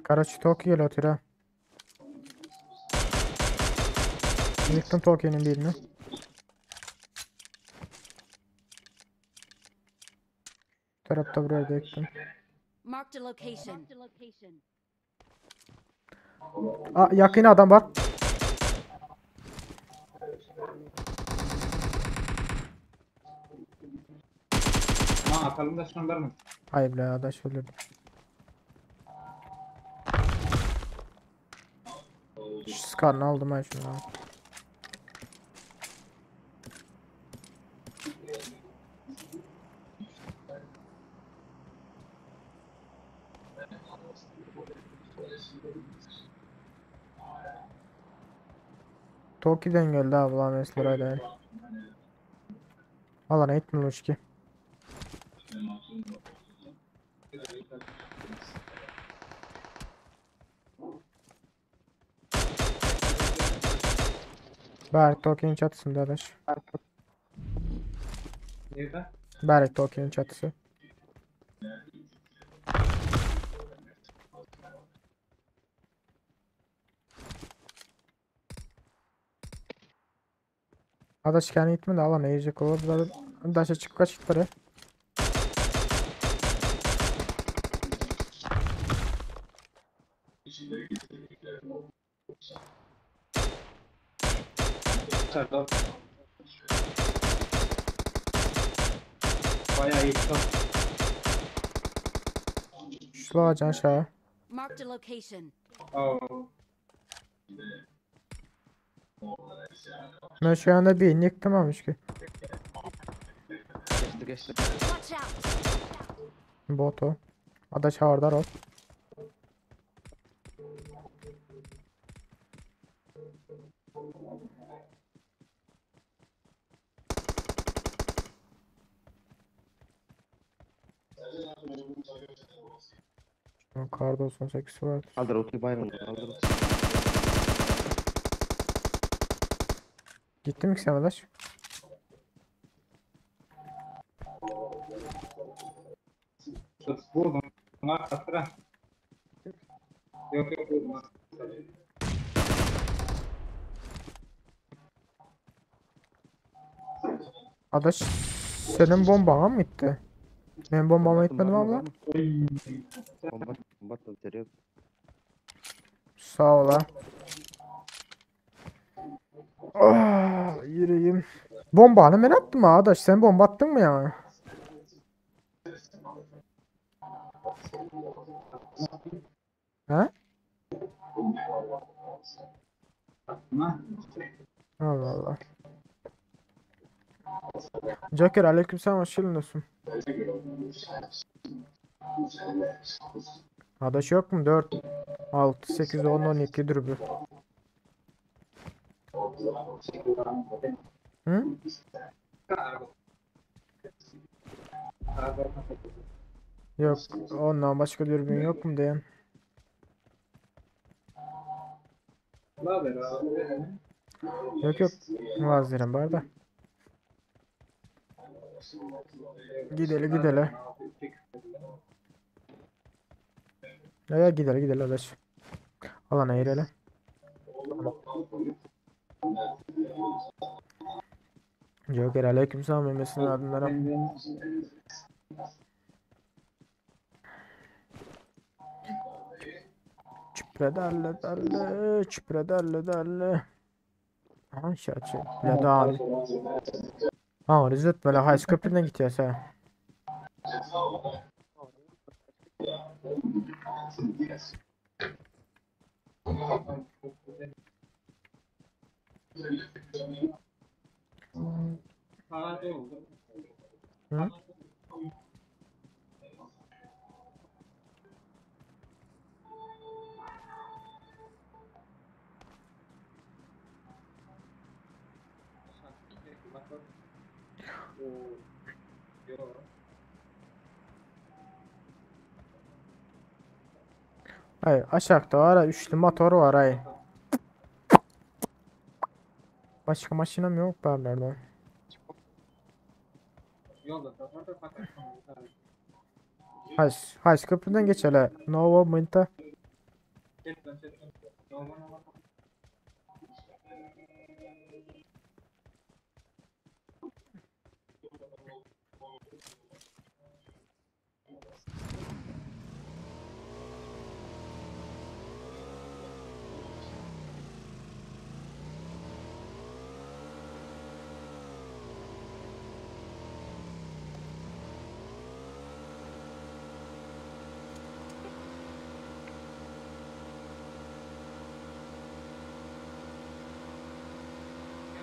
Karachi Tokyo geliyor tira. Yıktım Tokyo'nun birini. Bu tarafta buraya da yıktım. Marked a location. Aa yakın adam var. Ha atalım da şunlar mı? Hayır bile adaş öldürdü. Şu Scar'ını aldım ben şunu. Toki'den geldi abi lan Eslera'yla. Alana etmiyor ki. Berk Toki'nin çatısında adaş. Nerede? Berk Toki'nin çatısı. Adaş kendi gitme de alana yiyecek olur. Daşa çık kaç git buraya. Serdar. Bayağı iyi. Tamam. Şu ağacın aşağı. Marked a location. Oo. Ben şu anda birini yıktım ama ki. Geçti geçti. Watch out! Bot o. Adaş havardar ol. Kar 98 var. Kaldır otu bayram. Kaldır otu. Gitti mi ki sen Adaş? Tut vurdum. Bunlar katıra. Yok yok vurma. Adaş senin bombana mı gitti? Benim bombama gitmedi mi abla? Bomba. Bomba da teriyor. Sağ ol ha. Ah, yüreğim. Bombanı ben attım ha Adaş. Sen bomba attın mı ya? Ha? Ama Allah Allah. Joker aleykümselam hoş geldin dostum. Adaş yok mu? 4, 6, 8, 10, 12 dürbü. Hı? Yok. Ondan başka dürbün yok mu diyen. ne haber abi? Yok yok. Vazgeçerim bari da. Gidele. Ya gidele Adaş. Alana girelim. Joker aleykümselam Mehmet'in adımlara. Çüpre dalle. Aha şaçı. Ya da abi. Ha Rizet böyle High Köprü'den gidiyoruz ha. Hı? Ay aşağıda var ha, üçlü motor var ay. Başka maşinam yok barlarda. High Köprü'den geç hele. Nova Minta.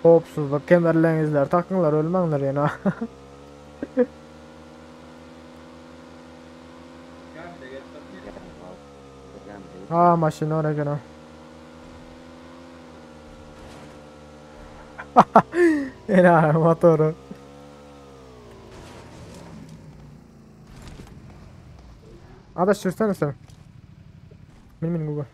Hopsuzluk kemerlerinizler takınlar ölmengler yana. Ha maşını oraya gene. Ena motoru. Adaş sürsene sen. Benim Google.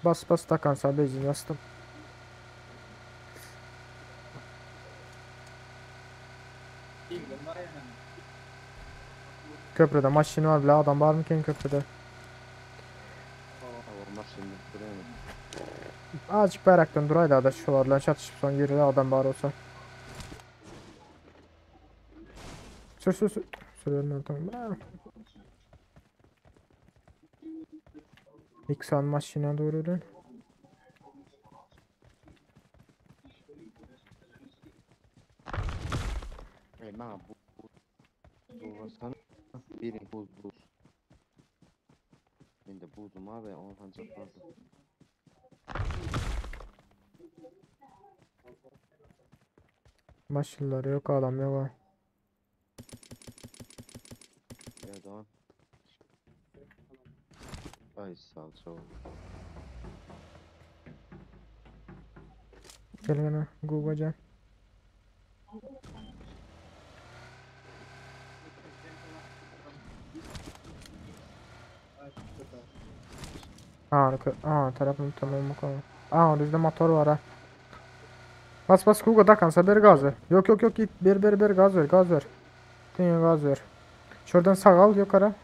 Bas takan sadece bastım. Köprüde maşin var bile adam var mı ki köprüde? Olmaz şimdi. Buraya mı? Azıcık bayraktan duraydı adaş şularla çatışıp son yürüde adam var olsa. Sür. Sürüyorum tamam. İksan maşine doğru dön. Bana bu sana birin buz. Ben de buzum abi on hancak vardı. Maşınları yok, adam yok. Ya da ay sağ ol sağ ol. Gel gene Google'ca. Tarafım tamam bakalım. Bizde motor var ha. Bas Google da kansa bir gazı. Yok git bir gaz ver. Dünya gaz ver. Şuradan sağ al yukarı.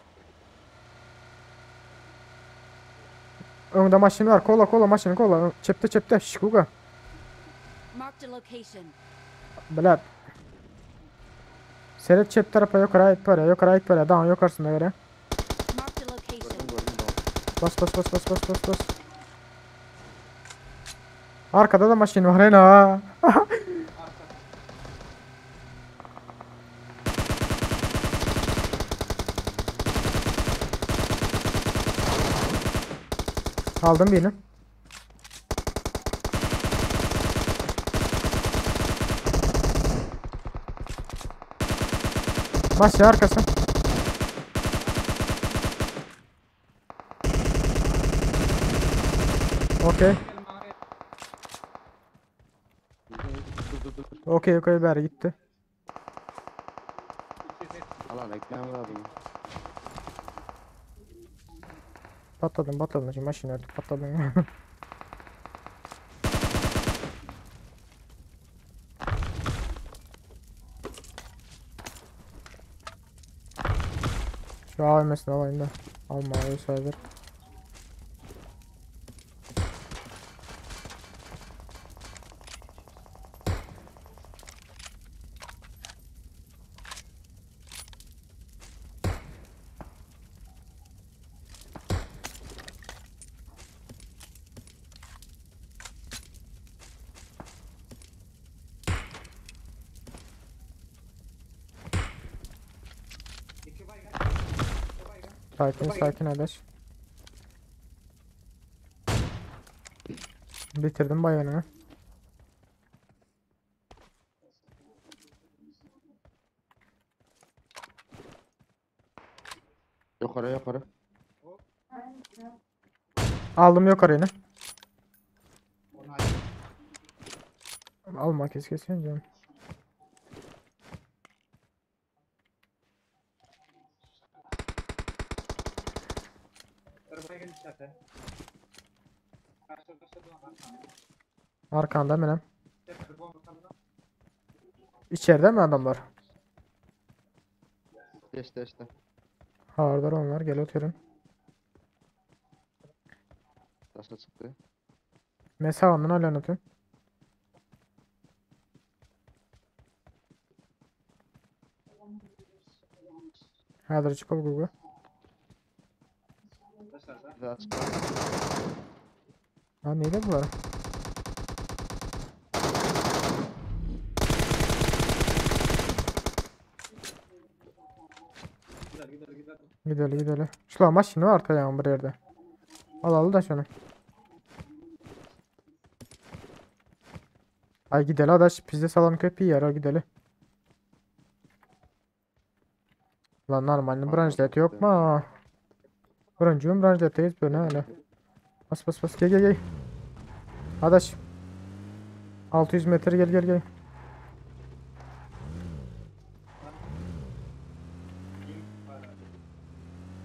Önde maşın var. Kola maşını kola. Çepte. Şş Google. Marked a location. Bırak. Seret çep tarafa yukarı ait var ya. Daha yukarısında göre. Marked a location. Gördüm bak. Bas. Arkada da maşın var ha. Aldım birini. Maşın arkası. Okey. Dur. Okey bari gitti. Alan ekmeğim var benim. Patladın. Şimdi maşın artık patladın. Şu AVM'sini alayım da. Almaya sayılır. Sakin adaş. Bitirdim bayanı. Yukarı. Aldım yukarı. Alma kes canım. Arabaya gelin zaten. Karşıda Arkanda benim. bomba bakalım. İçeride mi adamlar? İşte. Hardır onlar, gel oturun. Taşa çıktı. Mesavanın hala unutun. Hazır çık ol Google. Bir daha çıktı. Ha neydi bu? Gidelim. Şulan maşını var ortaya bir yerde. Al da şunu. Ay gidelim adaş, bizde salam köpeği yer, gidelim. Lan normalde branşlet yok mu? Branşletteyiz böyle hala. Bas gel. Adaş. 600 metre gel.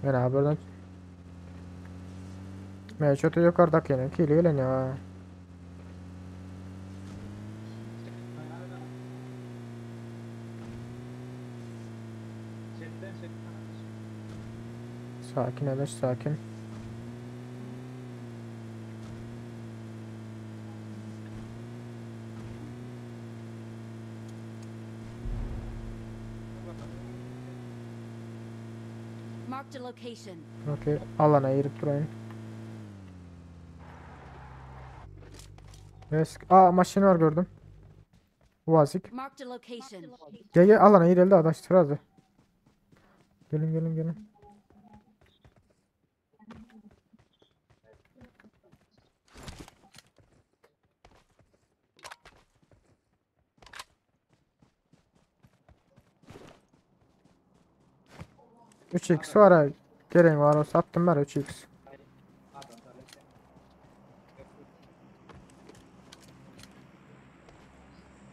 Gel abi buradan. Mevcut yukarıdaki yani kiliyle ya. Sakin adaş, sakin. Marked a location. Okey. Alana girip durayım. Maşını var gördüm. Vazik. Marked a location. Gel gel alana ileride adaş sırazı. Gelin gelin gelin. Üç x var ha. Gelin var o sattım ben 3x.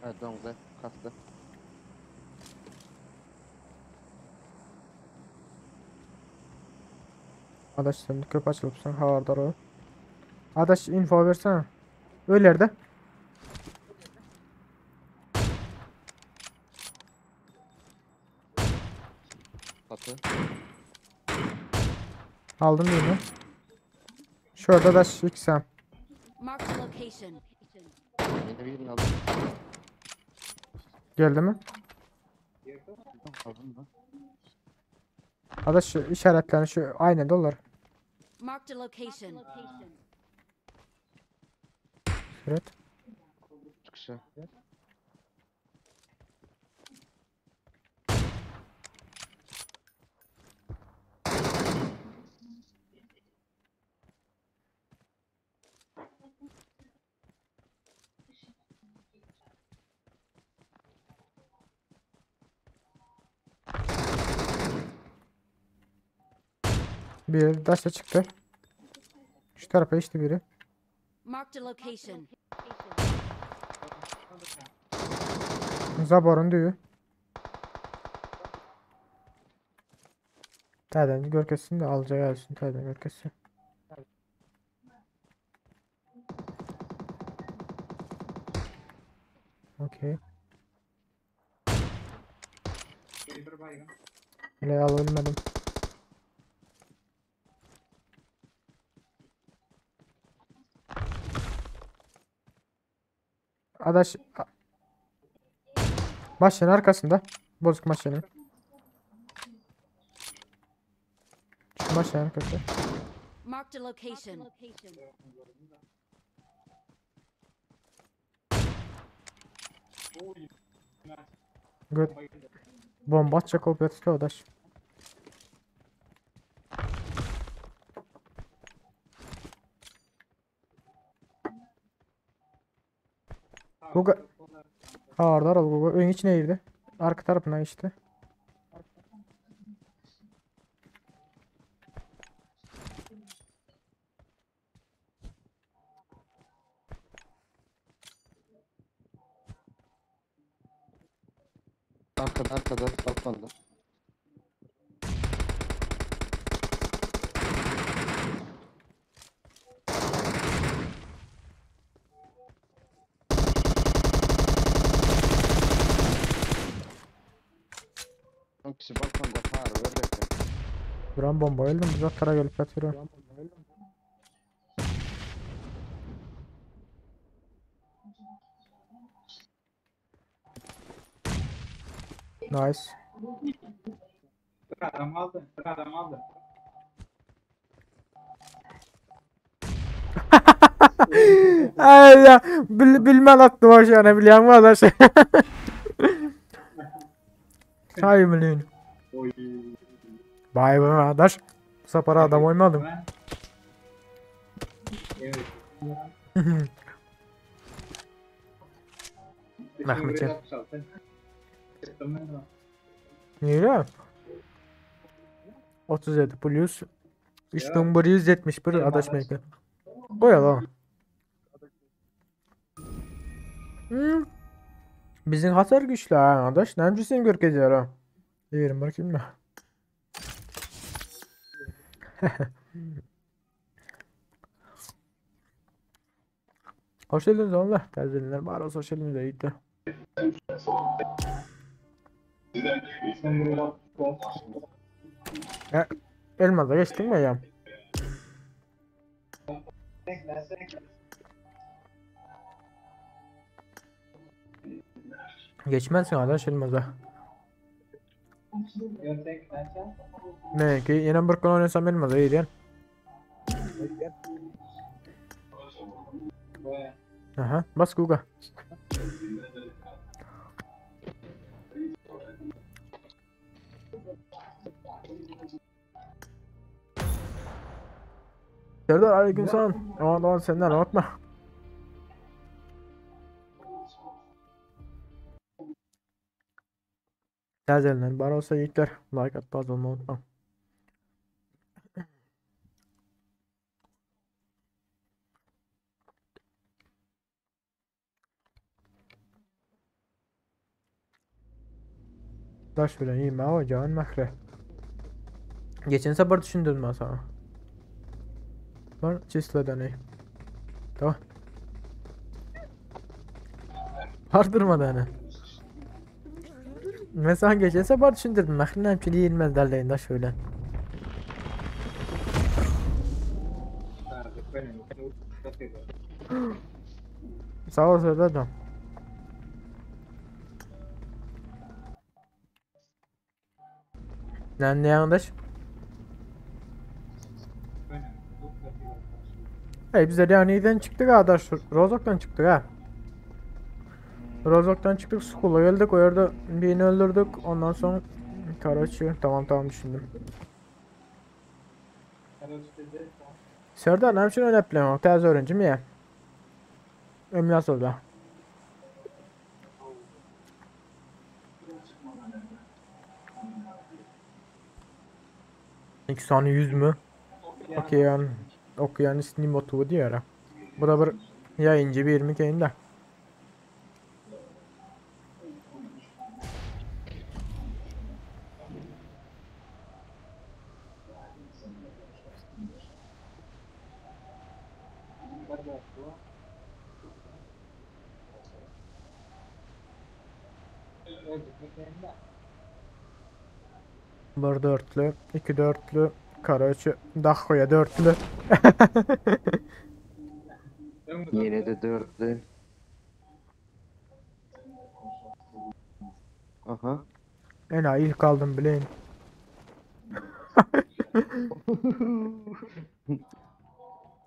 Ha donga kastı. Adaş sen köp açılıpsın havardar o. Adaş info versene. Öylerde. Katı. Aldım yine. Şurada adaş x'em. Marked a location. Yeni birini aldım. Geldi mi? Aldım da. Adaş şu işaretlerini şu aynı dolar. Marked a location. Evet. Çıkışa. Biri daşla çıktı. Şu tarafa işte biri. Marked a location. Zaborun düğü. Tayden görkesin de alacağı gelsin. Tayden görkesi. Okey. Öyle alabilmedim. Adaş maşının arkasında. Bozuk maşının. Şu maşının arkası. Marked a location. Good. Bomba atacak operatif adaş. Guga. Ha orada aralı Guga. Ön içine girdi. Arka tarafına işte. Arkada balkonda. On kişi balkonda fare ördekler. Duran bomba öldüm. Uzaklara gelip yatıyor. Nice. Adam aldı. Adam aldı. Ay ya bilmem aklıma aşağıya biliyor musun adaş? Hayır bilin. Oy. Vay be adaş. Bu sefer adam oymadım. Evet. Rahmet ya. 1966. Tamam. Niye? 37 plus 3171 adaş mıydı? Koyalım ama. Bizim hasar güçlü ha adaş. Ne yapıyorsun görkezi ha? Yerim bakayım da. Hoş geldiniz onlar. Terziler bari hoş geldiniz de gitti. Elmaza geçtin mi ya? Geçmezsin adaş elmaza. Ne ki yine bir konu oynasam elmaza iyi değil. Aha bas Guga. Serdar aleykümselam. Aman senden bakma. Tezelinden bana olsa yiğitler. Like at bazı olmayı unutma. Taş bile yiyeyim ama ocağın mehre. Geçen sefer düşündüm ben sana. Var çizle deney. Tamam. Vardırmadı hani. Mesela geçen sefer düşündüm. Mehrinden pili yenmez derleyin de şöyle. Sağ ol Serdar. Ne yandaş? Hey biz de yaniden çıktık arkadaş. Rozok'tan çıktık ha. Rozok'tan çıktık, Skull'a geldik. O yerde birini öldürdük. Ondan sonra Karaçı. Tamam düşündüm. Serdar ne için öyle yapıyorum? Tez öğrenci mi ya? Emlak oldu. İki saniye 100 mü? Okuyan ismi motivu diyor ha. Bu da bir yayıncı bir 20 kayında. Bir dörtlü, iki dörtlü, Karaçı, Dakho'ya dörtlü. Yine de dörtlü. Aha. İlk aldım bileyim.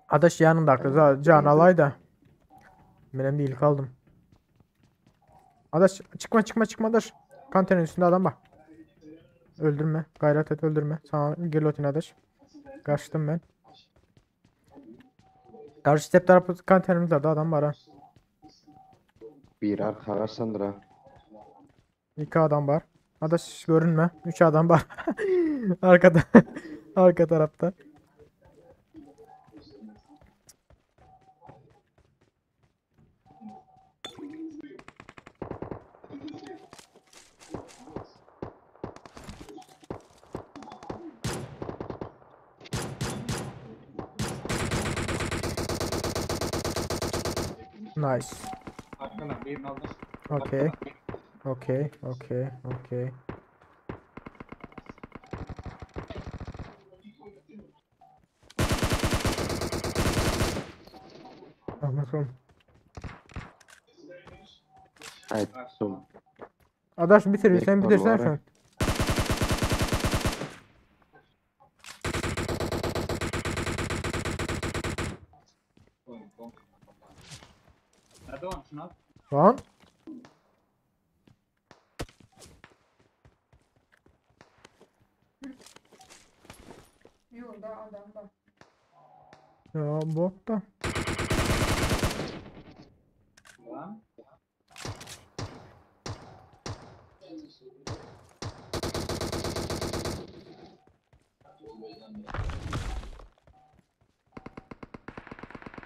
Adaş yanında kız can alay da. Benim de ilk aldım. Adaş çıkma adaş. Kanterin üstünde adam bak. Öldürme. Gayret et öldürme. Sana gilotin adaş. Kaçtım ben. Karşı step tarafı kanterimizde adam var ha. Bir arka Sandra. 2 adam var. Adaş görünme. 3 adam var. Arkada. Arka tarafta. Nice. Arkadan birini aldım. Okay. Anladım. Haydi son. Adaş bitir. Sen Bekle bitirsen bu şu ara. an. Nerede var? Şunu al. Lan. Yolda adam var. Ya bot da. Lan.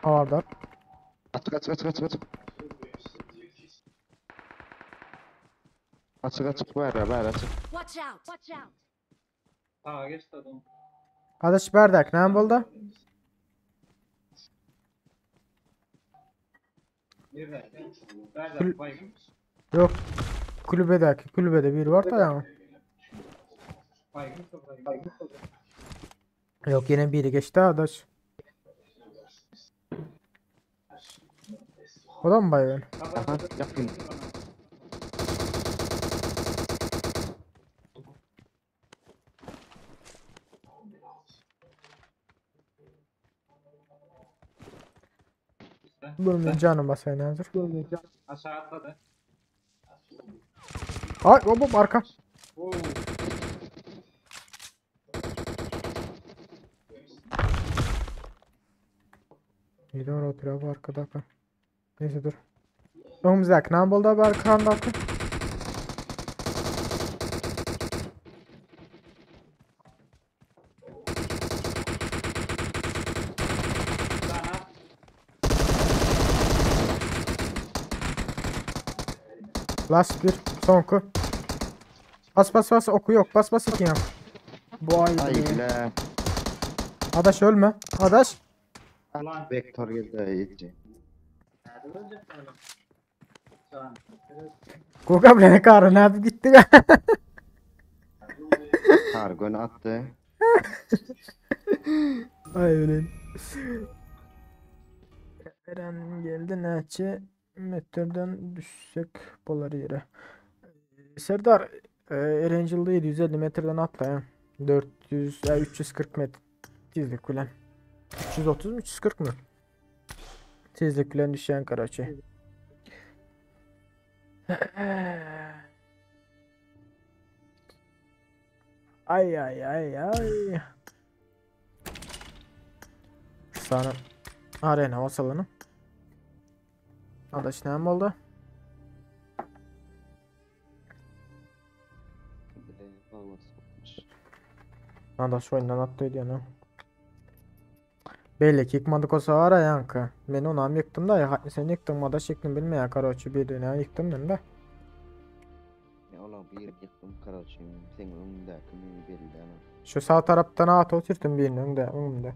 Havadar. Açık. Açık var açık. Watch out! Sağa geçti adam. Adaş bardak ne buldu? Bir verdi. Nerede? Baygın. Yok. Kulübede bir var da ya. Baygın. Baygın. Yok yine biri geçti adaş. O da mı baygın? Aha yakın. Bunun canı basayın hazır. Aşağı atladı. Ay hop arka. Oo. Gidiyor oturuyor bu arkada. Neyse dur. Önümüzdeki ne buldu bu arkandaki? Sana. Last bir. Sonku. Bas oku yok. Bas iki yap. Bu ay. Ay bile. Adaş ölme. Adaş. Ulan. Vektör geldi iyice. Nerede ölecek oğlum? Sana. Kuka bile karın abi gitti. Kargon attı. Ay öyle. Eren geldi neçe metreden düşsek bolar yere. Serdar Erangel'da 750 metreden atla ya. 400 ya 340 metre tizlik bilen. 330 mu 340 mı? Tizlik bilen düşen Karaçi. Ay. Sana arena hava salonu. Adaş ne oldu? Adaş oyundan attı diyor ne? Belli ki yıkmadık o sahara yankı. Ben onu yıktım da ya sen yıktın Adaş yıktın bilmiyor Karaçi birini yıktım ben de. Ya ola bir yıktım Karaçi. Senin önündeki mini belli ana. Şu sağ taraftan at oturttum birinin önünde.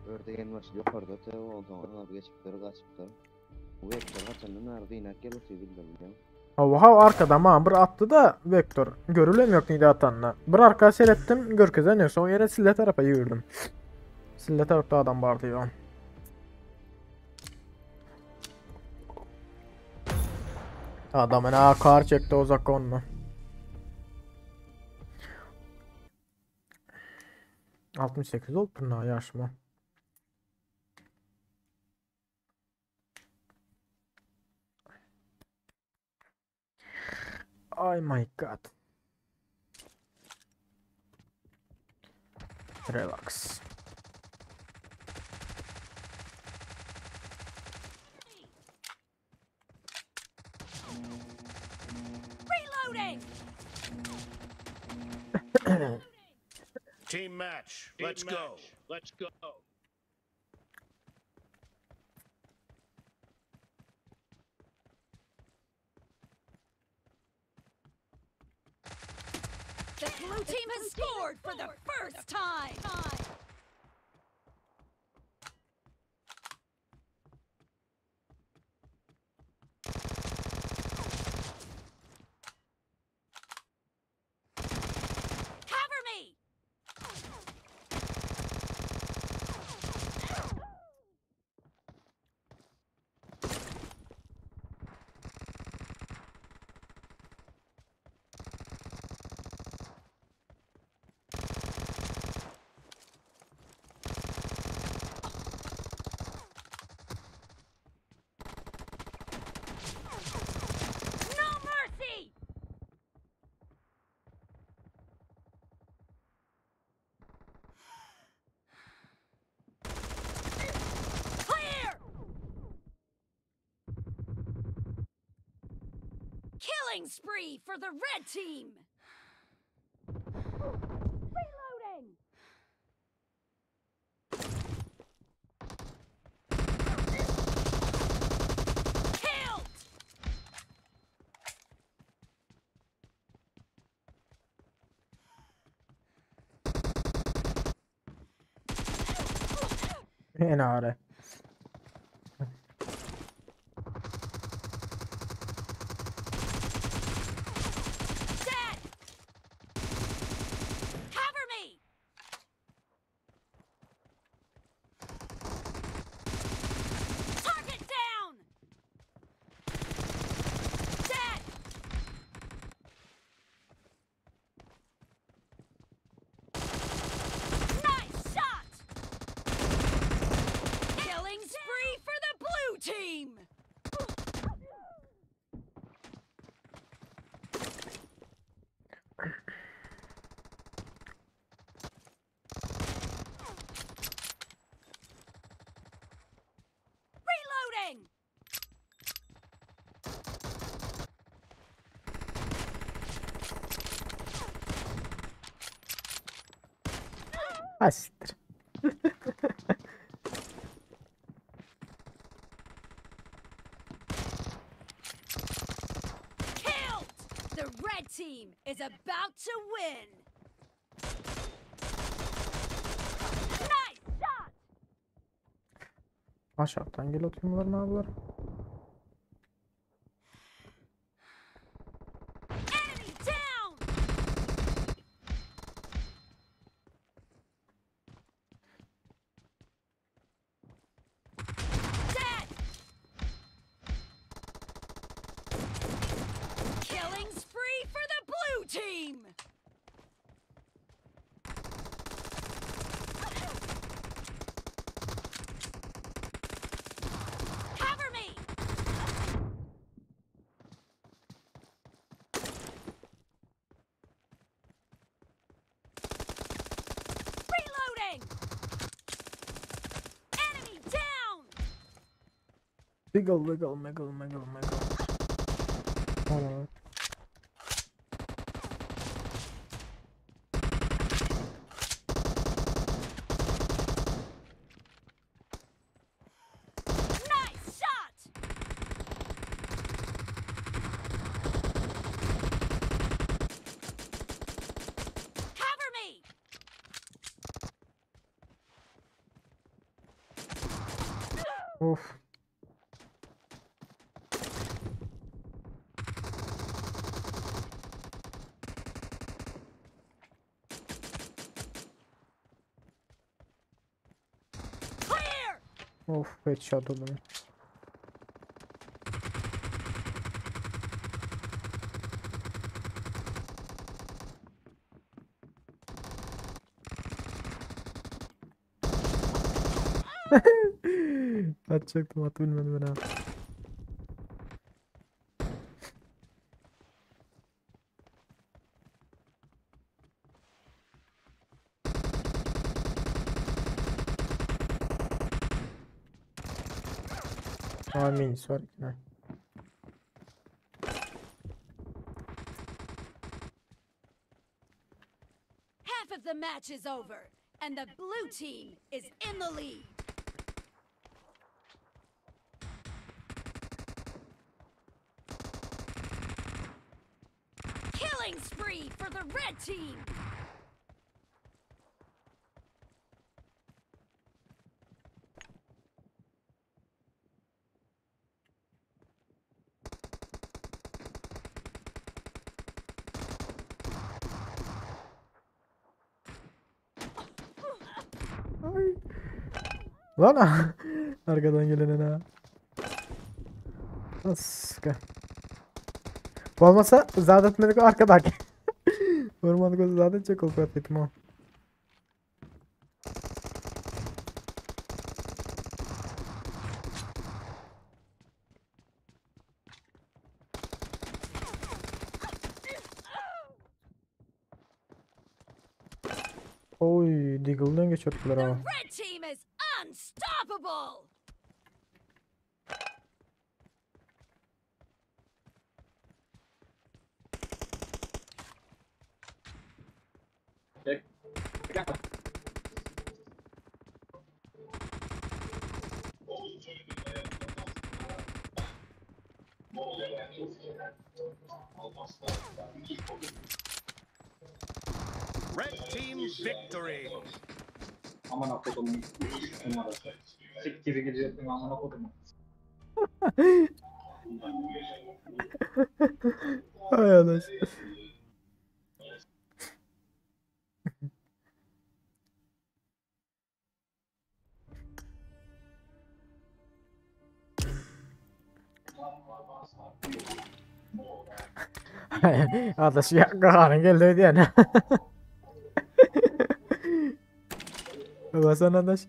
Ördeğin var yukarıda te o zaman abi geçipleri kaçıptı. Bu vektör kaçanın nerede inek gel otuyor bildim ya. Oha arkadan bana bir attı da vektör. Görülem yok neydi atanla. Bir arka seyrettim görkezen yok. Son yere sille tarafa yürüdüm. Sille tarafta adam vardı ya. Adamın kar çekti o zakonla. 68 oldu ne yaşma. Oh my god. Relax. Reloading! Team match. Let's go. Let's go. The blue team has scored for the first time! Cover me! No mercy! Clear! Killing spree for the red team! Reloading! Killed! En ağrı. Dead! Cover me! Target down! Dead! Nice shot! Ha siktir. Killed! The red team is about to win. Nice shot! Aşağıdan gel atayım bunlar ne yapıyorlar? Enemy down! Dead! Killing spree for the blue team! Cover me! Reloading! Enemy down! Wiggle wiggle wiggle wiggle wiggle. Tamam. Nice shot! Cover me! Of. Clear! Of headshot oldum. Atacaktım atı bilmedim ben abi. Amin var. Ha. Half of the match is over, and the blue team is in the lead. Killing spree for the red team! Ay. Lan arkadan gelene ne? Aska. Bu olmasa zaten medik arkadaki. Vurmadık o zaten çok korkut ettim o. Oy, Deagle'dan geçiyorlar The ama. red team is unstoppable! Çek. Red team victory. Aman akodumun numarası. Sik gibi gidiyorsun aman akodumun. Hay adaş. Adaş ya kahanın geldi yani. Babasan adaş.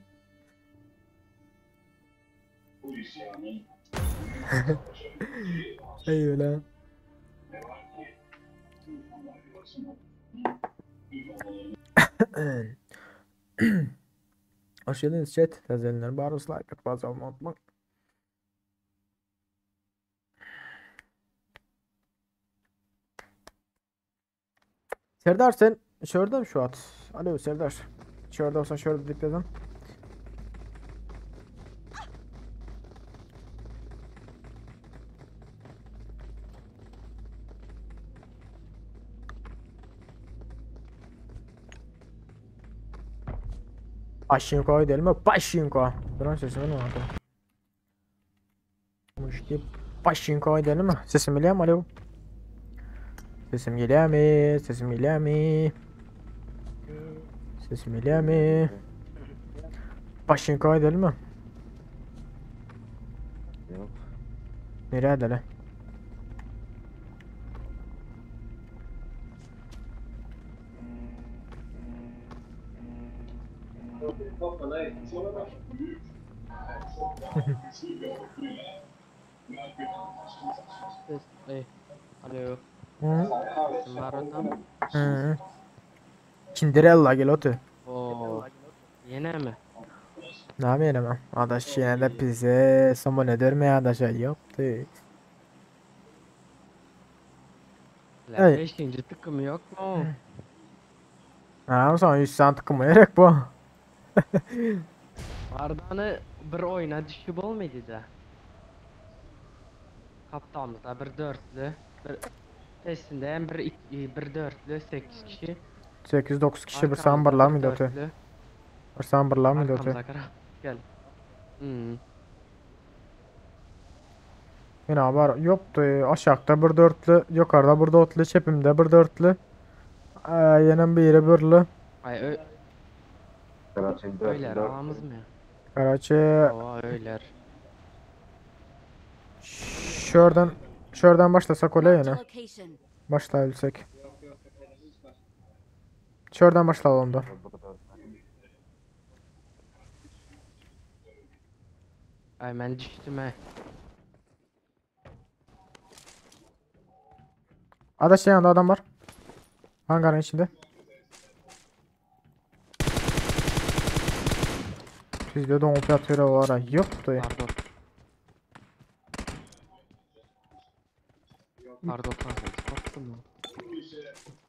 Ay öyle. Hoş geldiniz chat. Tezenler barus like at bazı olma unutma. Serdar sen şurada mı şu at? Alo Serdar. Şurada olsa şurada dikledim. Pachinko gidelim mi? Pachinko. Duran sesimi ne oldu? İşte Pachinko gidelim mi? Sesim geliyor mu? Alo. Sesim geliyor mu? Sesim geliyor mu? Sesim geliyor mu? Pachinko gidelim mi? Yok. Nereye gidelim? Alo. Hı Marotam. hı. Cinderella gel otur. Oo. Yine mi? Ne yapayım ben? Adaş yine de bize sama ne der mi adaşa yaptı. La Ey. 5. tıkım yok mu? Ha sonra 100 cent tıkımı yerek bu. Arda'nı bir oyuna düşüp olmaydı da. Kaptanlıkta bir dörtlü. Bir testinde hem bir dörtlü 8 kişi. 8-9 kişi bir Arkamızda sambarlar bir mıydı otu? dörtlü. Bir sambarlar mıydı otu? Arkamıza kara. Gel. Yine var yoktu. Aşağıda bir dörtlü, yukarıda bir dörtlü, çepimde bir dörtlü. Yine biri birli. Ay Karaçay'ın öyler alamız mı ya? Karaçi Oo öyler. şuradan başlasak öyle Marked a yine. location. Başlayabilsek. Şuradan başlayalım da. Ay ben düştüm he. Adaş yanında adam var. Hangarın içinde. Bizde de operatörü var ha. Yoktu. Pardon. Pardon kanka. Baktım mı?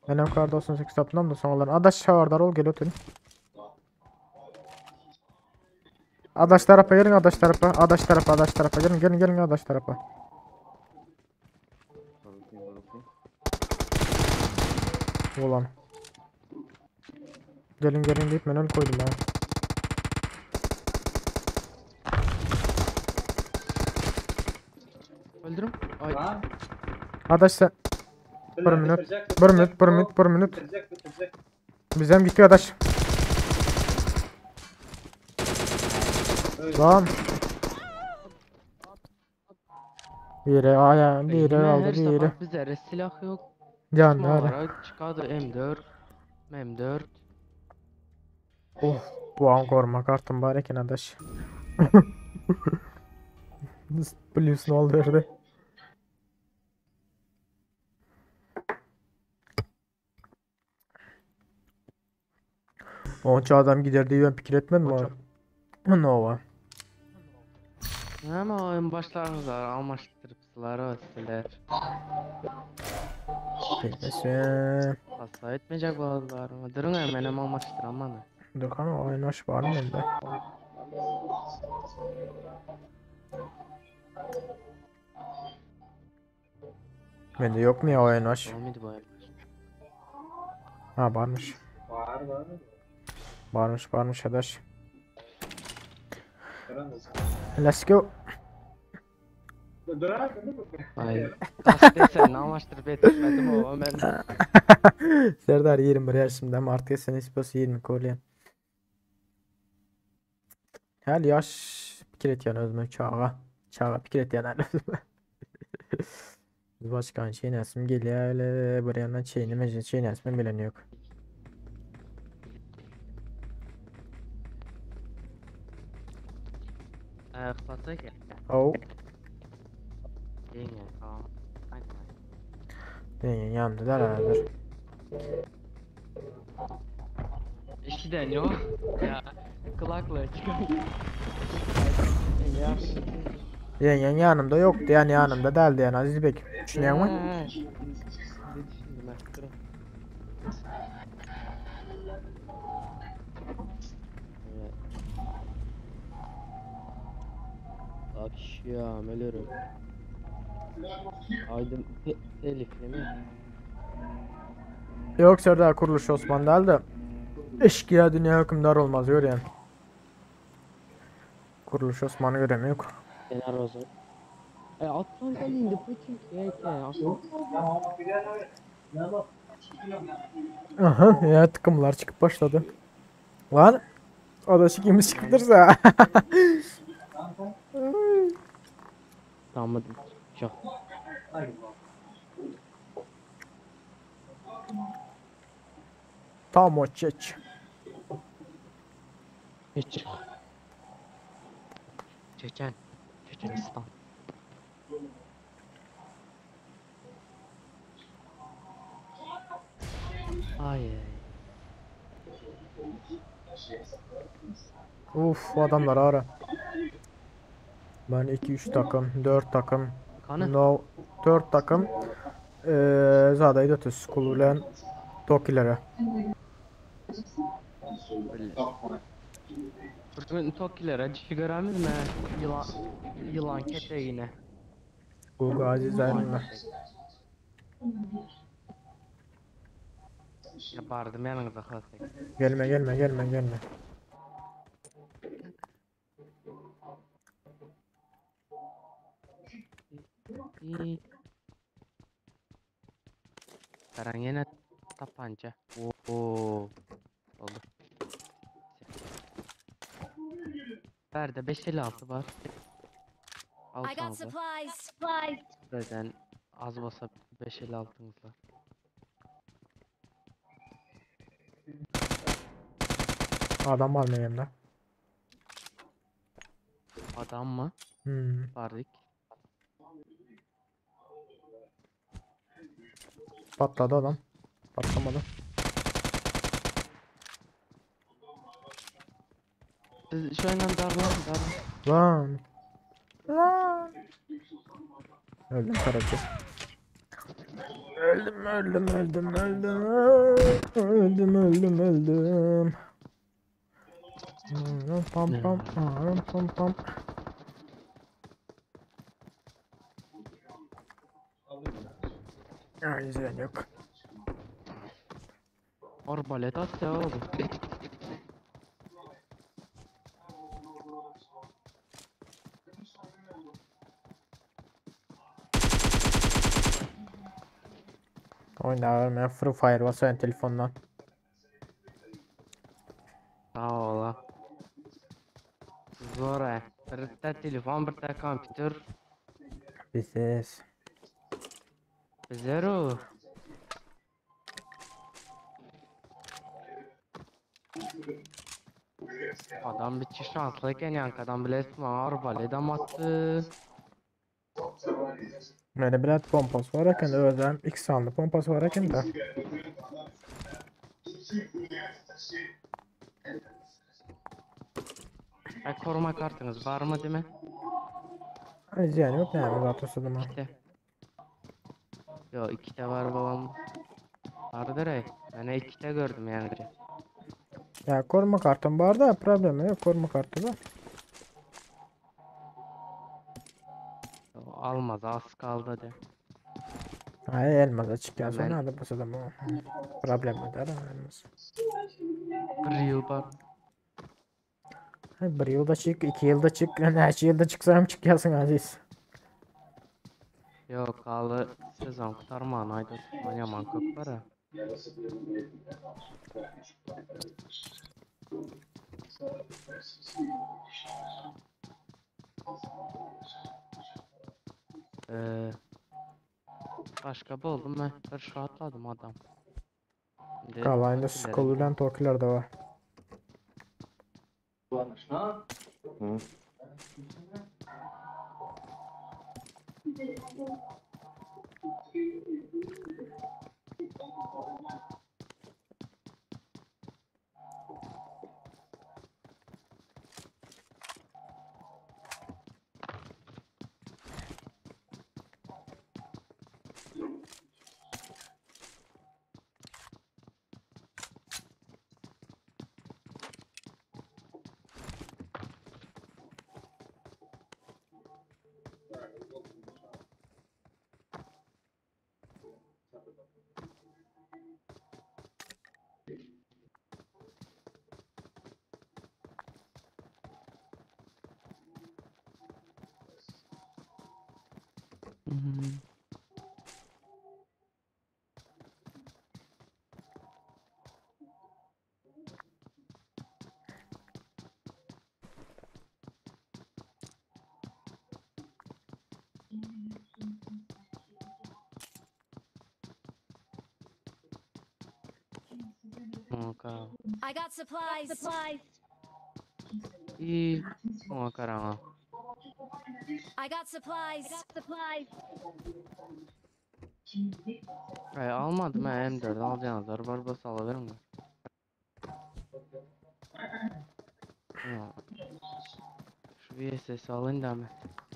Benim kar 98 tapınam da sonralar. Adaş çağırdar ol gel otur. Adaş tarafa gelin adaş tarafa. Adaş tarafa adaş tarafa gelin gelin adaş tarafa. Ulan. Gelin deyip ben öyle koydum ha. Öldürüm. Ay. Lan. Adaş sen. Bir minut. Bir minut. Bitirecek. Bizden gitti adaş. Lan. Biri aya biri Yine aldı her biri. sabah bize silah yok. Can Ama nerede? ara çıkardı M4. Oh. Bu an koruma kartım bari eken adaş. Biliyorsun oldu verdi. Onca adam gider diye ben fikir etmedim mi? Nova. Ama oyun başlarınızlar almıştırıpsılar o siler. Bilmesin. Hasta etmeyecek bazılar mı? Durun hemen almıştır ama ne? Dökan oynaş var mı bende? Bende yok mu ya oynaş? Olmadı bu oyun. Ha varmış. Var. Varmış adaş. Let's Let's go. Ay. Hasta desen almıştır betmedim o hemen. Serdar 21 yaşımda ama artık sen ispası 20 kolyen. Hal yaş fikir et yani özüme çağa. Çağa fikir et yani özüme. Biz başkan şey nesim geliyor öyle bir yandan şeyini meclis şey nesim bilen yok. Ayaklatı gel. Oh. Yenge tamam. Yandı da herhalde. İşten yok. Ya kulaklığı çıkıyor. Ya. Yengen yanımda yoktu yani yanımda değildi yani Aziz Bey. Düşünüyor musun? Ne düşündüm ben? Durun. Akşam ölürüm. Aydın telifli mi? Yok Serdar Kuruluş Osman değil de eşkıya dünya hükümdar olmaz gör yani. Kuruluş Osman'ı göremiyor. Kenar o zaman. Atlan kalindi paçin ki akıl. Aha ya tıkımlar çıkıp başladı. Lan o da sikimiz çıkıtırsa. Tamam çok. Tam o çeç. Hiç. Çeçenistan. Ay. Uf adamlar ara. Ben 2-3 takım, 4 takım, Kanı. no 4 takım zadayı da tüs kululen tokilere. Bugün Tokilere çıkaramiz mi? Yılan keteğine. Bu gazi zannime. Yapardım yanınıza kalsak. Gelme. Karan yine tapanca. Oo. Oldu. Nerede 556 var. Al I got sana da. supplies. Zaten az basa 556'ımız var. Adam var mı yanımda? Adam mı? Vardık. Patladı adam. Patlamadı. Siz şu an darlan. Lan. Öldüm Karaca. Öldüm. Pam. Ay izleyen yok. Arbalet at ya oğlum. Oyna Free Fire basıyor telefondan. Sağ ol. Zor he. Bir de telefon, bir de kompütür. Biziz. Zero. Adam bir çiş şanslıyken yankadan bile esma arbaleden attı. Böyle biraz pompası var hakkında özel X sandı pompası var hakkında. Koruma kartınız var mı değil mi? İzleyen yok ne yani zaten sözüm o. İkide. Yo ikide var babam. Vardır ey. Ben ikide gördüm yani. Ya koruma kartım var da problem yok koruma kartı var. Almaz az kaldı de. Hayır elmaz açık ya Hemen. sonra adı bu sözüm o. Problem eder elmaz. Bir yıl var. Bir yılda çık, 2 yılda çık, yani her yılda çıksam çık yazsın Aziz. Yok kaldı sezon kurtarman ayda yaman kok var ha. Başka buldum ben. Bir şu atladım adam. Şimdi Kalayında Tokilere skolulen tokiler de var. Hı. Kara. I got supplies. İyi. Ona karama. I got supplies. Almadım ha M4 alacağınızlar var bas alıverin. Ya. Şu VSS alayım da mı?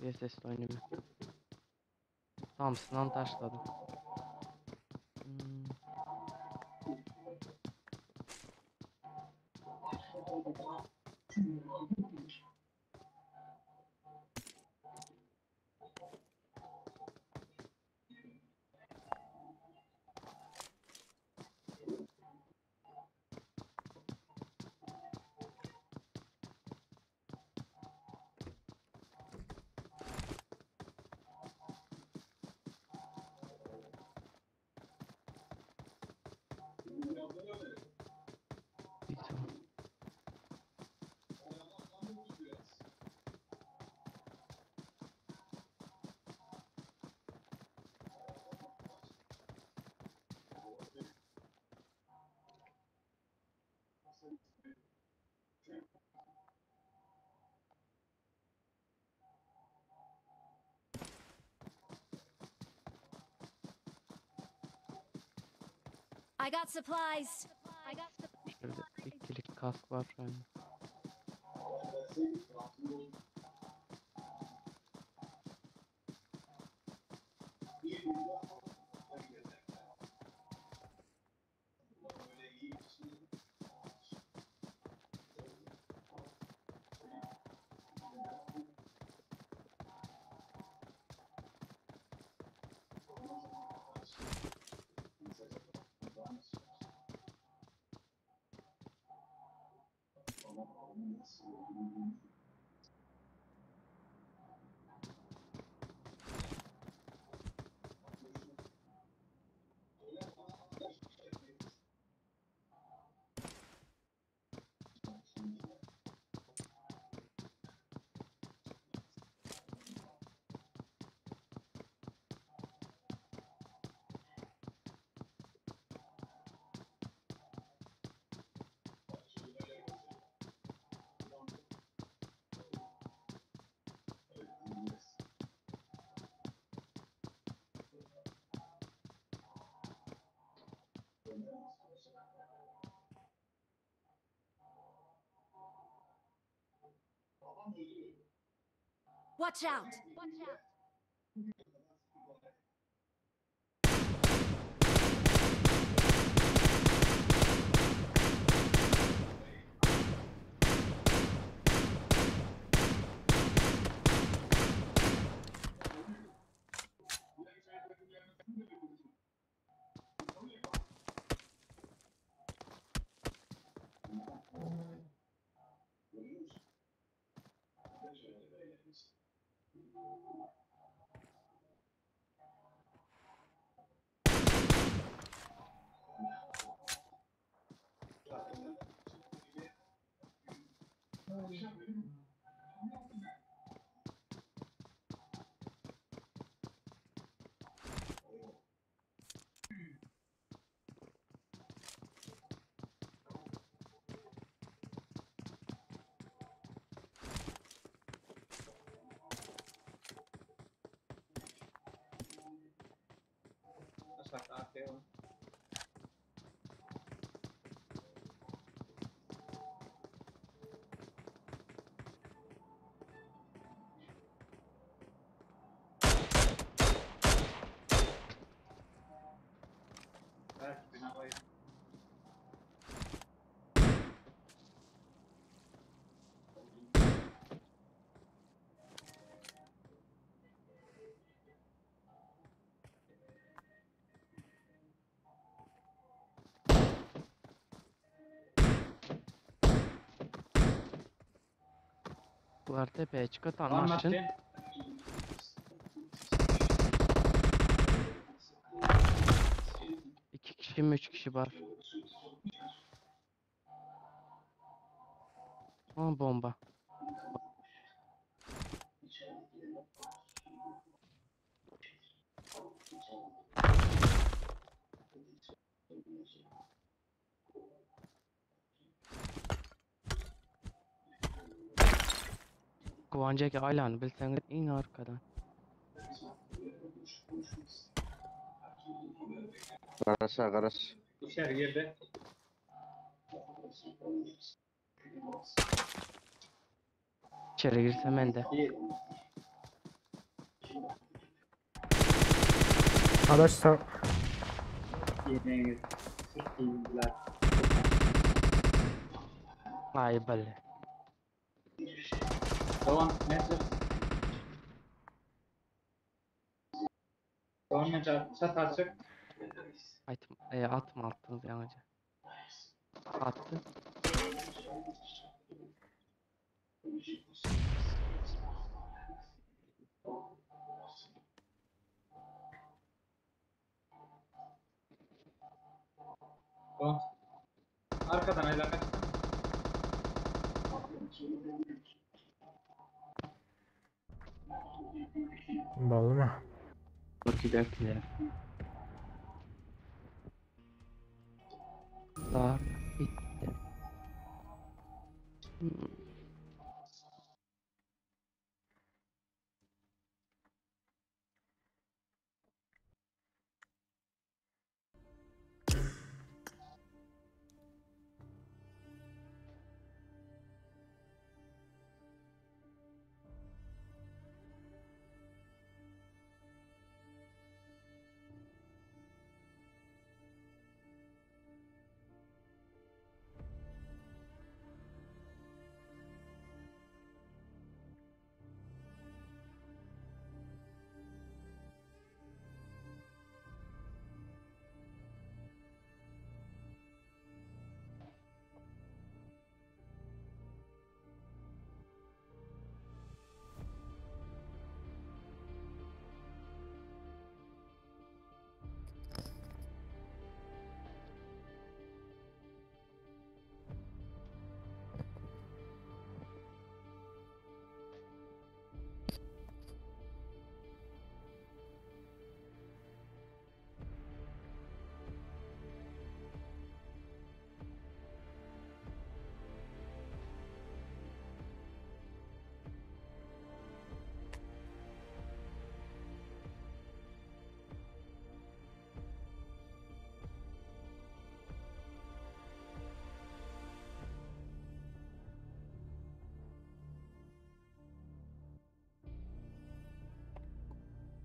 VSS oynayayım. Thompson'dan taşladım. Bir tane. I got supplies. Şöyle ikilik kask var şu an. Watch out. Bunlar tepeye çıkıp tanımak için Kim 3 kişi var? Aa, bomba. Kıvancaki aylanı bilseniz in arkadan. Qarasa, qaras. İçeri girdi. İçeri girsem ben de. İyi. Adaş sağ. Yemeğe girdi. Sırf giyindiler. Ay balle. Devam. Neyse. Devam et. Çat açık. Atma attınız yanaca. Attı. Devam. Arkadan ayla kaçtı. Ballı mı? Giderler. Daha bitti.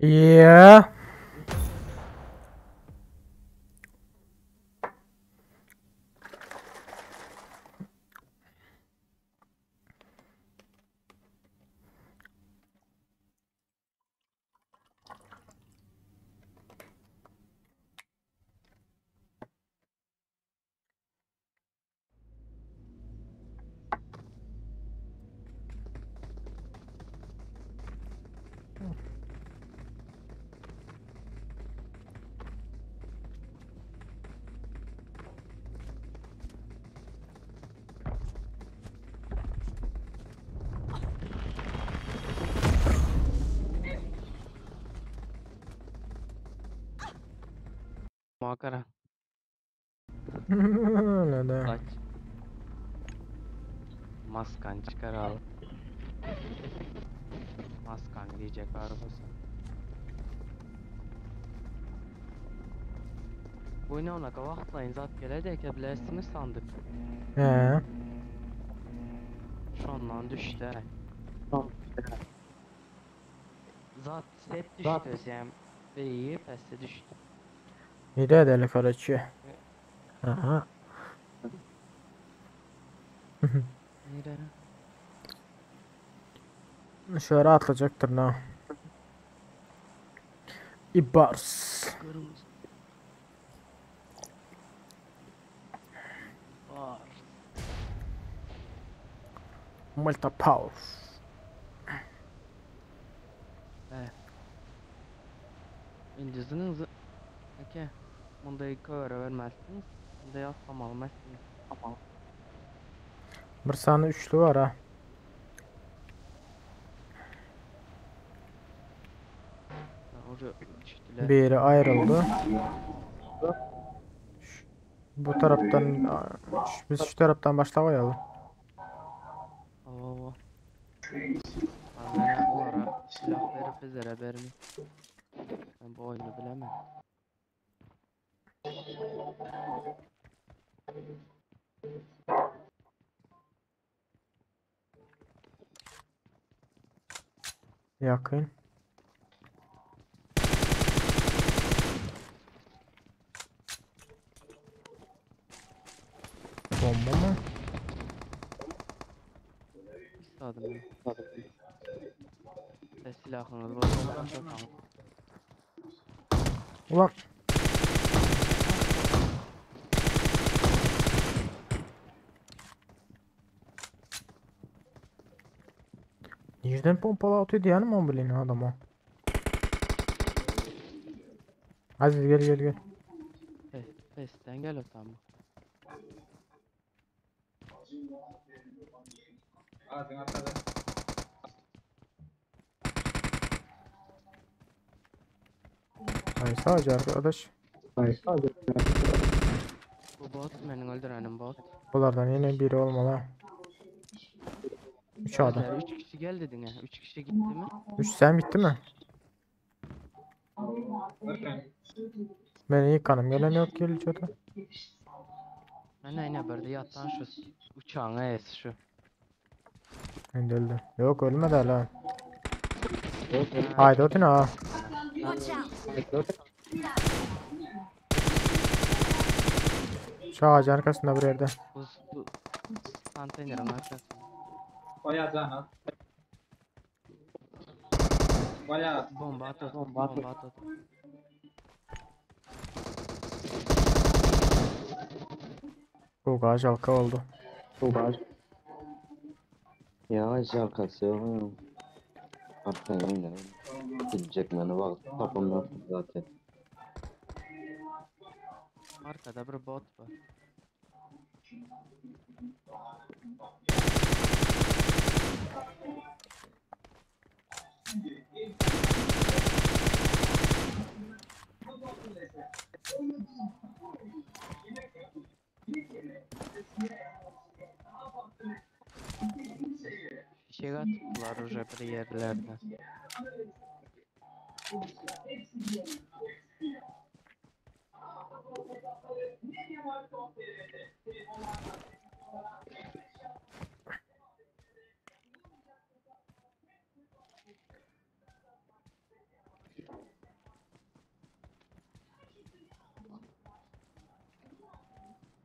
Yeah. Makara. Öyle de. Kaç. Maskan çıkar al. Maskan diyecek arabası. Oyuna ona vaxtlayın zat gələcək bilərsiniz sandık. He. Şu andan düştü. Zat set düştü yani. Ve iyi pəsti düştü. Yürü edelim Karaçı. Aha. Nere? Şöyle atlayacaktır ne? İbars. Kırmızı. Var. Malta Power. Evet. İndi zınızı. Okey. Bunday köre vermezsiniz. Bunday atsam almazsınız. Bir saniye üçlü var ha. Oraya düştüler. Biri ayrıldı. Bu taraftan biz şu taraftan başlayalım. Oo. Bana olarak silah verip ezere vermi. Ben bu oyunu bilemem. Yakın. Bomba mı? İstadım ben. Silahınız var. Oradan çok Ulan. Nereden pompalı atıyordu yani mobilini adam o? Aziz gel gel gel. Pesten gel o tamam. Ağzın arkada. Hayır sadece arkadaş. Bu bot benim öldürenim bot. Bunlardan yine biri olmalı. 3 adam. 3 kişi gel dedin ha. 3 kişi gitti mi? 3 sen bitti mi? Bakın. Ben iyi kanım gelen yok gelecek. Ben aynı berde yatan şu uçağına es şu. Öldü. Yok ölmedi hala. Haydi otun ha. Watch out! Şu ağacın arkasında bir yerde. Bu konteynerin aşağısı. Bayağı can al. Bayağı. Bomba at. Bomba at. Bu ağaç halka oldu. Ya şarkısı yok. Arkaya ne? Gidecek beni bak. Tapımdan zaten. Arkada bir bot var. Fişek attılar oraya bir yerlerden.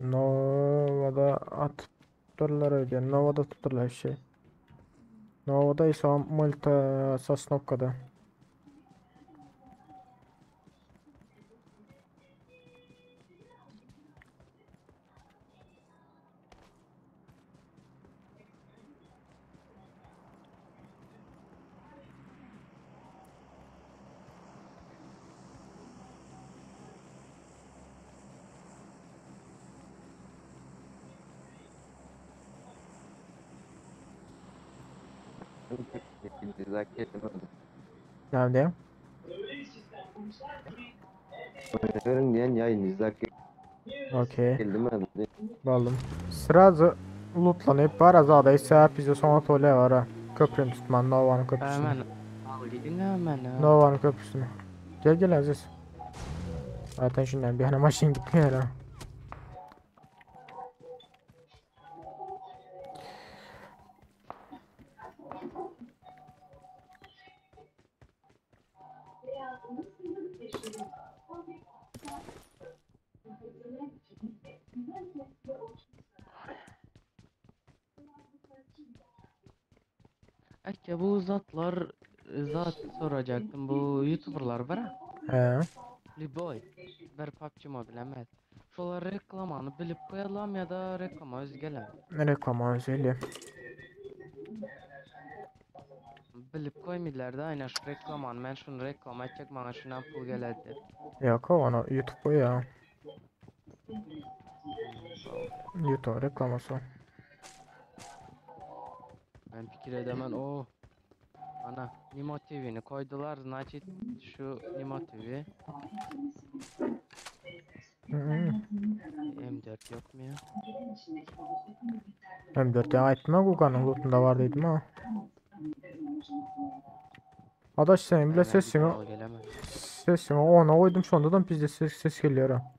Nova'da at tutarlar öyle. Nova'da tutarlar şey. Nova'da ise Malta Sosnovka'da. Nerede? Oynarım diyen yayın izlerken Okey. geldim ben. Balım. Sırası lootlanıp barazada ise bize sonra tole var ha. Köprünü tutman Nova'nın köprüsünü. Hemen al gidin hemen ha. Nova'nın köprüsünü. Gel gel Aziz. Zaten şimdiden bir hani maşin gitmiyor ha. Ake bu zat soracaktım. Bu YouTuber'lar var ha. He. Liboy. Bir PUBG Mobile emas. Şolar reklamanı bilip koyalım ya da reklama özgeler. Reklama özeli. Bilip koymaydılar da aynen şu reklamanı. Ben şunu reklam edecek bana şundan pul geledi. Yok o onu YouTube bu ya. YouTube reklaması. Ben fikir edemen o. Ana Nimo TV'ni koydular. Значит şu Nimo TV. Hı. M4 yok mu ya? M4'e aytma Guga'nın lootunda var dedim ha. Adaş senin bile sesini Al gelemem. ona koydum şu anda bizde ses geliyor ha.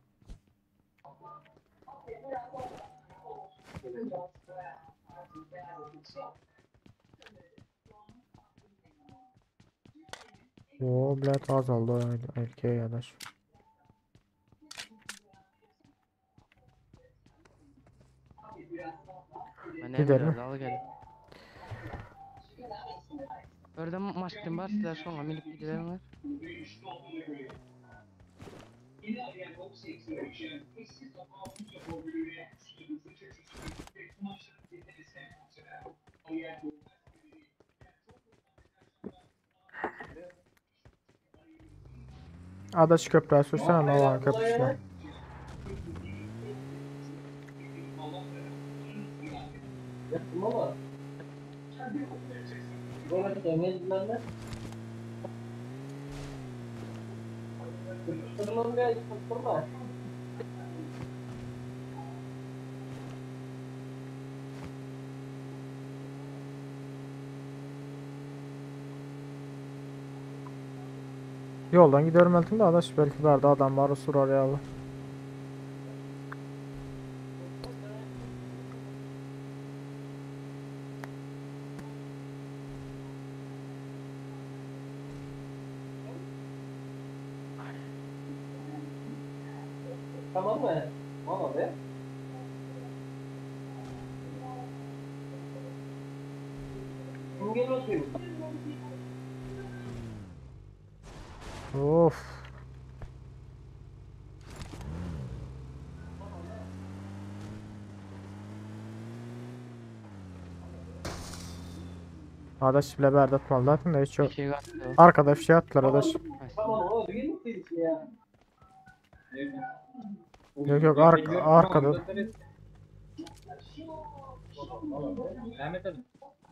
Oo bilet azaldı erkeğe adaş. Ben Gider mi? M4 al gel. Orada maçtım var sizler şu an minip gidiyorlar. Adaş köprüye sürsene Nova'nın köprüsüne. Yaptım ama. Böyle denizlerle. Kırmızı bir kırmızı. Yoldan gidiyorum eltim de adaş belki vardı adam var usur oraya alır. Tamam mı? Tamam be. Kim geliyor ki? Of. Adaş bile berdat atmalılar da hiç yok. Bir şey attı. Arkada bir şey attılar adaş. Tamam o değil mi ya? Yok arkada. Rahmet edin.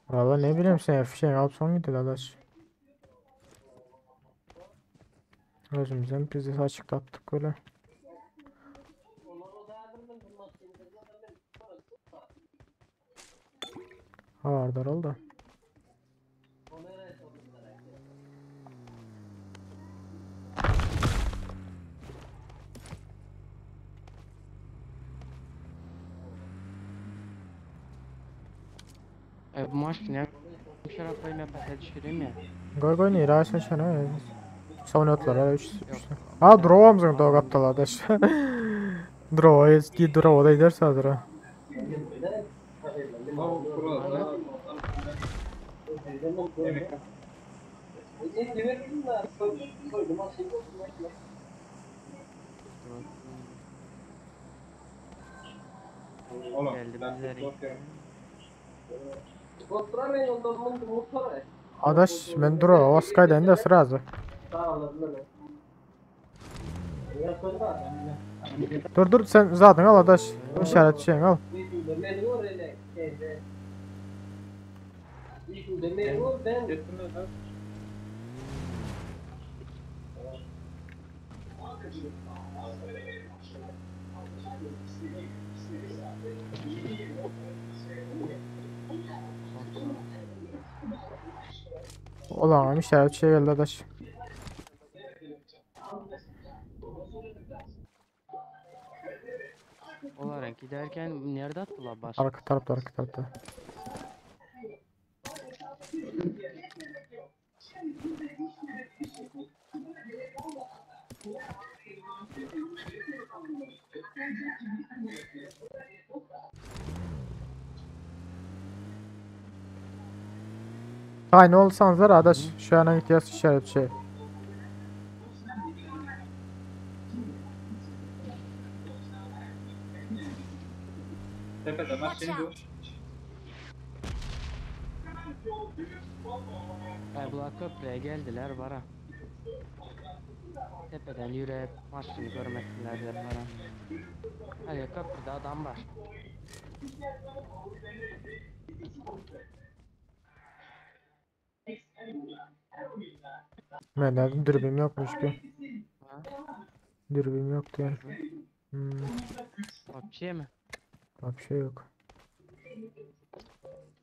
Valla ne bileyim sen fişeği alıp son gidiyor adaş. Özümüzden biz de açık attık öyle. Havardar oldu. Bu maç ne? Şarap koyma patates düşüreyim ya. Goy ne rahatsın sen ha. Savunuyorlar öyle Ha drovamızın dog attılar adaş. Drova eski drova da giderse adra. Oğlum. Geldi bizlere. Adaş ben drova vaskaydan da sırası. Dur sen zaten al adaş. İşaret şeyin al. Ulan işaret şey geldi adaş. Olarak giderken nerede attılar baş? Arka tarafta. Aynı olsanız da adaş şu ana ihtiyaç işaret şey. Tepede maç Watch şimdi. out! Bunlar köprüye geldiler bara. Tepeden yürüyüp maçını görmesinler diye falan. Hadi köprüde adam var. Ben dedim dürbün yokmuş ki. Ha? Dürbün yok diyor. Hmm, Bak bir şey mi? bak bir şey yok.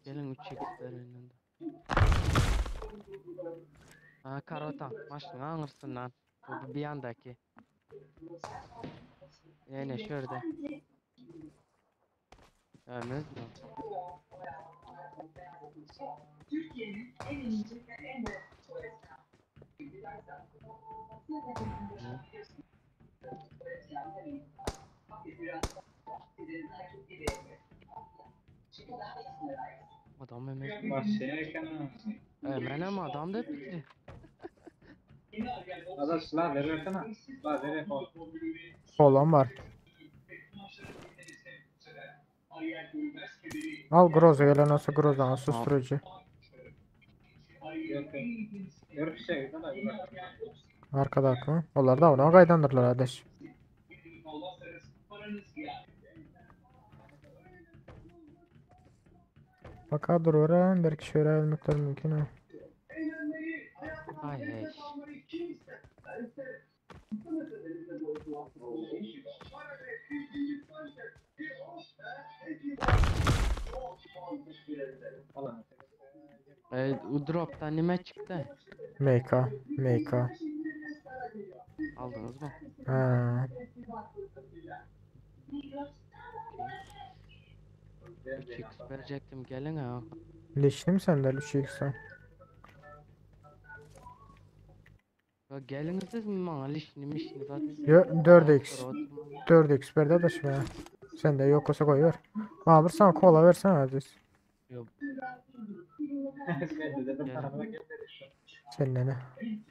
Gelin 3x verin. Ha karotan. Maçın ağırsın lan. Bu bir yandaki. Yine şurada. Görmüyoruz mu? Hı. Adam hemen. Başlayın ekranı. Hemen ama adam da bitti. Ada silah versene. Silah ver. Olan var. Al Groza gelen olsa Groza'nın susturucu. Yok bir şey. Arkada akımı. Onlar da ona kaydandırlar kardeş. Fakat dur öğren. Belki şöyle ölmekler mümkün ha. Ay hey. Alın. O drop'tan nime çıktı? MK. Aldınız mı? Ha. 3x verecektim gelin ha. Leşli mi sende 3x? Ya gelin siz mi bana lişini mişini zaten. Yo 4x. Sonra oturma. 4x ver de şimdi. Sen de yok olsa koy ver. Abi sana kola versene Aziz. Yok Ben de dedim Gel. tarafa gel. Seninle ne?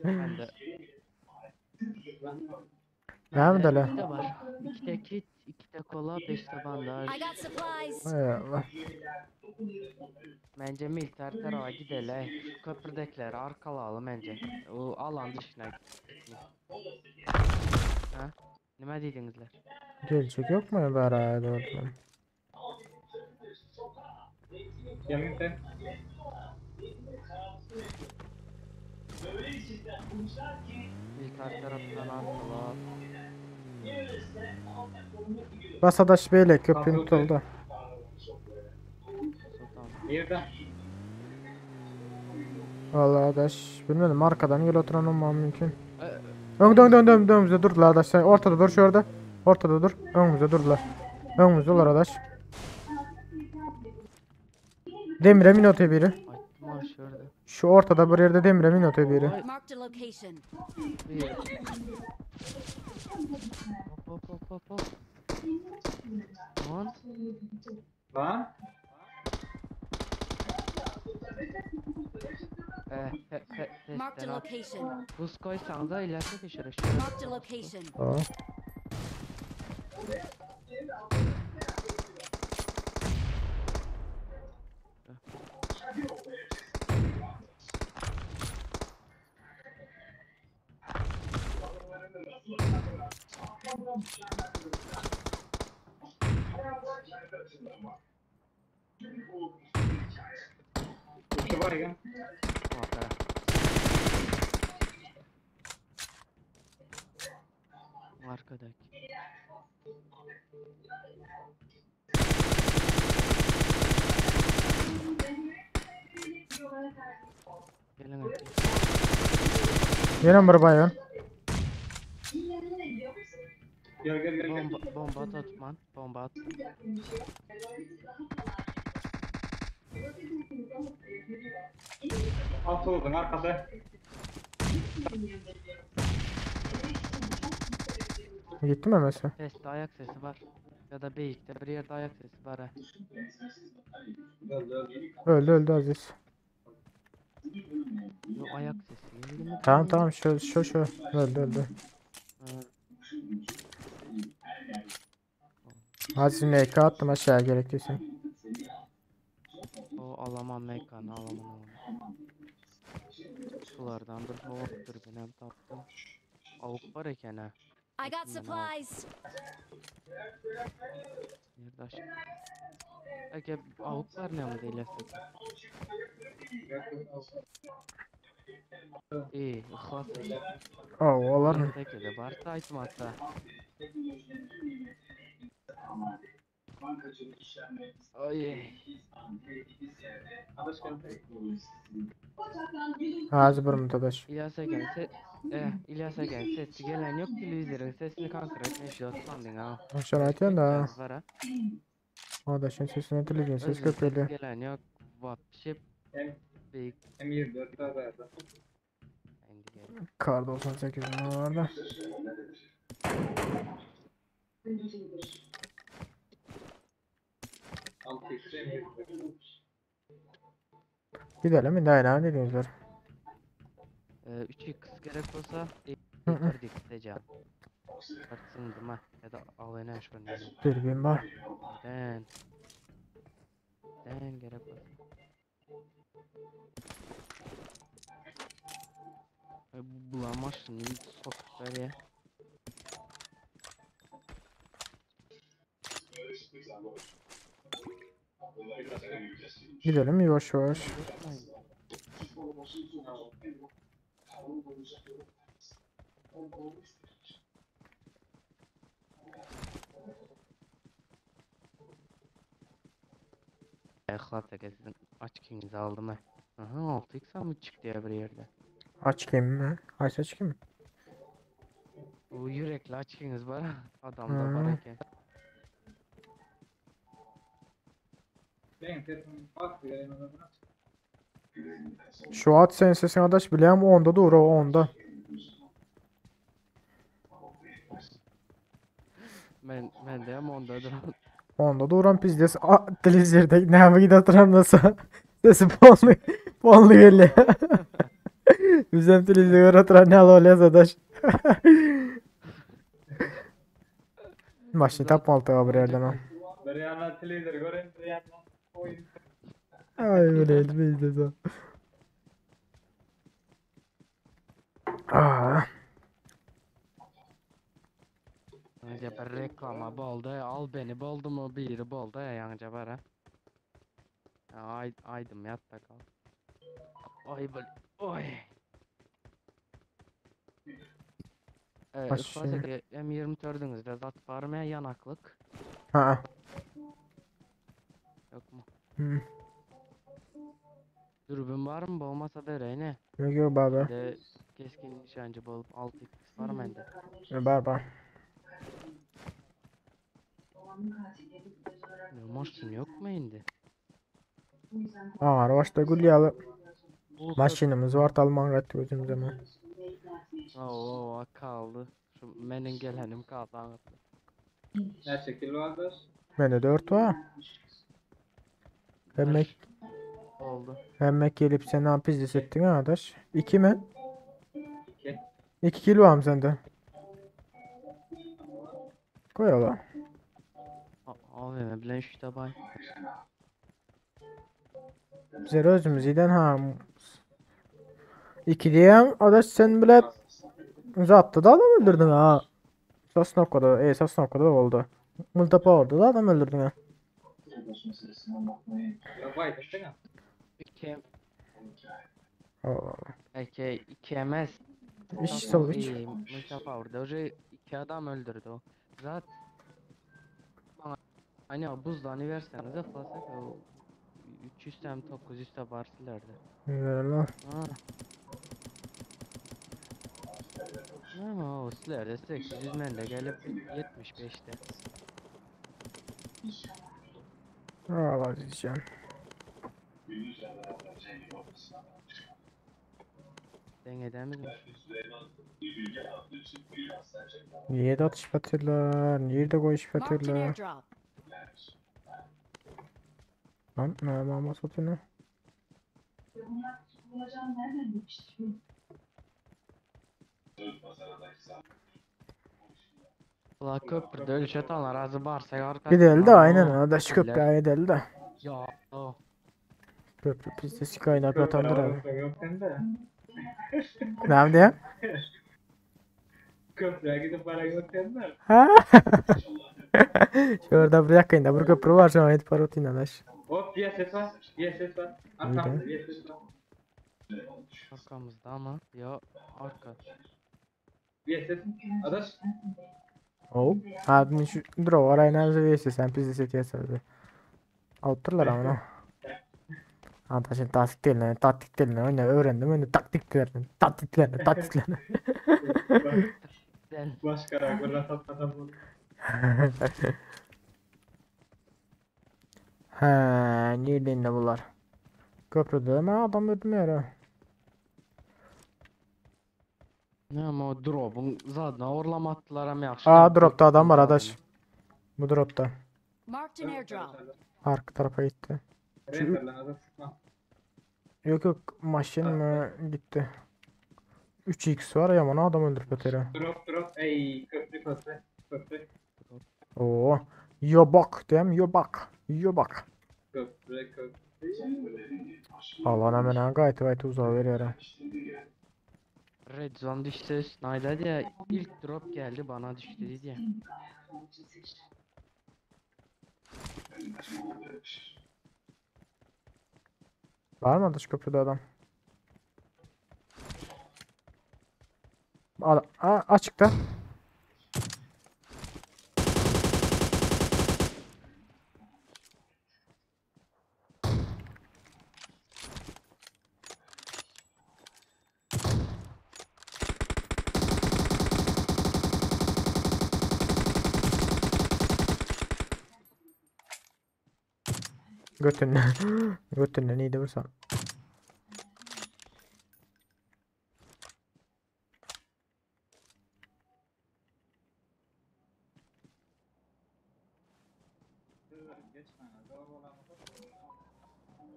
ben de. Ne mi de Bende lan? 2 de var. 2 de kit, 2 de kola, 5 de bandaj. I got supplies. Hay Allah. Bence militer tarafa gidelim. Şu köprüdekileri arkalayalım bence. O alan dışına gitsin. Ha? Nima dedinizler? Gelecek yok mu beraber oradan? Yemin sen. Militer taraftan arkala. Basadaş beyle köprünün tutuldu. Sultan. Nerede? Vallahi adaş bilmedim arkadan yol oturan olmam mümkün. Önümüzde durdular adaş. Ortada dur şurada. Ortada dur. Önümüzde durdular. Önümüzdeler adaş. Demire min atıyor biri. Açtım ha şurada. Şu ortada bir yerde demire min atıyor biri. Marked a location. Bir. Hop. Lan. Lan. Marked a Testten at. location. Buz koysanız da ileride düşürür. Marked a location. Aa. İki var ya. Muhakkara. Arkadaki. Gelin hadi. Yine bir bayan. Gel. Bomba at Osman. Bomba at. Alt oldun arkada. Gitti mi mesela? Teste ayak sesi var. Ya da beyikte bir yerde ayak sesi var ha. Öldü Aziz. Yo ayak sesi. Yürü mü? Tamam şu. Öldü. Ha, Aziz MK attım aşağı gerektiyse. o alamam mekanı alamam. Sulardan bir hop dürbünem taptım. avuk var eken ha. I got Bakın bana. supplies. Yerdaş. Eke avuklar ne mi deylesek? İyi, ıhlas eke. Olar mı? Tek de varsa aytım hatta. Ay. Hazır bir mutadaş. İlyas eken İlyas eken sesi gelen yok televizörün sesini kontrol etmeye şu sandın ha. Şunu aytıyorsun da. Cihaz var ha. Adaşın sesini televizyon ses Özün köpeli. sesi gelen yok. Vapşip. Hem Büyük. M24 daha verdi. Şimdi gel. Kar 98 vardı. Altı X M24. Gidelim mi? Daha ne diyorsunuz? 3x gerek olsa Hı hı. 4x diyeceğim. Tartsındım ha. Ya da AVN şunu dedim. Dürbün var. Den. Den gerek olsa. Bulamazsın. Sokaklar ya. Gidelim mi yavaş yavaş? Ayaklar sizin açkinizi aldım ha. Aha 6x mı çıktı ya bir yerde. Aç kim mi? Aç aç kim? Bu yürekli açkiniz var ha. Adamda Hı. var eken. Benim telefonum bak bir yere Şu at sen sesini adaş biliyorum onda dur o onda. Ben de ama onda duran. Onda duran pizdes televizyonda ne yapı gidiyor nasıl? Sesi ponlu ponlu geliyor. Bizim televizyona oturan ne oluyor adaş? Maşını tapma altığa bir yerden o. bir yana televizör göreyim bir yana oyun. Ay öyleydi bizde de. Aa, Önce bir reklama boldu. Al beni boldu mu biri boldu ya yanca var ha. Ya, aydım yatta kal. Ay böyle. Oy. Başı. Klasik M24'ünüzde zat var mı ya yanaklık? ha. Yok mu? Hı. Dürbün var mı? Olmasa verey ne? Yok yok baba. De keskin nişancı bulup 6x var mı ende? Baba. Maşın yok mu indi? Aa, başta gülyalı maşinimiz var Alman kat gözümüze mi? Oo kaldı. Şu menin gelenim kaldı anlatma. Ne şekil vardır? Bende 4 var. Hemek, Oldu. hemek gelip sen ne pizdes ettin ha adaş? 2 mi? 2. 2 kilo var mı sende? Koy ola. AVM bilen şu tabay. Bize özümüz iden ha. 2 diyem adaş sen bile zattı da adam öldürdün ha. Sasnovka'da, Sasnovka'da oldu. Multapa orada da adam öldürdün ha. Ya vay değil mi? 2 Allah Allah. 2 MS. İş salış. Mustafa orada önce 2 adam öldürdü o. Zat. Hani o buzdağını verseniz fazla o 300 tem 900 tem varsilerdi. Ver lan. Ama o silerde 800 mende gelip 75'te. Allah diyeceğim. Dengedemiz mi? Niye de atış batırlar? Niye de koyuş Marked an batırlar? airdrop. Lan ne mama satını? Ula köprüde ölüş atanlar razı varsa arka. Gideldi aynen adaş köprü gideldi. Ya o. Köprü pistesi kaynağı atandır abi. Yok sen de. Ne yaptı ya? Köprüye gidip para götürdüler. Ha? Şurada bir yakında bir köprü var şu an et parotin adaş. Hop diye ses var. Diye ses var. Arkamda diye ses var. Arkamızda ama ya arka. Diye ses. Adaş. Oh. Adın şu draw var aynen seviyesi sen pizzi seti sardı. Outurlar ama. Adaşın taktiklerini oyna öğrendim oyna taktiklerini. Sen Başka rakı rahat adam oldu. Ha, nereden de bunlar? Köprüde mi adam öldürmüyor ha. ne ama o drop'un zaten orlamattılar ama yaxşı. Aa dropta adam var adaş. Bu dropta. Marked an airdrop. Arka tarafa gitti. Render lan adaş. Ha. Yok yok maşin mi gitti. 3x var ya bana adam öldürüp öteri. Drop. Ey köprü köprü. Köprü. Oo. Yobak dem yobak. Yobak. Köprü. Allah'ın hemen gayet uzağa veriyor ha. Red Zone düştü. Snyder diye ilk drop geldi bana düştü diye. Var mı dış köprüde adam? Açıkta. Götünle. Götünle neydi vursan.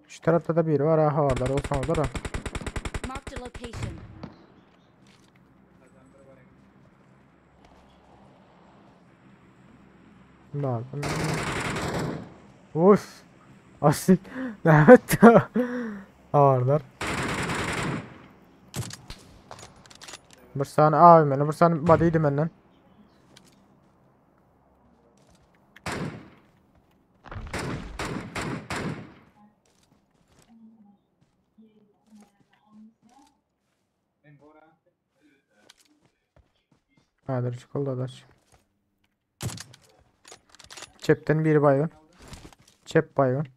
Şu tarafta da biri var ha havalar olsan olur ha. Marked a location. Lazım. Uf. Asik. Evet. Ağırlar. Bir saniye abi beni. Bir saniye badiydi benden. Hadi çıkıldı adaş. Çepten biri baygın. Çep baygın.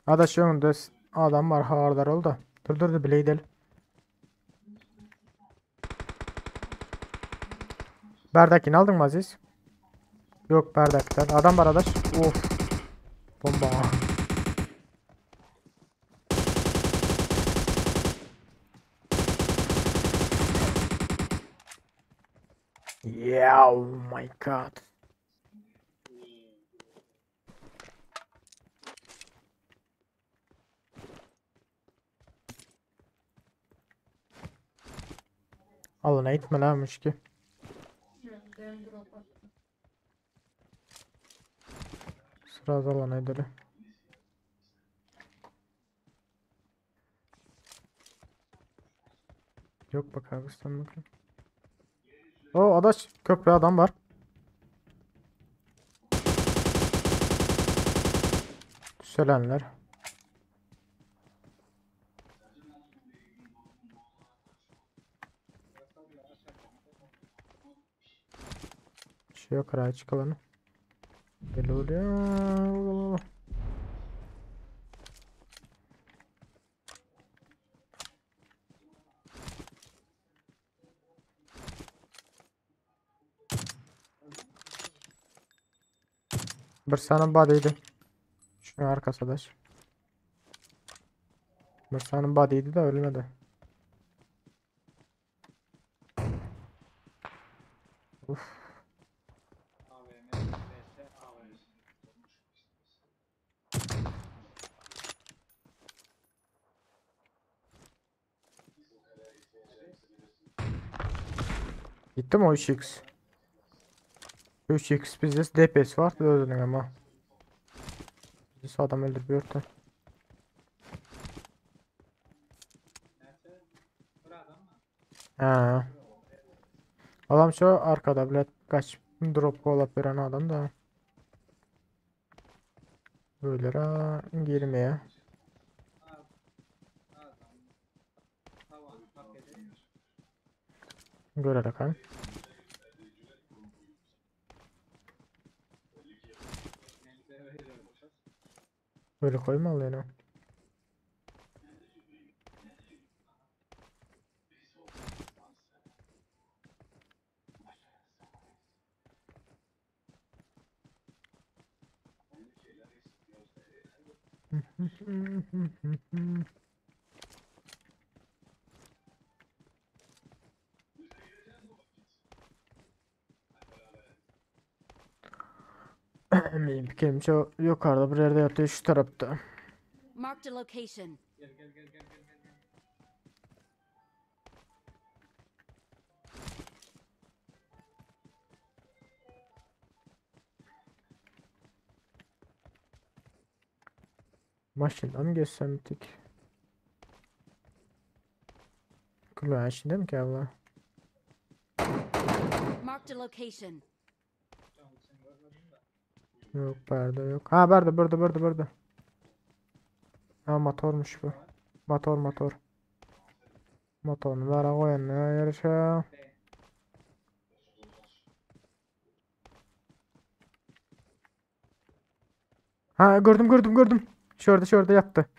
Adaş önünde adam var hardar oldu. Dur bile gidelim. Berdakini aldın mı Aziz? Yok berdakler. Adam var adaş. Of. Bomba. Yeah, oh my god. Alına itme lanmış ki. Sıra alana gidelim. Yok bak abi sen bakın. O adaş köprü adam var. Söylenler. Şey yok araya çıkalanı. Belli oluyor. Bir sanın body'ydi. Şu arkası adaş. Bir sanın body'ydi de ölmedi. Uf. Gitti mi o 3x? 3x bizde DPS var özünün ama. Bizi adam öldürüyor da. Ha. Adam şu arkada bile kaç drop kovalap veren adam da. Böylere girmeye. Tamam, hak ederim. Görerek han. Neyse, öyle olacak. Böyle koymalı yani. Benim fikrim şu yukarıda bir yerde yatıyor şu tarafta. Marked a location. Gel gel gel gel gel gel. Maşından mı geçsem bir tık? Kulağı içinde mi ki abla? Marked a location. Tamam, sen görmedin de. Yok perde yok. Ha perde burada. Ha motormuş bu. Motor. Motorunu vera koyan ne yarışa. Ha gördüm. Şurada yattı.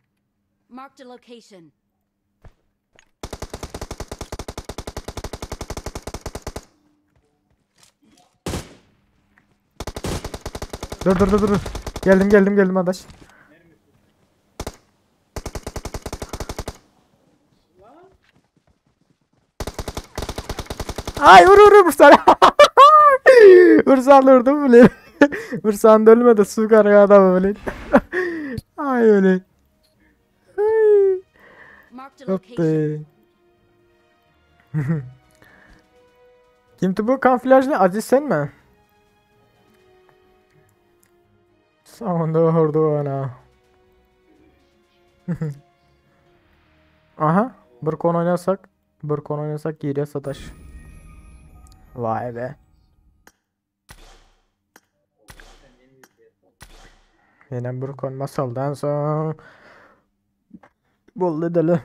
Marked a location. Dur. Geldim adaş. Ay vur Bursan. Bursan vurdum bile. Bursan da ölmedi su karıyor adamı bile. Ay öyle. Ay. Marked a location. Hoppa. Kimdi bu kamuflajlı? Aziz sen mi? Sonunda vurdu ona. Aha. Bir kon oynasak geriye sataş. Vay be. Yine bir kon masaldan sonra buldu deli.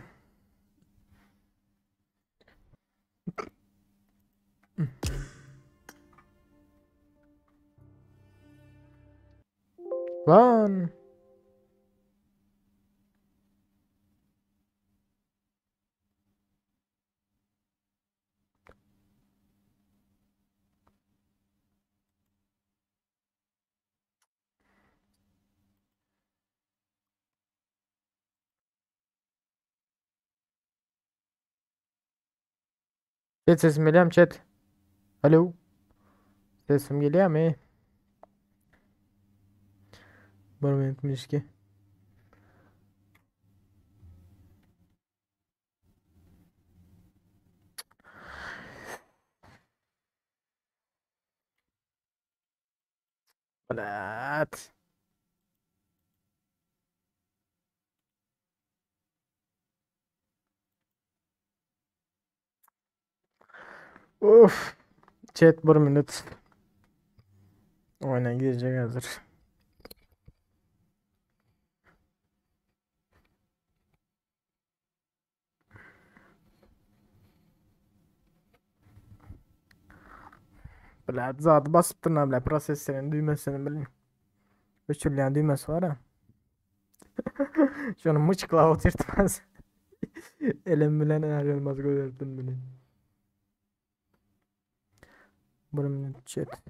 Lan. Chat sesim geliyor mu chat? Alo. Sesim geliyor mu? Bana etmiş ki. Blat. Of. Chat 1 minut. Oyuna girecek hazır. Blat zaten basıp durma bile prosesörün düğmesini bilin. Üçürleyen düğmesi var ha. Şunu mıçıkla oturtmaz. Elim bilen ayrılmaz gördün beni. 1 minut chat.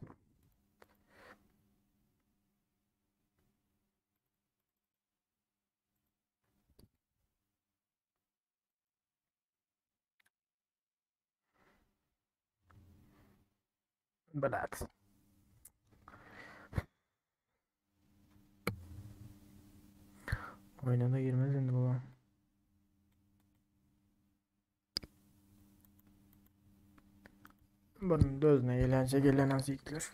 Blat. Oyuna da girmez şimdi bu. Bunun da özüne eğlence gelen az yıkılır.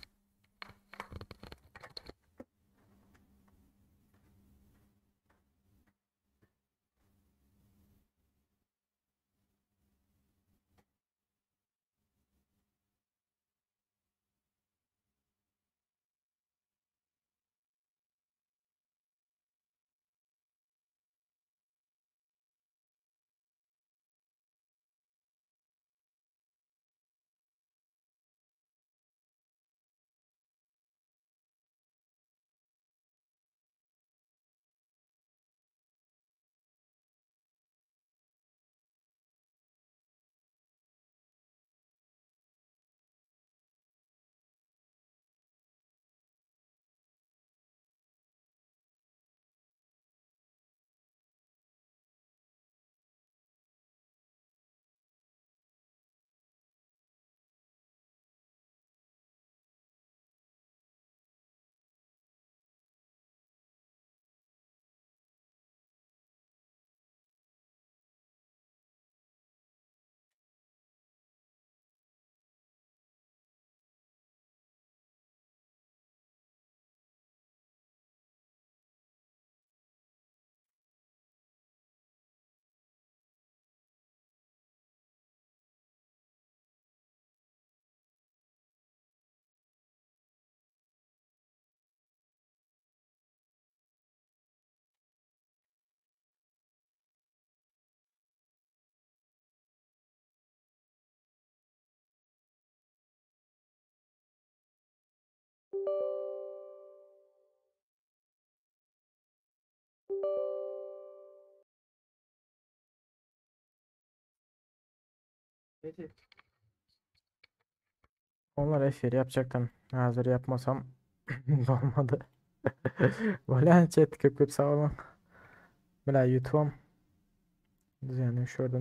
Onlar F1 yapacaktım. Hazır yapmasam olmadı. Böyle chat köp köp sağ olun. Böyle YouTube'um. Yani şuradan